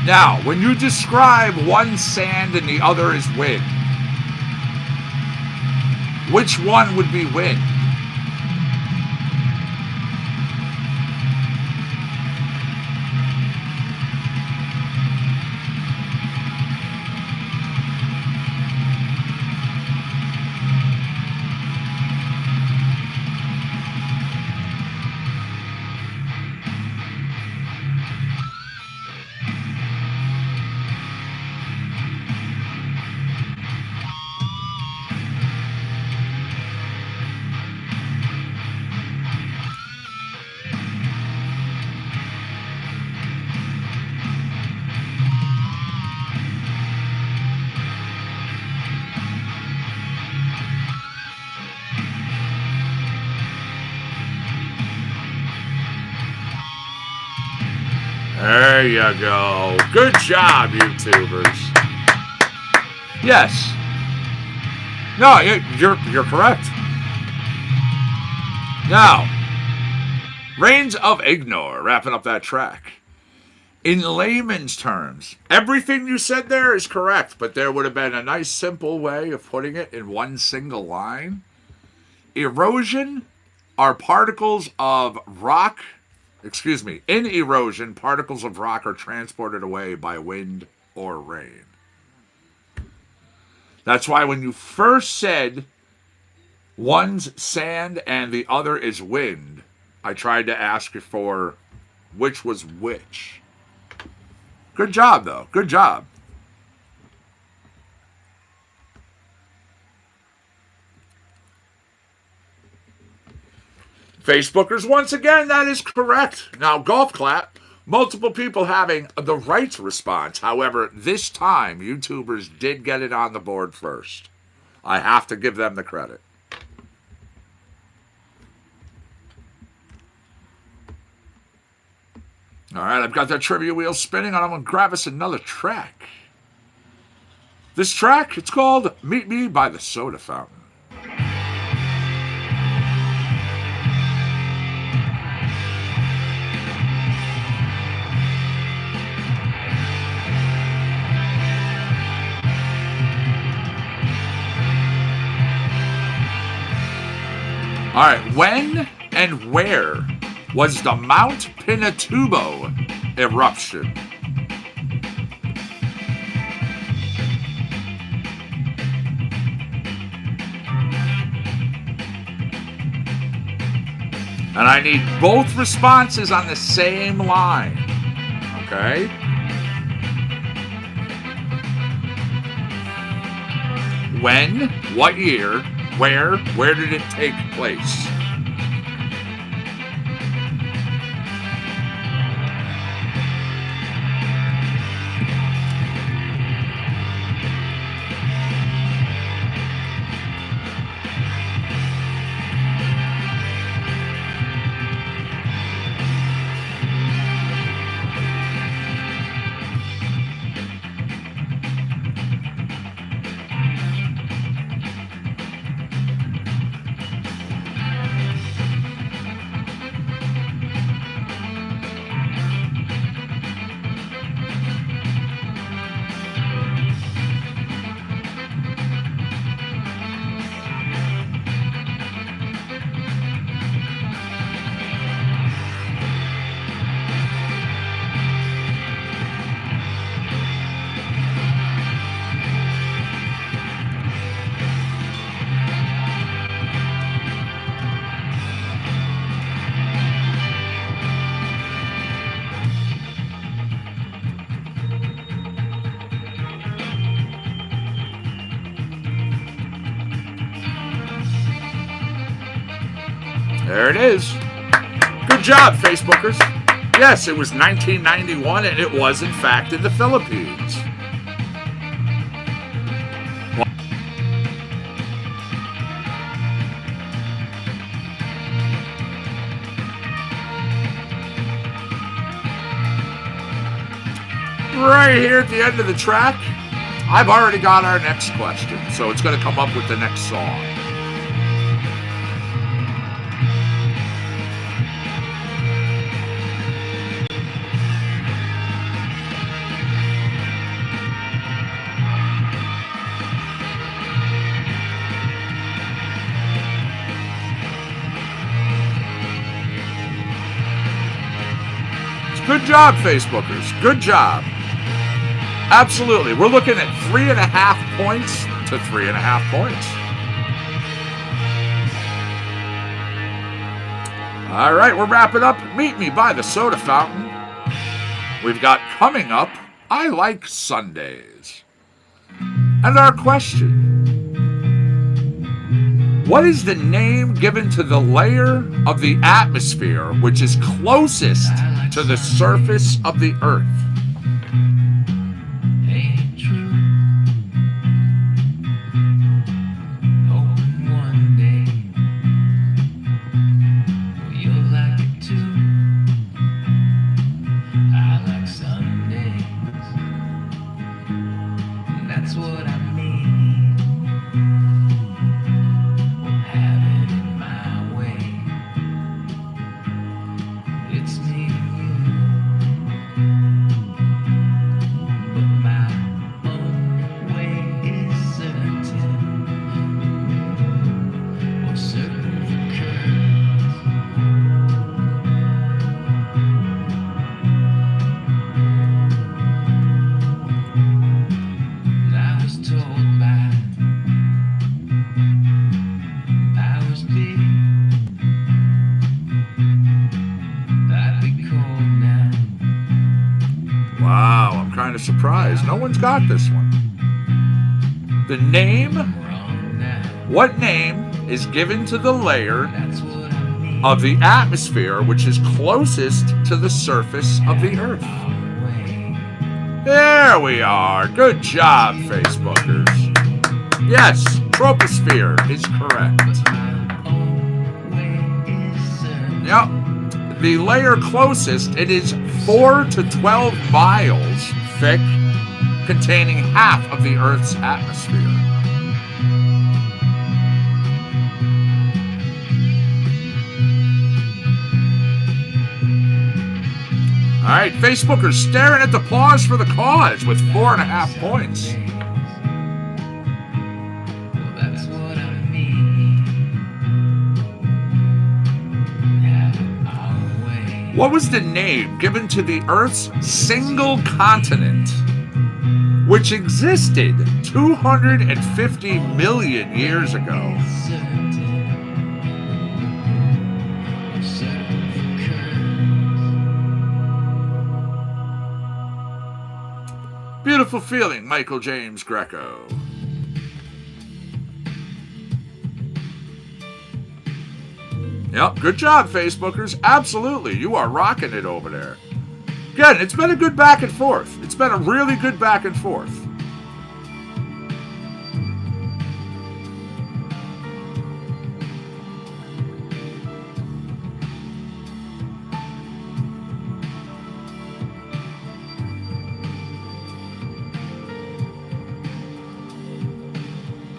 Now, when you describe one sand and the other is wind, which one would be wind? There you go. Good job, YouTubers. Yes. No, you're correct. Now, Reigns of Ignore, wrapping up that track. In layman's terms, everything you said there is correct, but there would have been a nice simple way of putting it in one single line. Erosion are particles of rock. In erosion, particles of rock are transported away by wind or rain. That's why when you first said one's sand and the other is wind, I tried to ask you for which was which. Good job, though. Good job. Facebookers, once again, that is correct. Now, golf clap, multiple people having the right response. However, this time, YouTubers did get it on the board first. I have to give them the credit. All right, I've got that trivia wheel spinning, and I'm going to grab us another track. This track, it's called Meet Me by the Soda Fountain. All right, when and where was the Mount Pinatubo eruption? And I need both responses on the same line, okay? When, what year, where did it take place? There it is. Good job, Facebookers. Yes, it was 1991, and it was, in fact, in the Philippines. right here at the end of the track, I've already got our next question, so it's going to come up with the next song. Good job, Facebookers. Good job. Absolutely. We're looking at 3.5 points to 3.5 points. All right, we're wrapping up. Meet me by the soda fountain. We've got coming up, I like Sundays. And our question: what is the name given to the layer of the atmosphere which is closest to the surface of the Earth? Ain't true. Hoping one day you'll like it too. I like Sundays, and that's what I mean. Have it in my way. It's me and you. But my own way is certain, or certain for curves. I was told by powers be I'd be cold now. Wow, I'm kind of surprised. No one's got this one. The name, Wrong now. what name is given to the layer That's what I mean. of the atmosphere which is closest to the surface of the Earth? Our way. There we are. Good job, Facebookers. Yes, troposphere is correct. My own way is certain. Yep. The layer closest, it is 4 to 12 miles thick, containing half of the Earth's atmosphere. All right, Facebookers staring at the pause for the cause with 4.5 points. Well, that's what I mean. Have it our way. What was the name given to the Earth's single continent, which existed 250 million years ago? Certain, or certain for curves. Beautiful feeling, Michael James Greco. Yep, good job, Facebookers. Absolutely, you are rocking it over there. Again, it's been a good back and forth. It's been a really good back and forth.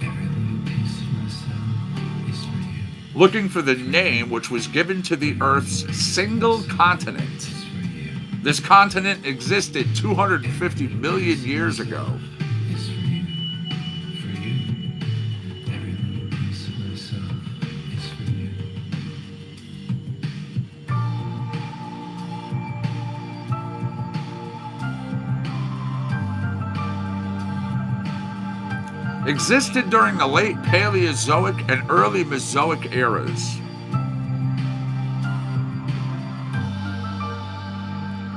Every little piece of myself is for you. Looking for the name which was given to the Earth's single continent. It's for you. This continent existed 250 million years ago. It's for you. For you. Every little piece of myself is for you. Existed during the late Paleozoic and early Mesozoic eras.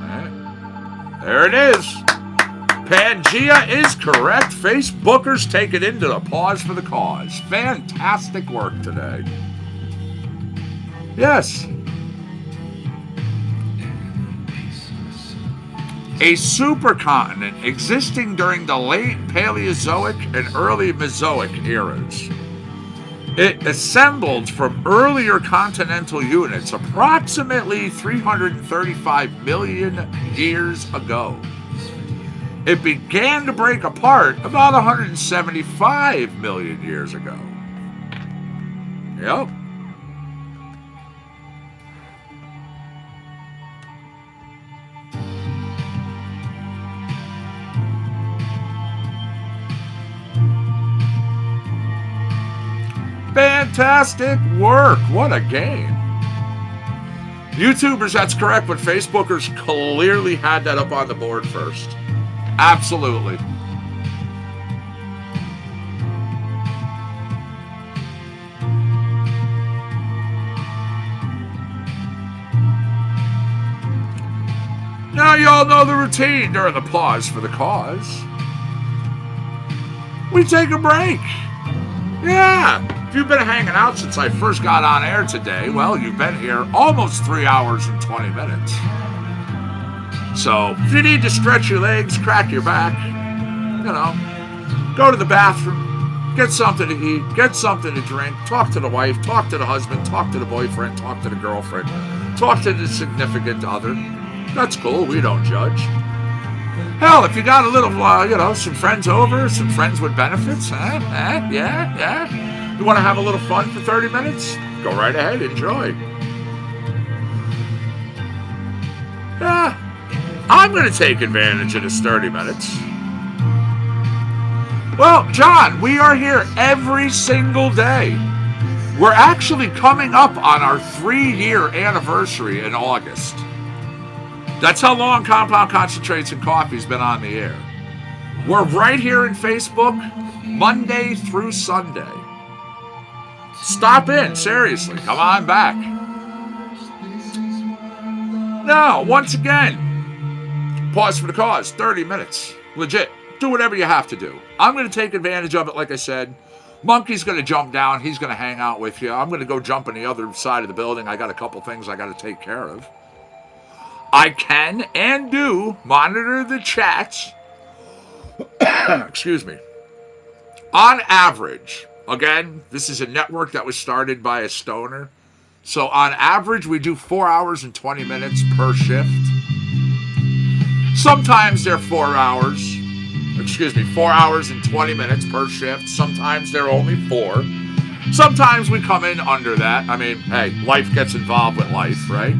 Alright. There it is. Pangea is correct. Facebookers take it into the pause for the cause. Fantastic work today. Yes. A supercontinent existing during the late Paleozoic and early Mesozoic eras. It assembled from earlier continental units approximately 335 million years ago. It began to break apart about 175 million years ago. Yep. Fantastic work. What a game. YouTubers, that's correct, but Facebookers clearly had that up on the board first. Absolutely. Now you all know the routine during the pause for the cause. We take a break. Yeah. If you've been hanging out since I first got on air today, well, you've been here almost 3 hours and 20 minutes. So, if you need to stretch your legs, crack your back, go to the bathroom, get something to eat, get something to drink, talk to the wife, talk to the husband, talk to the boyfriend, talk to the girlfriend, talk to the significant other. That's cool. We don't judge. Hell, if you got a little, some friends over, some friends with benefits, yeah. You want to have a little fun for 30 minutes? Go right ahead, enjoy. Yeah, I'm going to take advantage of this 30 minutes. Well, John, we are here every single day. We're actually coming up on our 3-year anniversary in August. That's how long Compound Concentrates and Coffee's been on the air. We're right here in Facebook, Monday through Sunday. Stop in, seriously. Come on back. Now, once again, pause for the cause, 30 minutes. Legit. Do whatever you have to do. I'm going to take advantage of it, like I said. Monkey's going to jump down. He's going to hang out with you. I'm going to go jump on the other side of the building. I got a couple things I got to take care of. I can and do monitor the chats. Excuse me. On average, again, this is a network that was started by a stoner. So on average, we do 4 hours and 20 minutes per shift. Sometimes they're 4 hours. 4 hours and 20 minutes per shift. Sometimes they're only 4. Sometimes we come in under that. I mean, hey, life gets involved with life, right?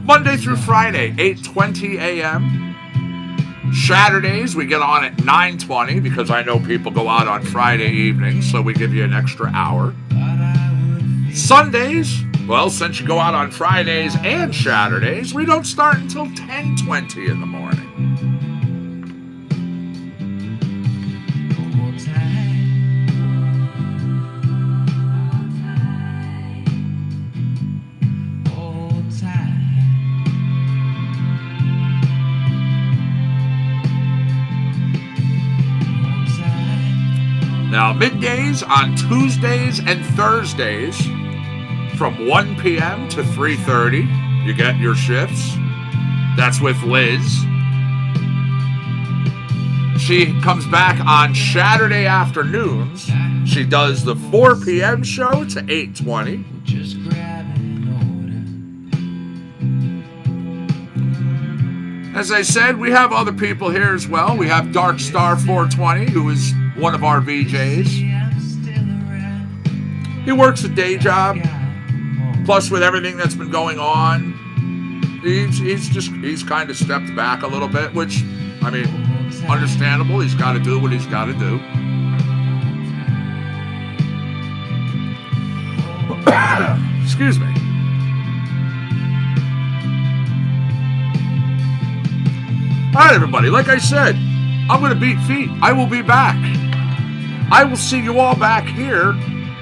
Monday through Friday, 8:20 a.m. Saturdays, we get on at 9:20 because I know people go out on Friday evenings, so we give you an extra hour. Sundays, well, since you go out on Fridays and Saturdays, we don't start until 10:20 in the morning. Now, middays on Tuesdays and Thursdays from 1 p.m. to 3:30, you get your shifts. That's with Liz. She comes back on Saturday afternoons. She does the 4 p.m. show to 8:20. As I said, we have other people here as well. We have Dark Star 420, who is one of our VJs. He works a day job. Plus, with everything that's been going on, he's kind of stepped back a little bit, which, I mean, understandable. He's got to do what he's got to do. Excuse me. All right, everybody. Like I said, I'm going to beat feet. I will be back. I will see you all back here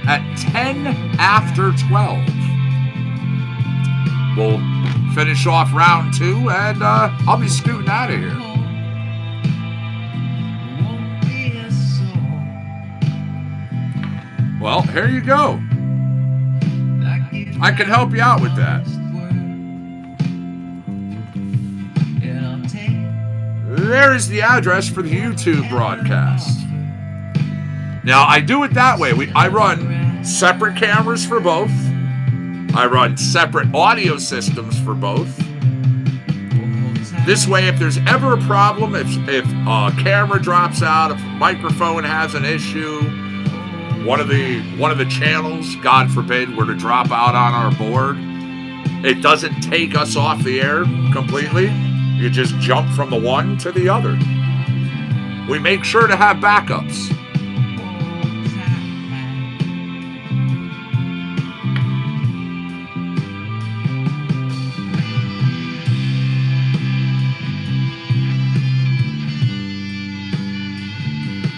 at 10 after 12. We'll finish off round 2, and I'll be scooting out of here. Well, here you go. I can help you out with that. There is the address for the YouTube broadcast. Now, I do it that way. I run separate cameras for both. I run separate audio systems for both. This way, if there's ever a problem, if a camera drops out, if a microphone has an issue, one of the channels, God forbid, were to drop out on our board, it doesn't take us off the air completely. You just jump from the one to the other. We make sure to have backups.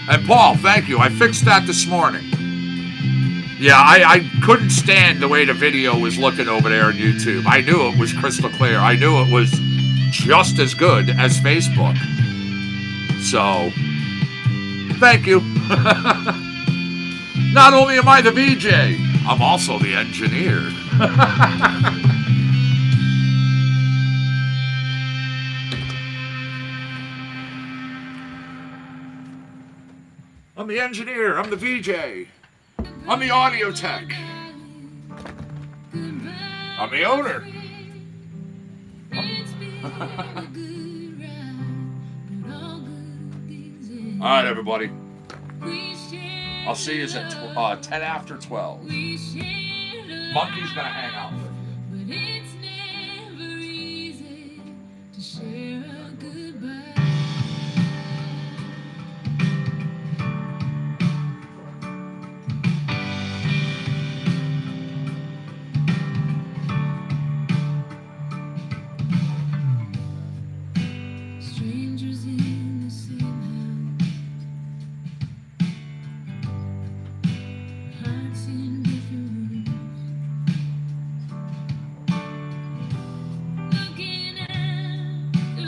And Paul, thank you. I fixed that this morning. Yeah, I couldn't stand the way the video was looking over there on YouTube. I knew it was crystal clear. I knew it was just as good as Facebook. So, thank you. Not only am I the VJ, I'm also the engineer. I'm the engineer, I'm the VJ, I'm the audio tech, I'm the owner. All right, everybody. I'll see you at 10 after 12. Monkey's gonna hang out with me. Strangers in the same house, hearts in different rooms. Looking out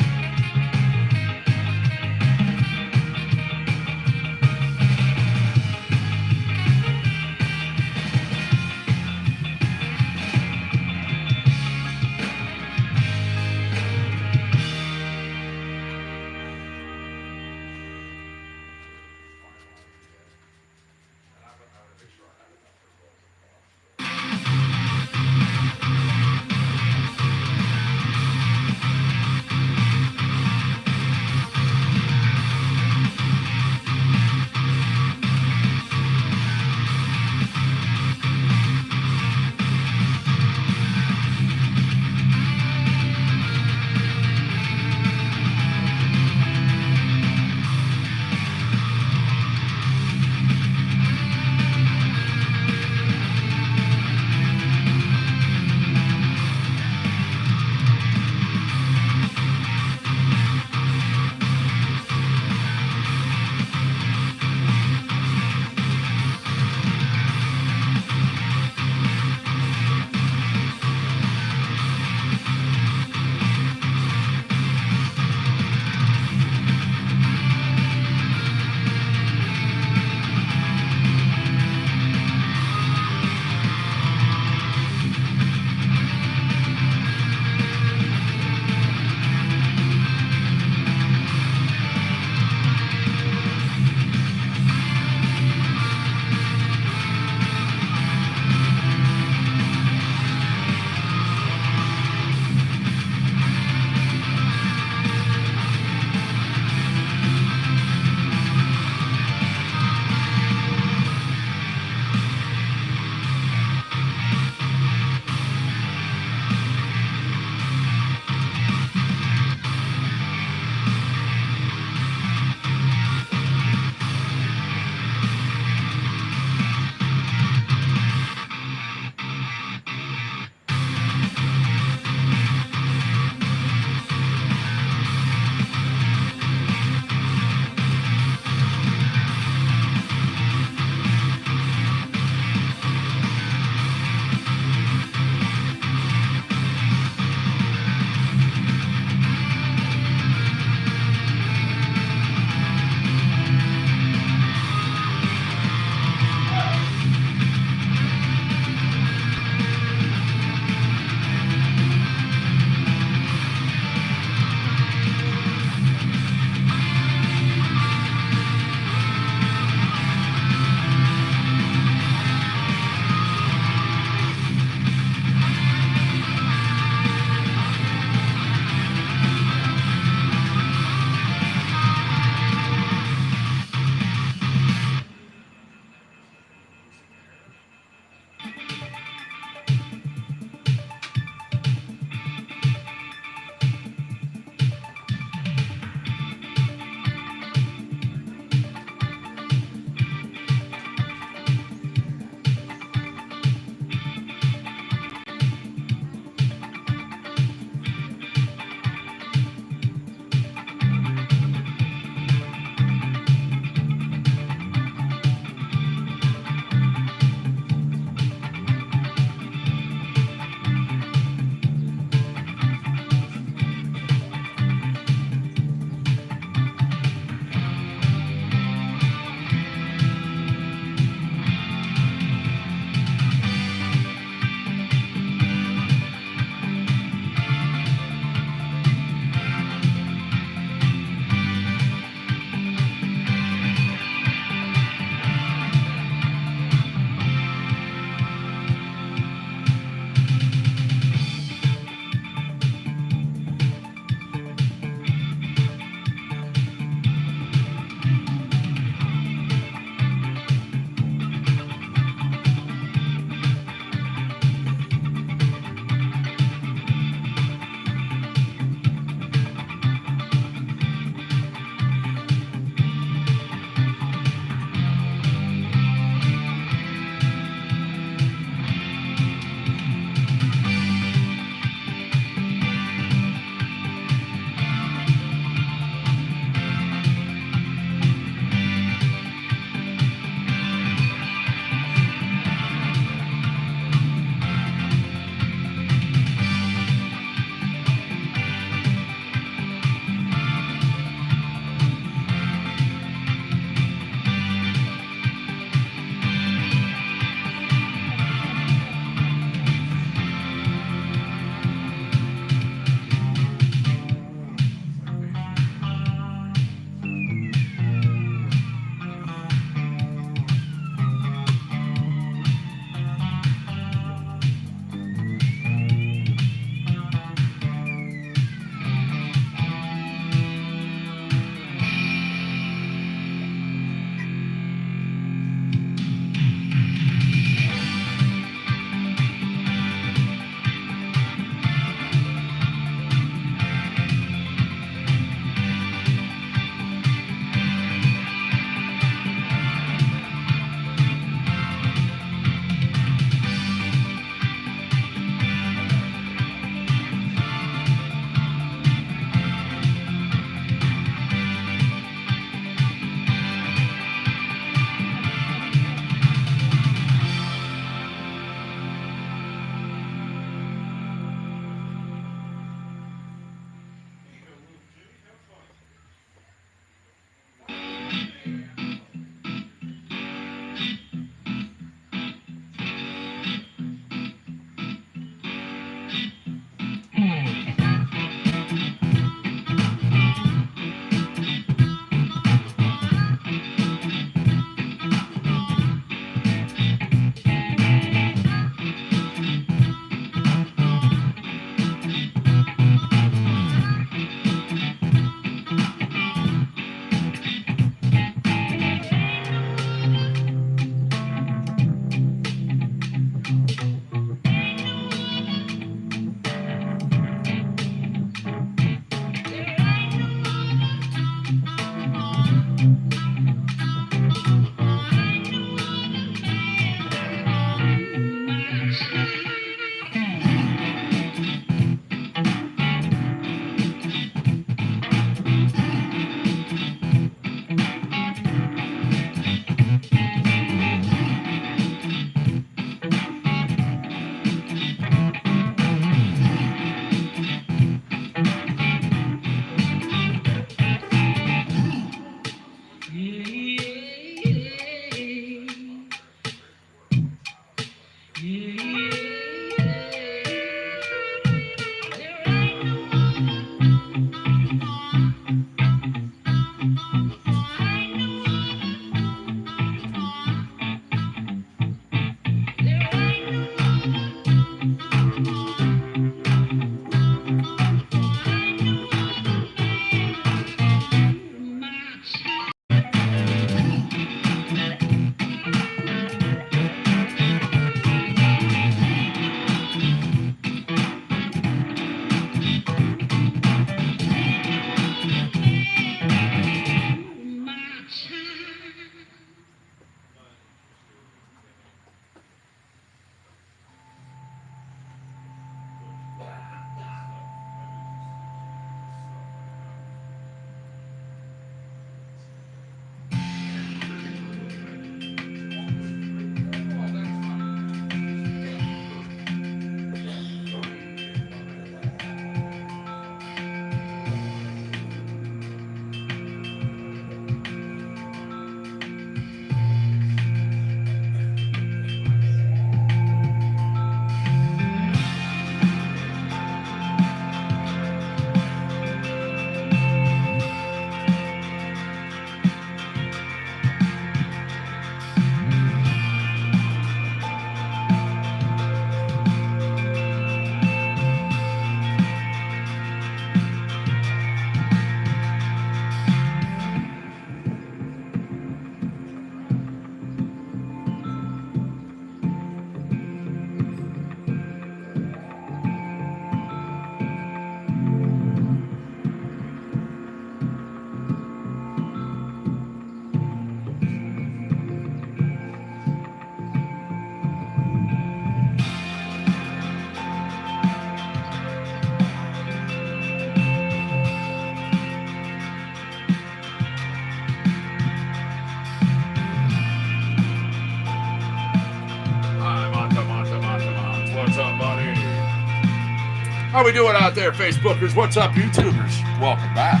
How we doing out there, Facebookers? What's up, YouTubers? Welcome back.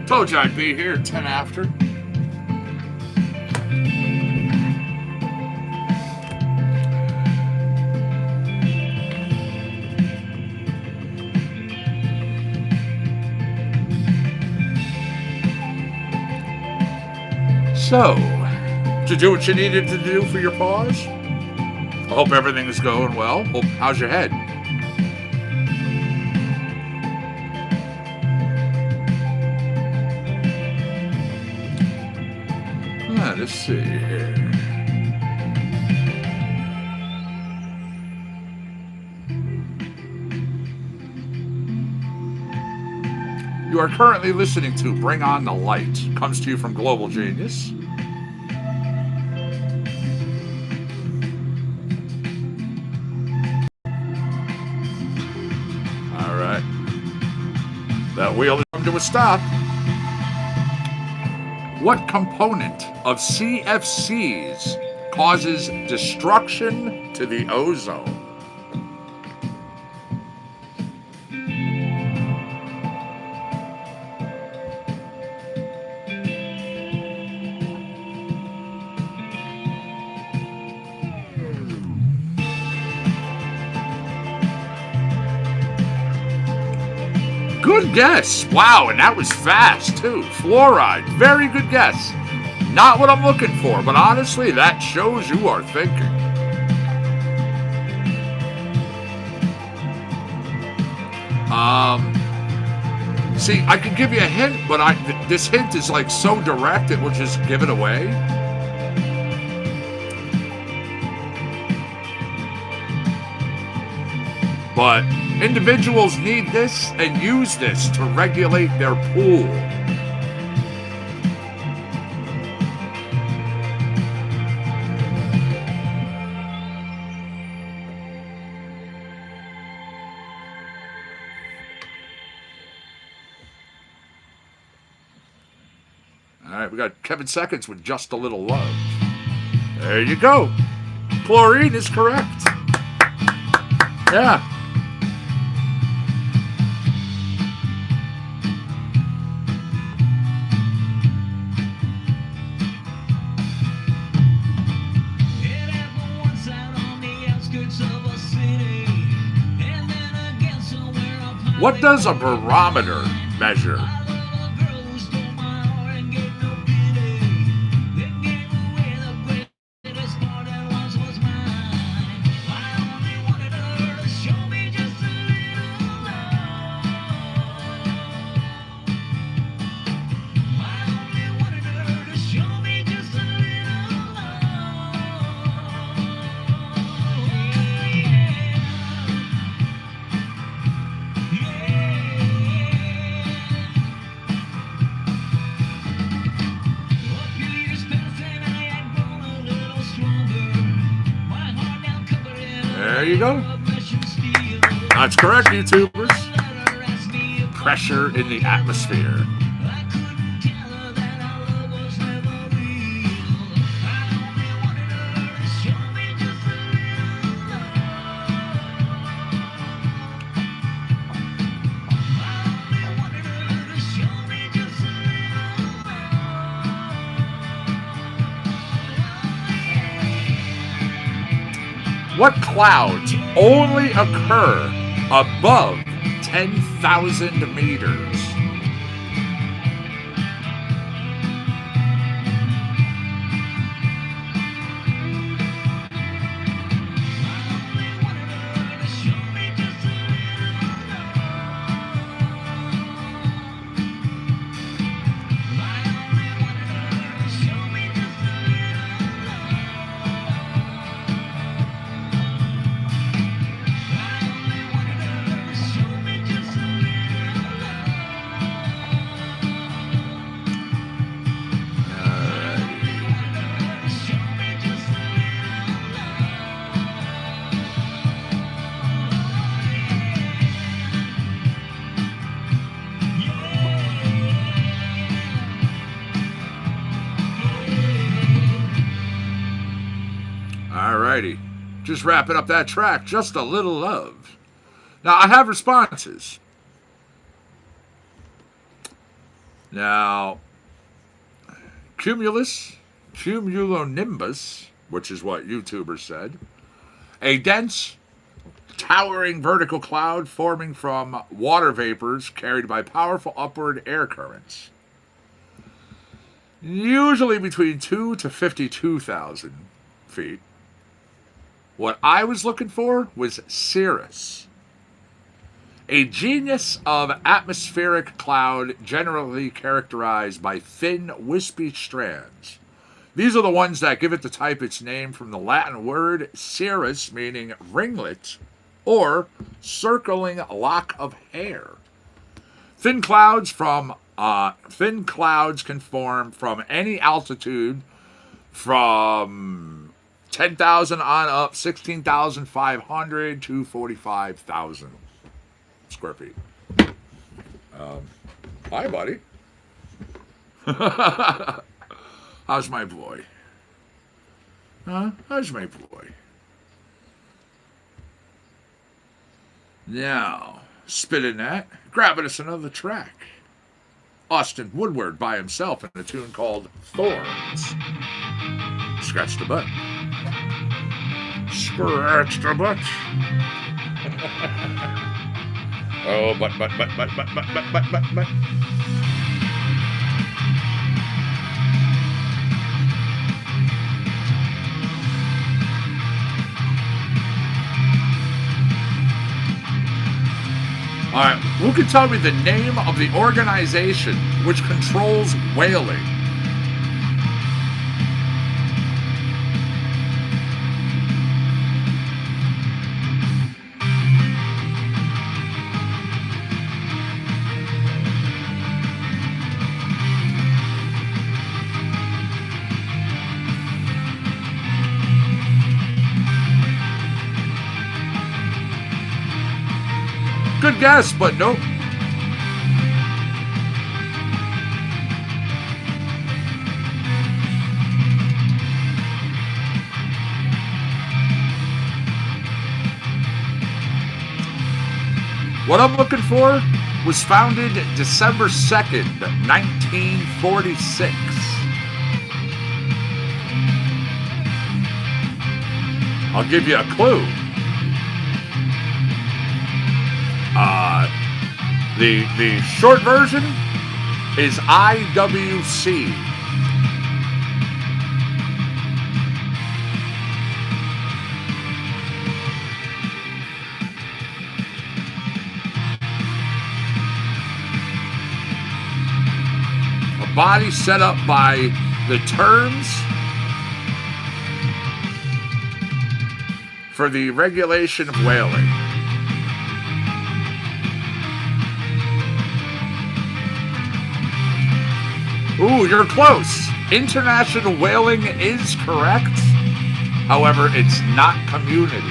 Told you I'd be here 10 after. So, did you do what you needed to do for your pause? I hope everything is going well. How's your head? Let's see here. You are currently listening to Bring On the Light. Comes to you from Global Genius. All right. That wheel has come to a stop. What component of CFCs causes destruction to the ozone? Good guess. Wow, and that was fast, too. Fluoride. Very good guess. Not what I'm looking for, but honestly, that shows you are thinking. See, I could give you a hint, but this hint is like so direct, it will just give it away. But individuals need this and use this to regulate their pool. All right, we got Kevin Seconds with Just a Little Love. There you go. Chlorine is correct. Yeah. What does a barometer measure? There you go. That's correct, YouTubers. Pressure in the atmosphere. What clouds only occur above 10,000 meters? Alrighty. Just wrapping up that track. Just a Little Love. Now, I have responses. Now, cumulonimbus, which is what YouTubers said, a dense, towering vertical cloud forming from water vapors carried by powerful upward air currents, usually between 2 to 52,000 feet. What I was looking for was cirrus, a genus of atmospheric cloud generally characterized by thin, wispy strands. These are the ones that give it the type its name from the Latin word cirrus, meaning ringlet or circling lock of hair. Thin clouds can form from any altitude from 10,000 on up, 16,500 to 45,000 square feet. Hi, buddy. How's my boy? How's my boy? Now, spitting that, grabbing us another track. Austin Woodward by himself in a tune called Thorns. Scratch the butt. Scratch the butt. Oh, but. All right, who can tell me the name of the organization which controls whaling? Good guess, but nope. What I'm looking for was founded December 2nd, 1946. I'll give you a clue. The short version is IWC. A body set up by the terms for the regulation of whaling. Ooh, you're close. International whaling is correct. However, it's not community.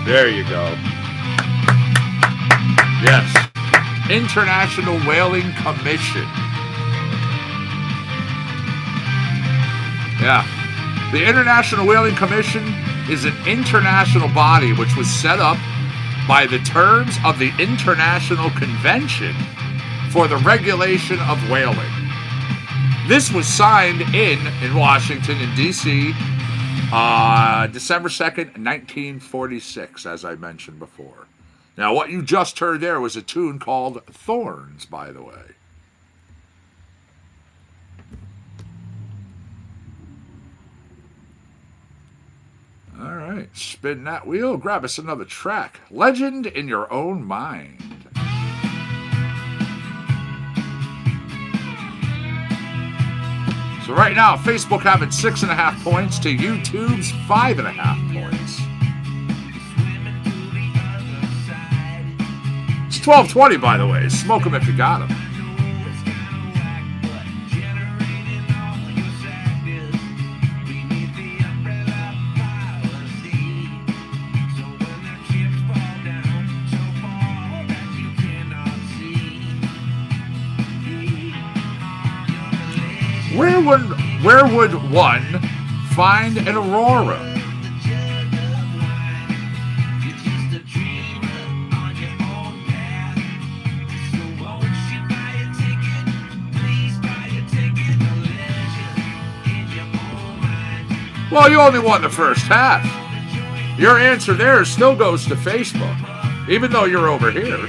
There you go. Yes. International Whaling Commission. Yeah. The International Whaling Commission is an international body which was set up by the terms of the International Convention for the Regulation of Whaling. This was signed in Washington, in D.C., December 2nd, 1946, as I mentioned before. Now, what you just heard there was a tune called Thorns, by the way. All right, spin that wheel, grab us another track. Legend in Your Own Mind. So right now, Facebook having 6.5 points to YouTube's 5.5 points. It's 12:20, by the way. Smoke them if you got them. Where would one find an aurora? Well, you only won the first half. Your answer there still goes to Facebook, even though you're over here.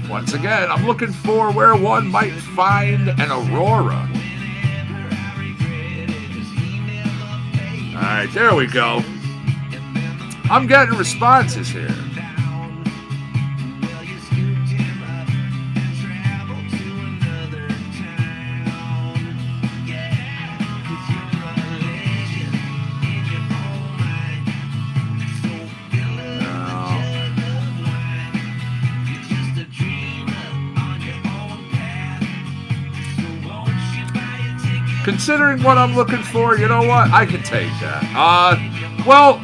Once again, I'm looking for where one might find an aurora. All right, there we go. I'm getting responses here. Considering what I'm looking for, you know what? I can take that. Well,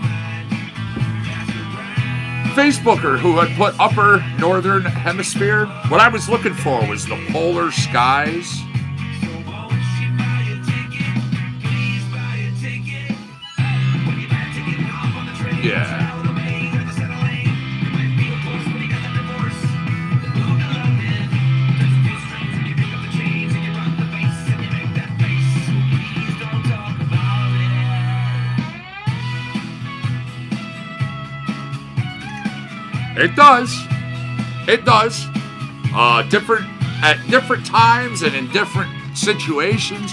Facebooker who had put upper northern hemisphere, what I was looking for was the polar skies. Yeah. It does. It does. At different times and in different situations,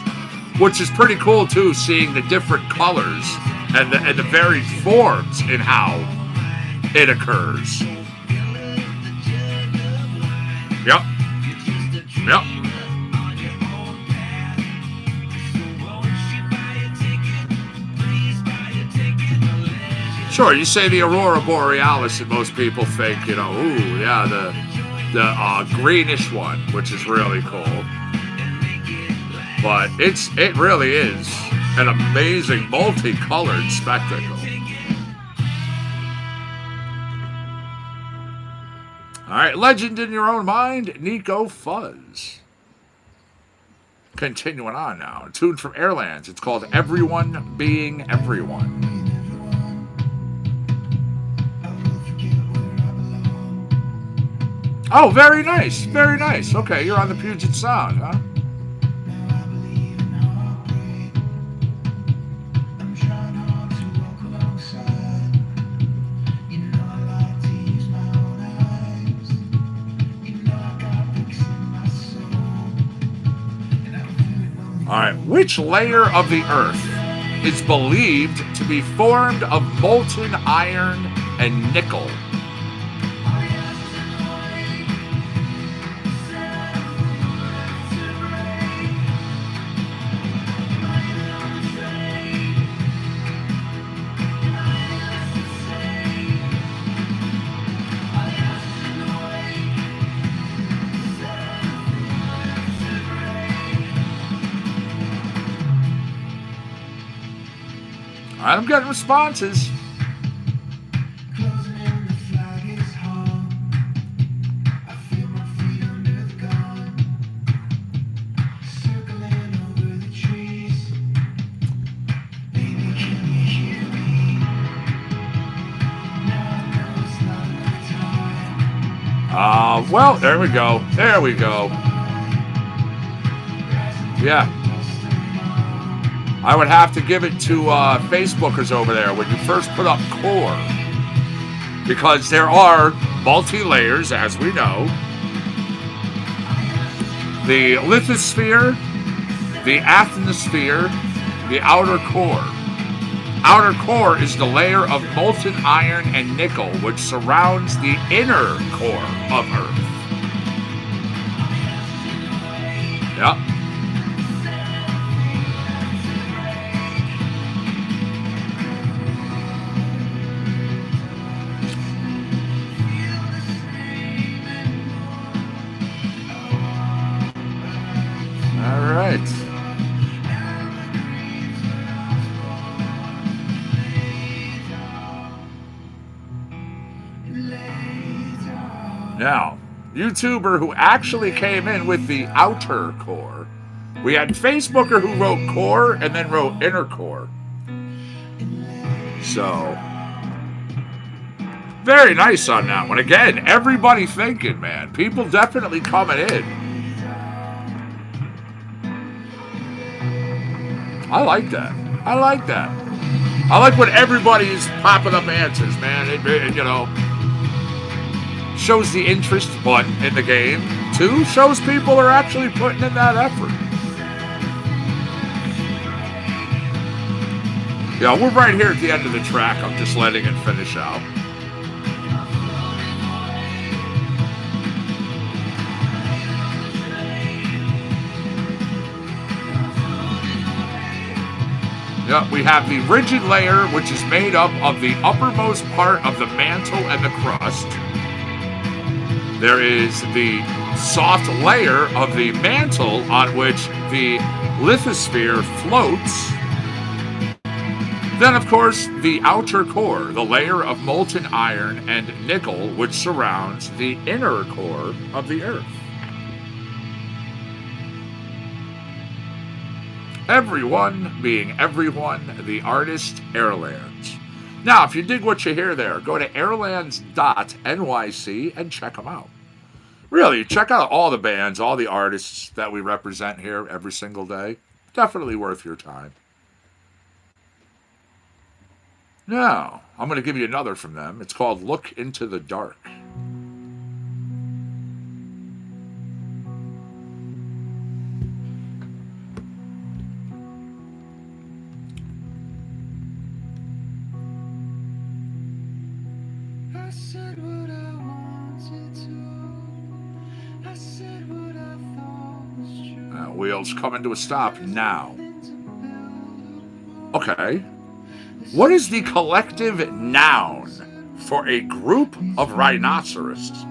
which is pretty cool too, seeing the different colors and the varied forms in how it occurs. Yep. Yep. Sure, you say the Aurora Borealis and most people think, you know, ooh, yeah, the greenish one, which is really cool. But it really is an amazing multicolored spectacle. All right, legend in your own mind, Nico Fuzz. Continuing on now, a tune from Airlands. It's called Everyone Being Everyone. Oh, very nice. Very nice. Okay, you're on the Puget Sound, huh? All right, which layer of the Earth is believed to be formed of molten iron and nickel? I'm getting responses. Well, there we go. There we go. Yeah. I would have to give it to Facebookers over there when you first put up core. Because there are multi-layers, as we know. The lithosphere, the asthenosphere, the outer core. Outer core is the layer of molten iron and nickel which surrounds the inner core of Earth. Yep. right. Now, YouTuber who actually came in with the outer core. We had Facebooker who wrote core and then wrote inner core. So, very nice on that one. Again, everybody thinking, man. People definitely coming in. I like that. I like that. I like when everybody's popping up answers, man. It you know, shows the interest, one, in the game. Two, shows people are actually putting in that effort. Yeah, we're right here at the end of the track. I'm just letting it finish out. Yep, we have the rigid layer, which is made up of the uppermost part of the mantle and the crust. There is the soft layer of the mantle on which the lithosphere floats. Then, of course, the outer core, the layer of molten iron and nickel, which surrounds the inner core of the Earth. Everyone being everyone, the artist, Airlands. Now, if you dig what you hear there, go to airlands.nyc and check them out. Really, check out all the bands, all the artists that we represent here every single day. Definitely worth your time. Now, I'm going to give you another from them. It's called Look Into the Dark. I said what I wanted to. I said what I thought was true. Wheels coming to a stop now. Okay. What is the collective noun for a group of rhinoceroses?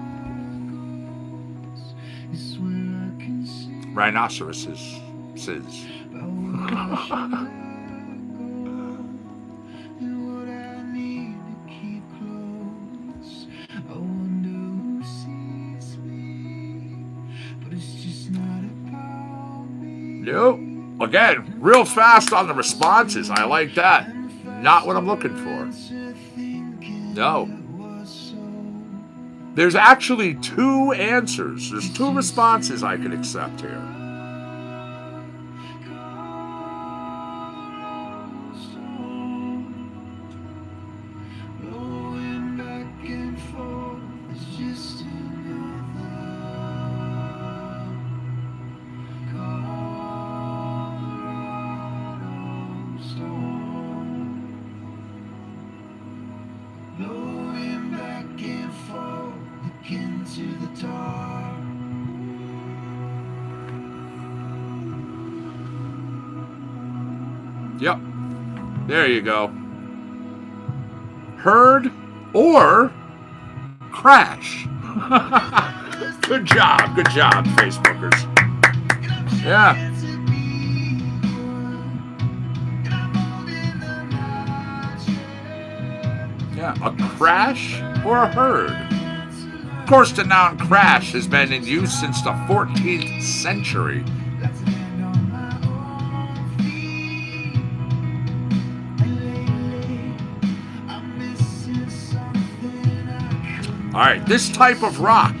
Rhinoceroses. Nope. Again, real fast on the responses. I like that. Not what I'm looking for. No. There's actually two answers. There's two responses I can accept here. Yep. There you go. Heard or crash. Good job, Facebookers. Yeah. Yeah, a crash or a herd. Of course, the noun crash has been in use since the 14th century. All right, this type of rock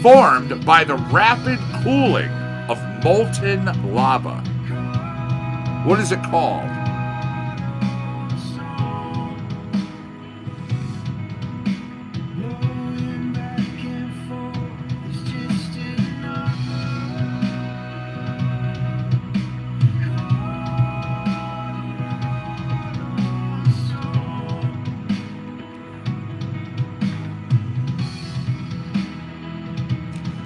formed by the rapid cooling of molten lava. What is it called?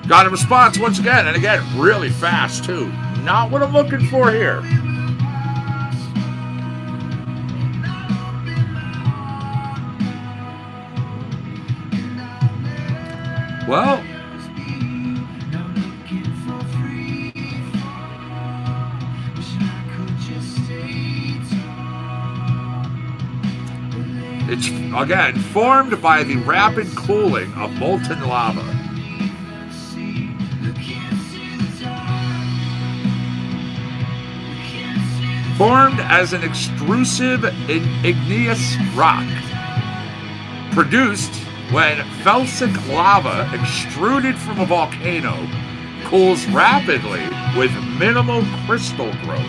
Got a response once again, and again, really fast too. Not what I'm looking for here. Well, Again, formed by the rapid cooling of molten lava. Formed as an extrusive igneous rock. Produced when felsic lava extruded from a volcano cools rapidly with minimal crystal growth.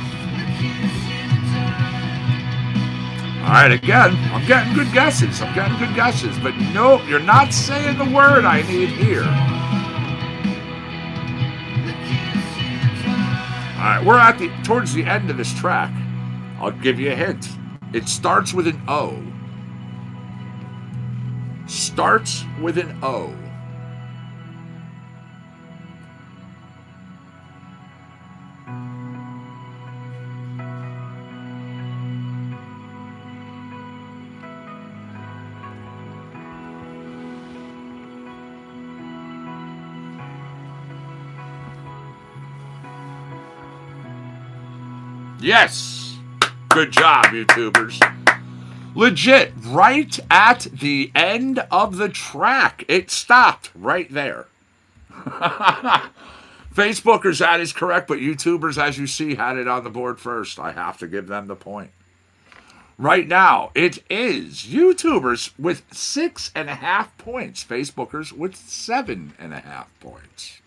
All right, again, I'm getting good guesses. But no, you're not saying the word I need here. All right, we're towards the end of this track. I'll give you a hint. It starts with an O. Starts with an O. Yes. Good job, YouTubers. Legit, right at the end of the track. It stopped right there. Facebookers, that is correct, but YouTubers, as you see, had it on the board first. I have to give them the point. Right now, it is YouTubers with 6.5 points. Facebookers with 7.5 points.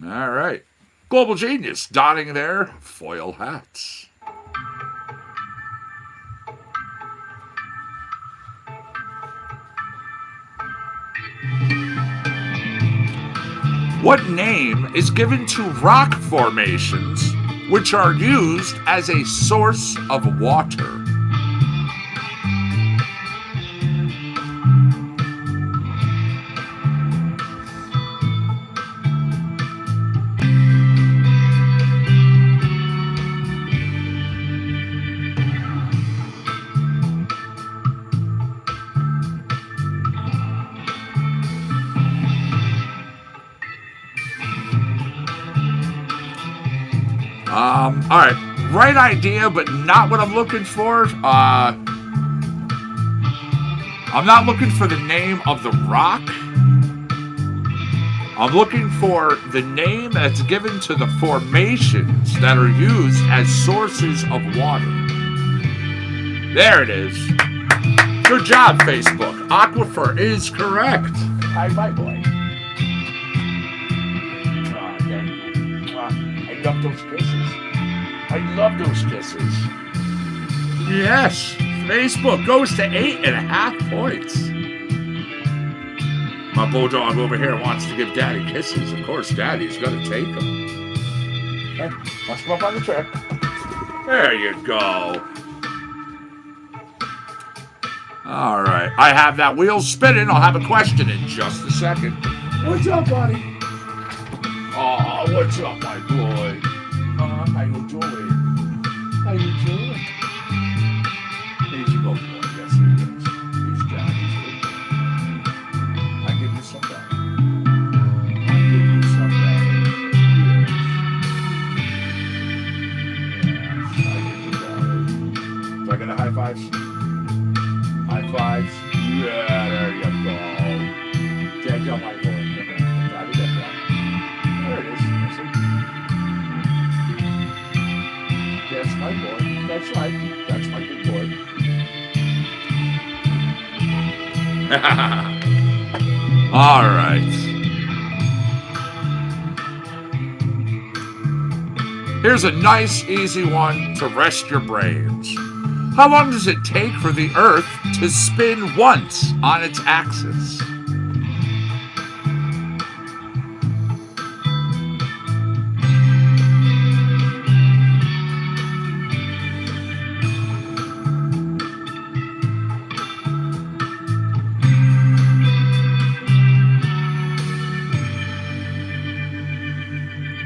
All right. Global Genius donning their foil hats. What name is given to rock formations which are used as a source of water? All right, right idea, but not what I'm looking for. I'm not looking for the name of the rock. I'm looking for the name that's given to the formations that are used as sources of water. There it is. Good job, Facebook. Aquifer is correct. Hi, my boy. I love those kisses. I love those kisses. Yes, Facebook goes to 8.5 points. My bulldog over here wants to give Daddy kisses. Of course, Daddy's going to take them. Hey, let's go up on the chair. There you go. All right, I have that wheel spinning. I'll have a question in just a second. What's up, buddy? Oh, what's up, my boy? How you doing? How you doing? Here's your boy. Yes, he is. He's Daddy's good boy. I give you some back. I give you some back. Yes. Yes, I give you that. Do I get a high fives? High fives? Yeah, there you go. Jack up, my boy. Daddy, get that. There it is. That's my boy. That's right. That's my good boy. All right. Here's a nice, easy one to rest your brains. How long does it take for the Earth to spin once on its axis?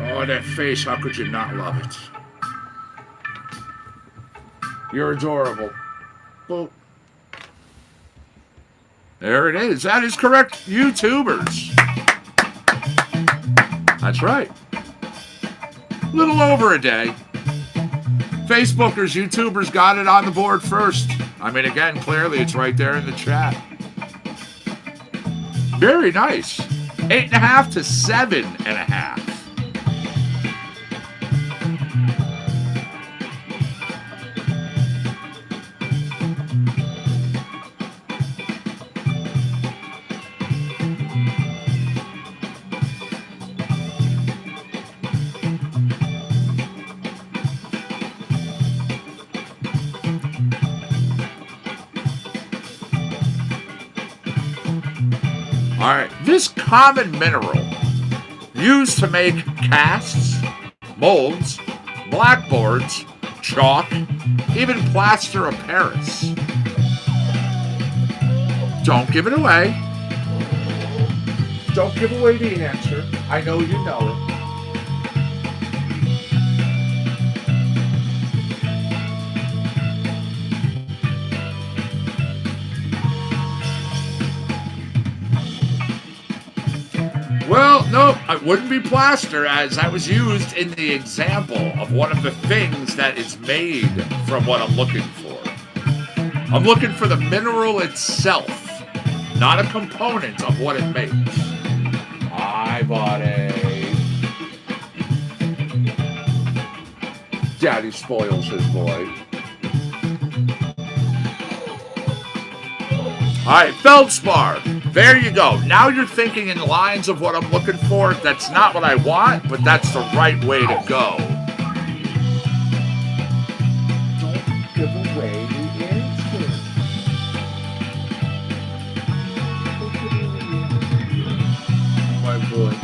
Oh, that face, how could you not love it? You're adorable. Boop. There it is. That is correct, YouTubers. That's right. A little over a day. Facebookers, YouTubers got it on the board first. I mean, again, clearly it's right there in the chat. Very nice. 8.5 to 7.5. All right, this common mineral used to make casts, molds, blackboards, chalk, even plaster of Paris. Don't give it away. Don't give away the answer. I know you know it. Well, no, it wouldn't be plaster, as I was used in the example of one of the things that is made from what I'm looking for. I'm looking for the mineral itself, not a component of what it makes. Hi, buddy. Daddy spoils his boy. All right, feldspar. There you go. Now you're thinking in the lines of what I'm looking for. That's not what I want, but that's the right way to go. Don't give away the answer. My boy.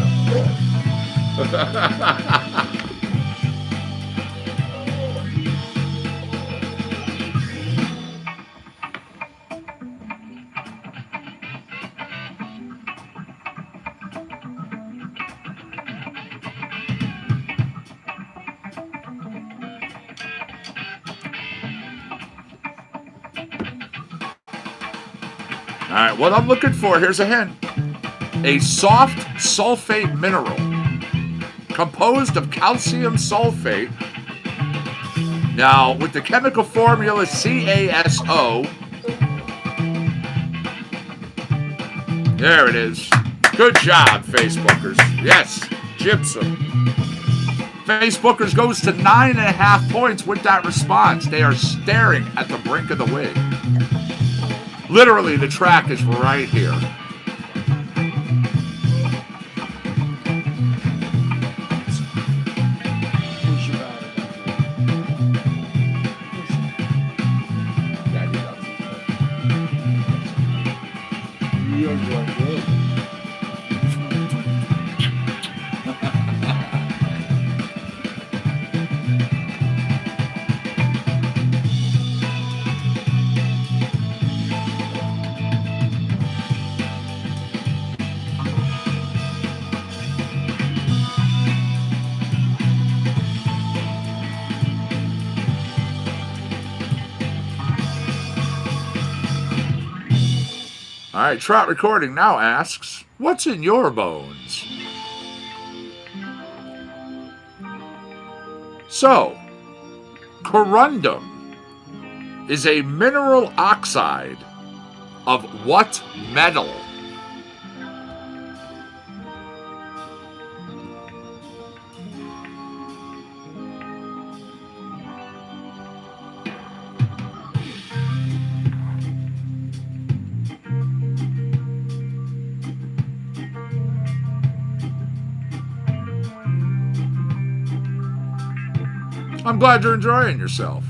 All right, what I'm looking for, here's a hint. A soft sulfate mineral composed of calcium sulfate. Now, with the chemical formula CaSO. There it is. Good job, Facebookers. Yes, gypsum. Facebookers goes to 9.5 points with that response. They are staring at the brink of the wig. Literally, the track is right here. All right, Trout Recording now asks, what's in your bones? So, corundum is a mineral oxide of what metal? I'm glad you're enjoying yourself.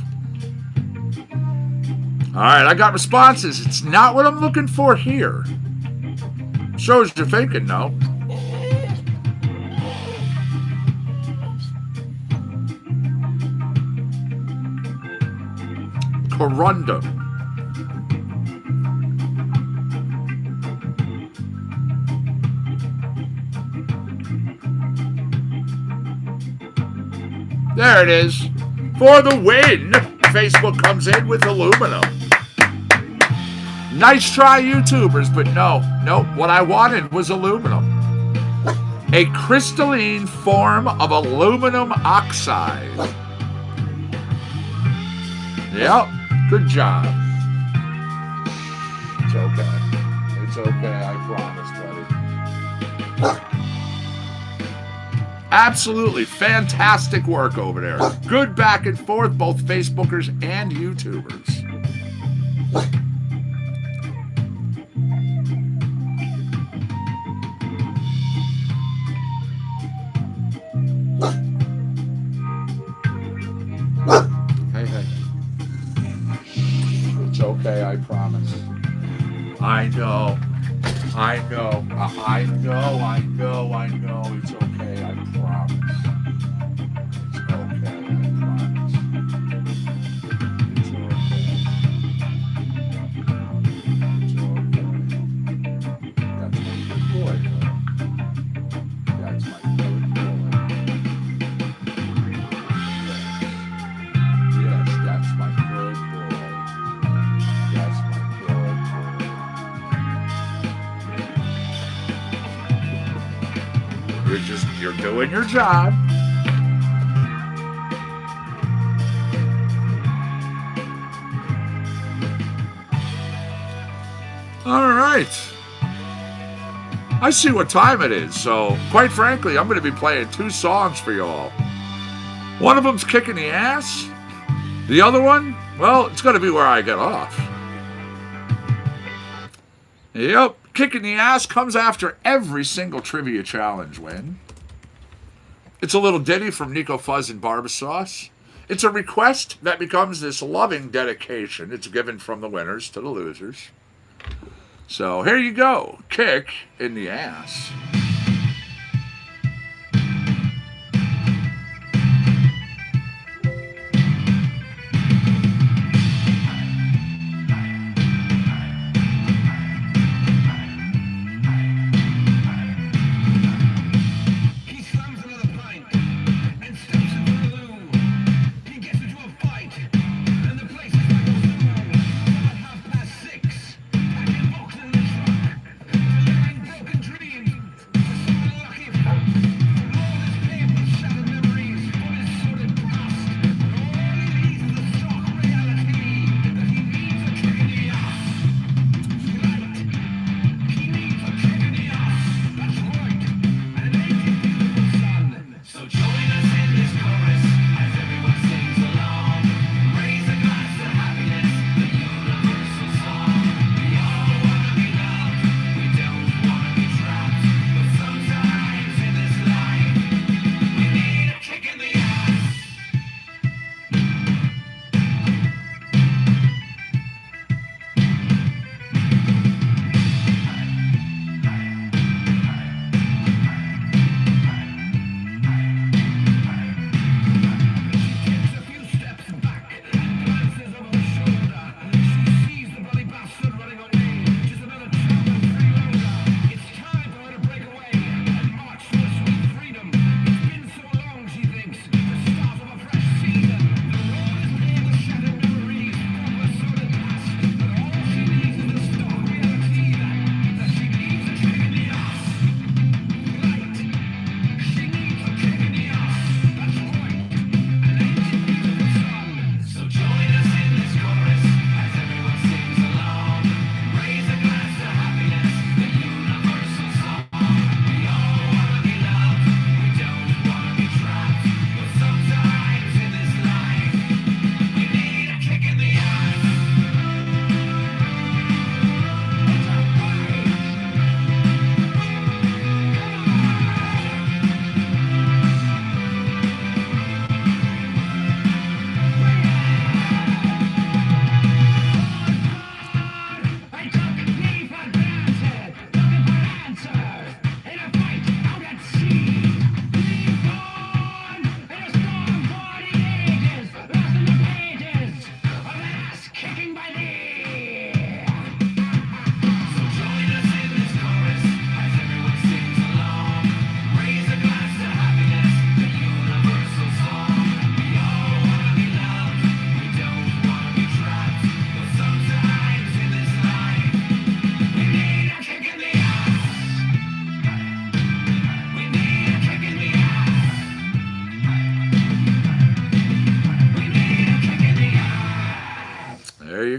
All right, I got responses. It's not what I'm looking for here. Shows you're thinking, no. Corundum. There it is. For the win, Facebook comes in with aluminum. Nice try, YouTubers, but no. What I wanted was aluminum. A crystalline form of aluminum oxide. Yep. Good job. It's okay. It's okay. I promise, buddy. Absolutely fantastic work over there. Good back and forth, both Facebookers and YouTubers. Hey. It's okay, I promise. I know. I know. It's okay, I promise. It's okay, I promise. It's okay. That's my good boy. That's my good boy. Yes, that's my good boy. That's my good boy. You're doing your job. All right. I see what time it is, so quite frankly, I'm going to be playing 2 songs for y'all. One of them's Kicking the Ass. The other one, well, it's going to be Where I Get Off. Yep, Kicking the Ass comes after every single trivia challenge win. It's a little ditty from Nico Fuzz and Barbasauce. It's a request that becomes this loving dedication. It's given from the winners to the losers. So here you go, Kick in the Ass. He slams another pint and steps into the loo. He gets into a fight and the place is like a zoo. About 6:30, packing boxes in the truck, delivering broken dreams.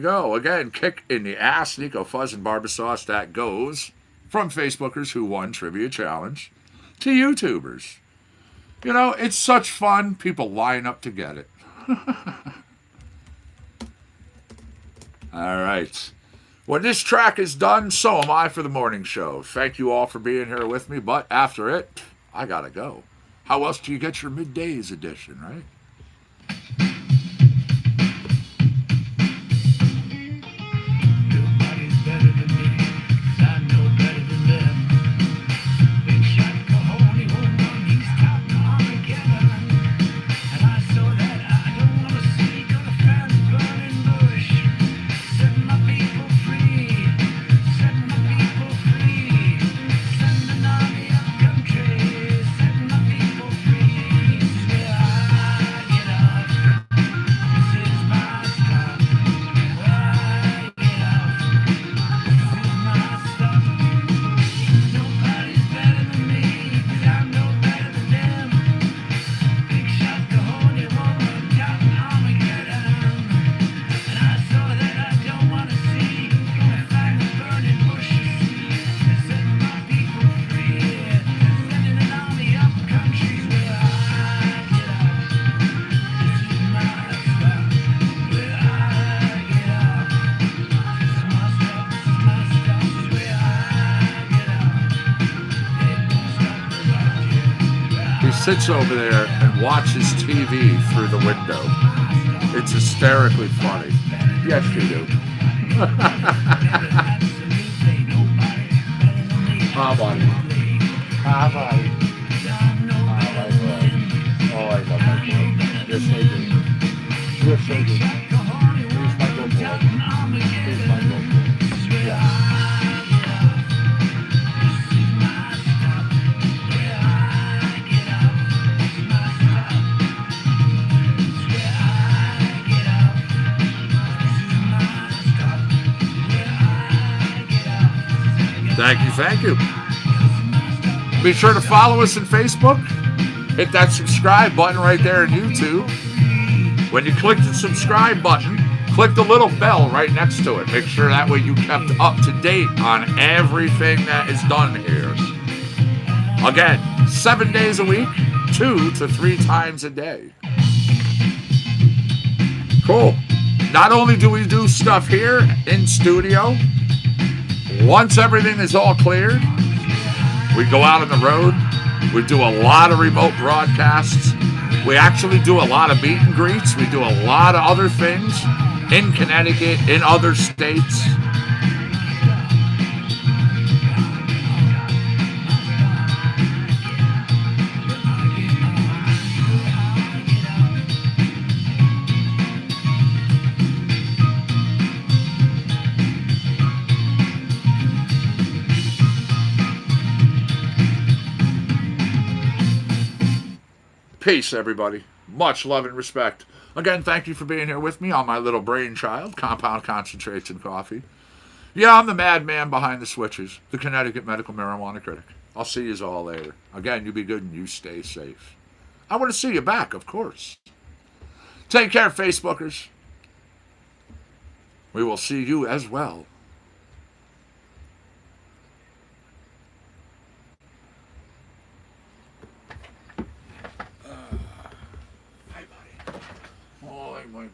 go. Again, kick in the ass, Nico Fuzz and Barbasauce. That goes from Facebookers who won Trivia Challenge to YouTubers. You know, it's such fun. People line up to get it. All right. When this track is done, so am I for the morning show. Thank you all for being here with me, but after it, I gotta go. How else do you get your middays edition, right? Nobody's better than me, 'cause I know better than them. Big shot Cajon, won't run, he's counting Armageddon. And I saw that I don't wanna see, gonna find the burning bush. Set my people free, set my people free. Send an army up country, set my people free. This is where I get off, this is my stop. Where I get off, this is my stop. Nobody's better than me, 'cause I'm no better than them. Big shot Cajon, won't run, counting Armageddon. And I saw that I don't wanna see, gonna find the burning bushes, set my people free. Sending an army up country where I get off, this is my stop. Where I get off, this is my stop, this is my stop. This is where I get off, they don't stop the rock here. He sits over there and watches TV through the window. It's hysterically funny. Yes, you do. How about it? How about it? Oh, I love my boy. You're so good. You're so good. Here's my good boy. Here's my good boy. Yeah. Thank you. Be sure to follow us on Facebook. Hit that subscribe button right there on YouTube. When you click the subscribe button, click the little bell right next to it. Make sure that way you kept up to date on everything that is done here. Again, 7 days a week, 2 to 3 times a day. Cool. Not only do we do stuff here in studio, once everything is all cleared, we go out on the road. We do a lot of remote broadcasts. We actually do a lot of meet and greets. We do a lot of other things in Connecticut, in other states. Peace, everybody. Much love and respect. Again, thank you for being here with me on my little brainchild, Compound Concentration Coffee. Yeah, I'm the madman behind the switches, the Connecticut Medical Marijuana Critic. I'll see you all later. Again, you be good and you stay safe. I want to see you back, of course. Take care, Facebookers. We will see you as well. Hi, buddy. Oh, my boy.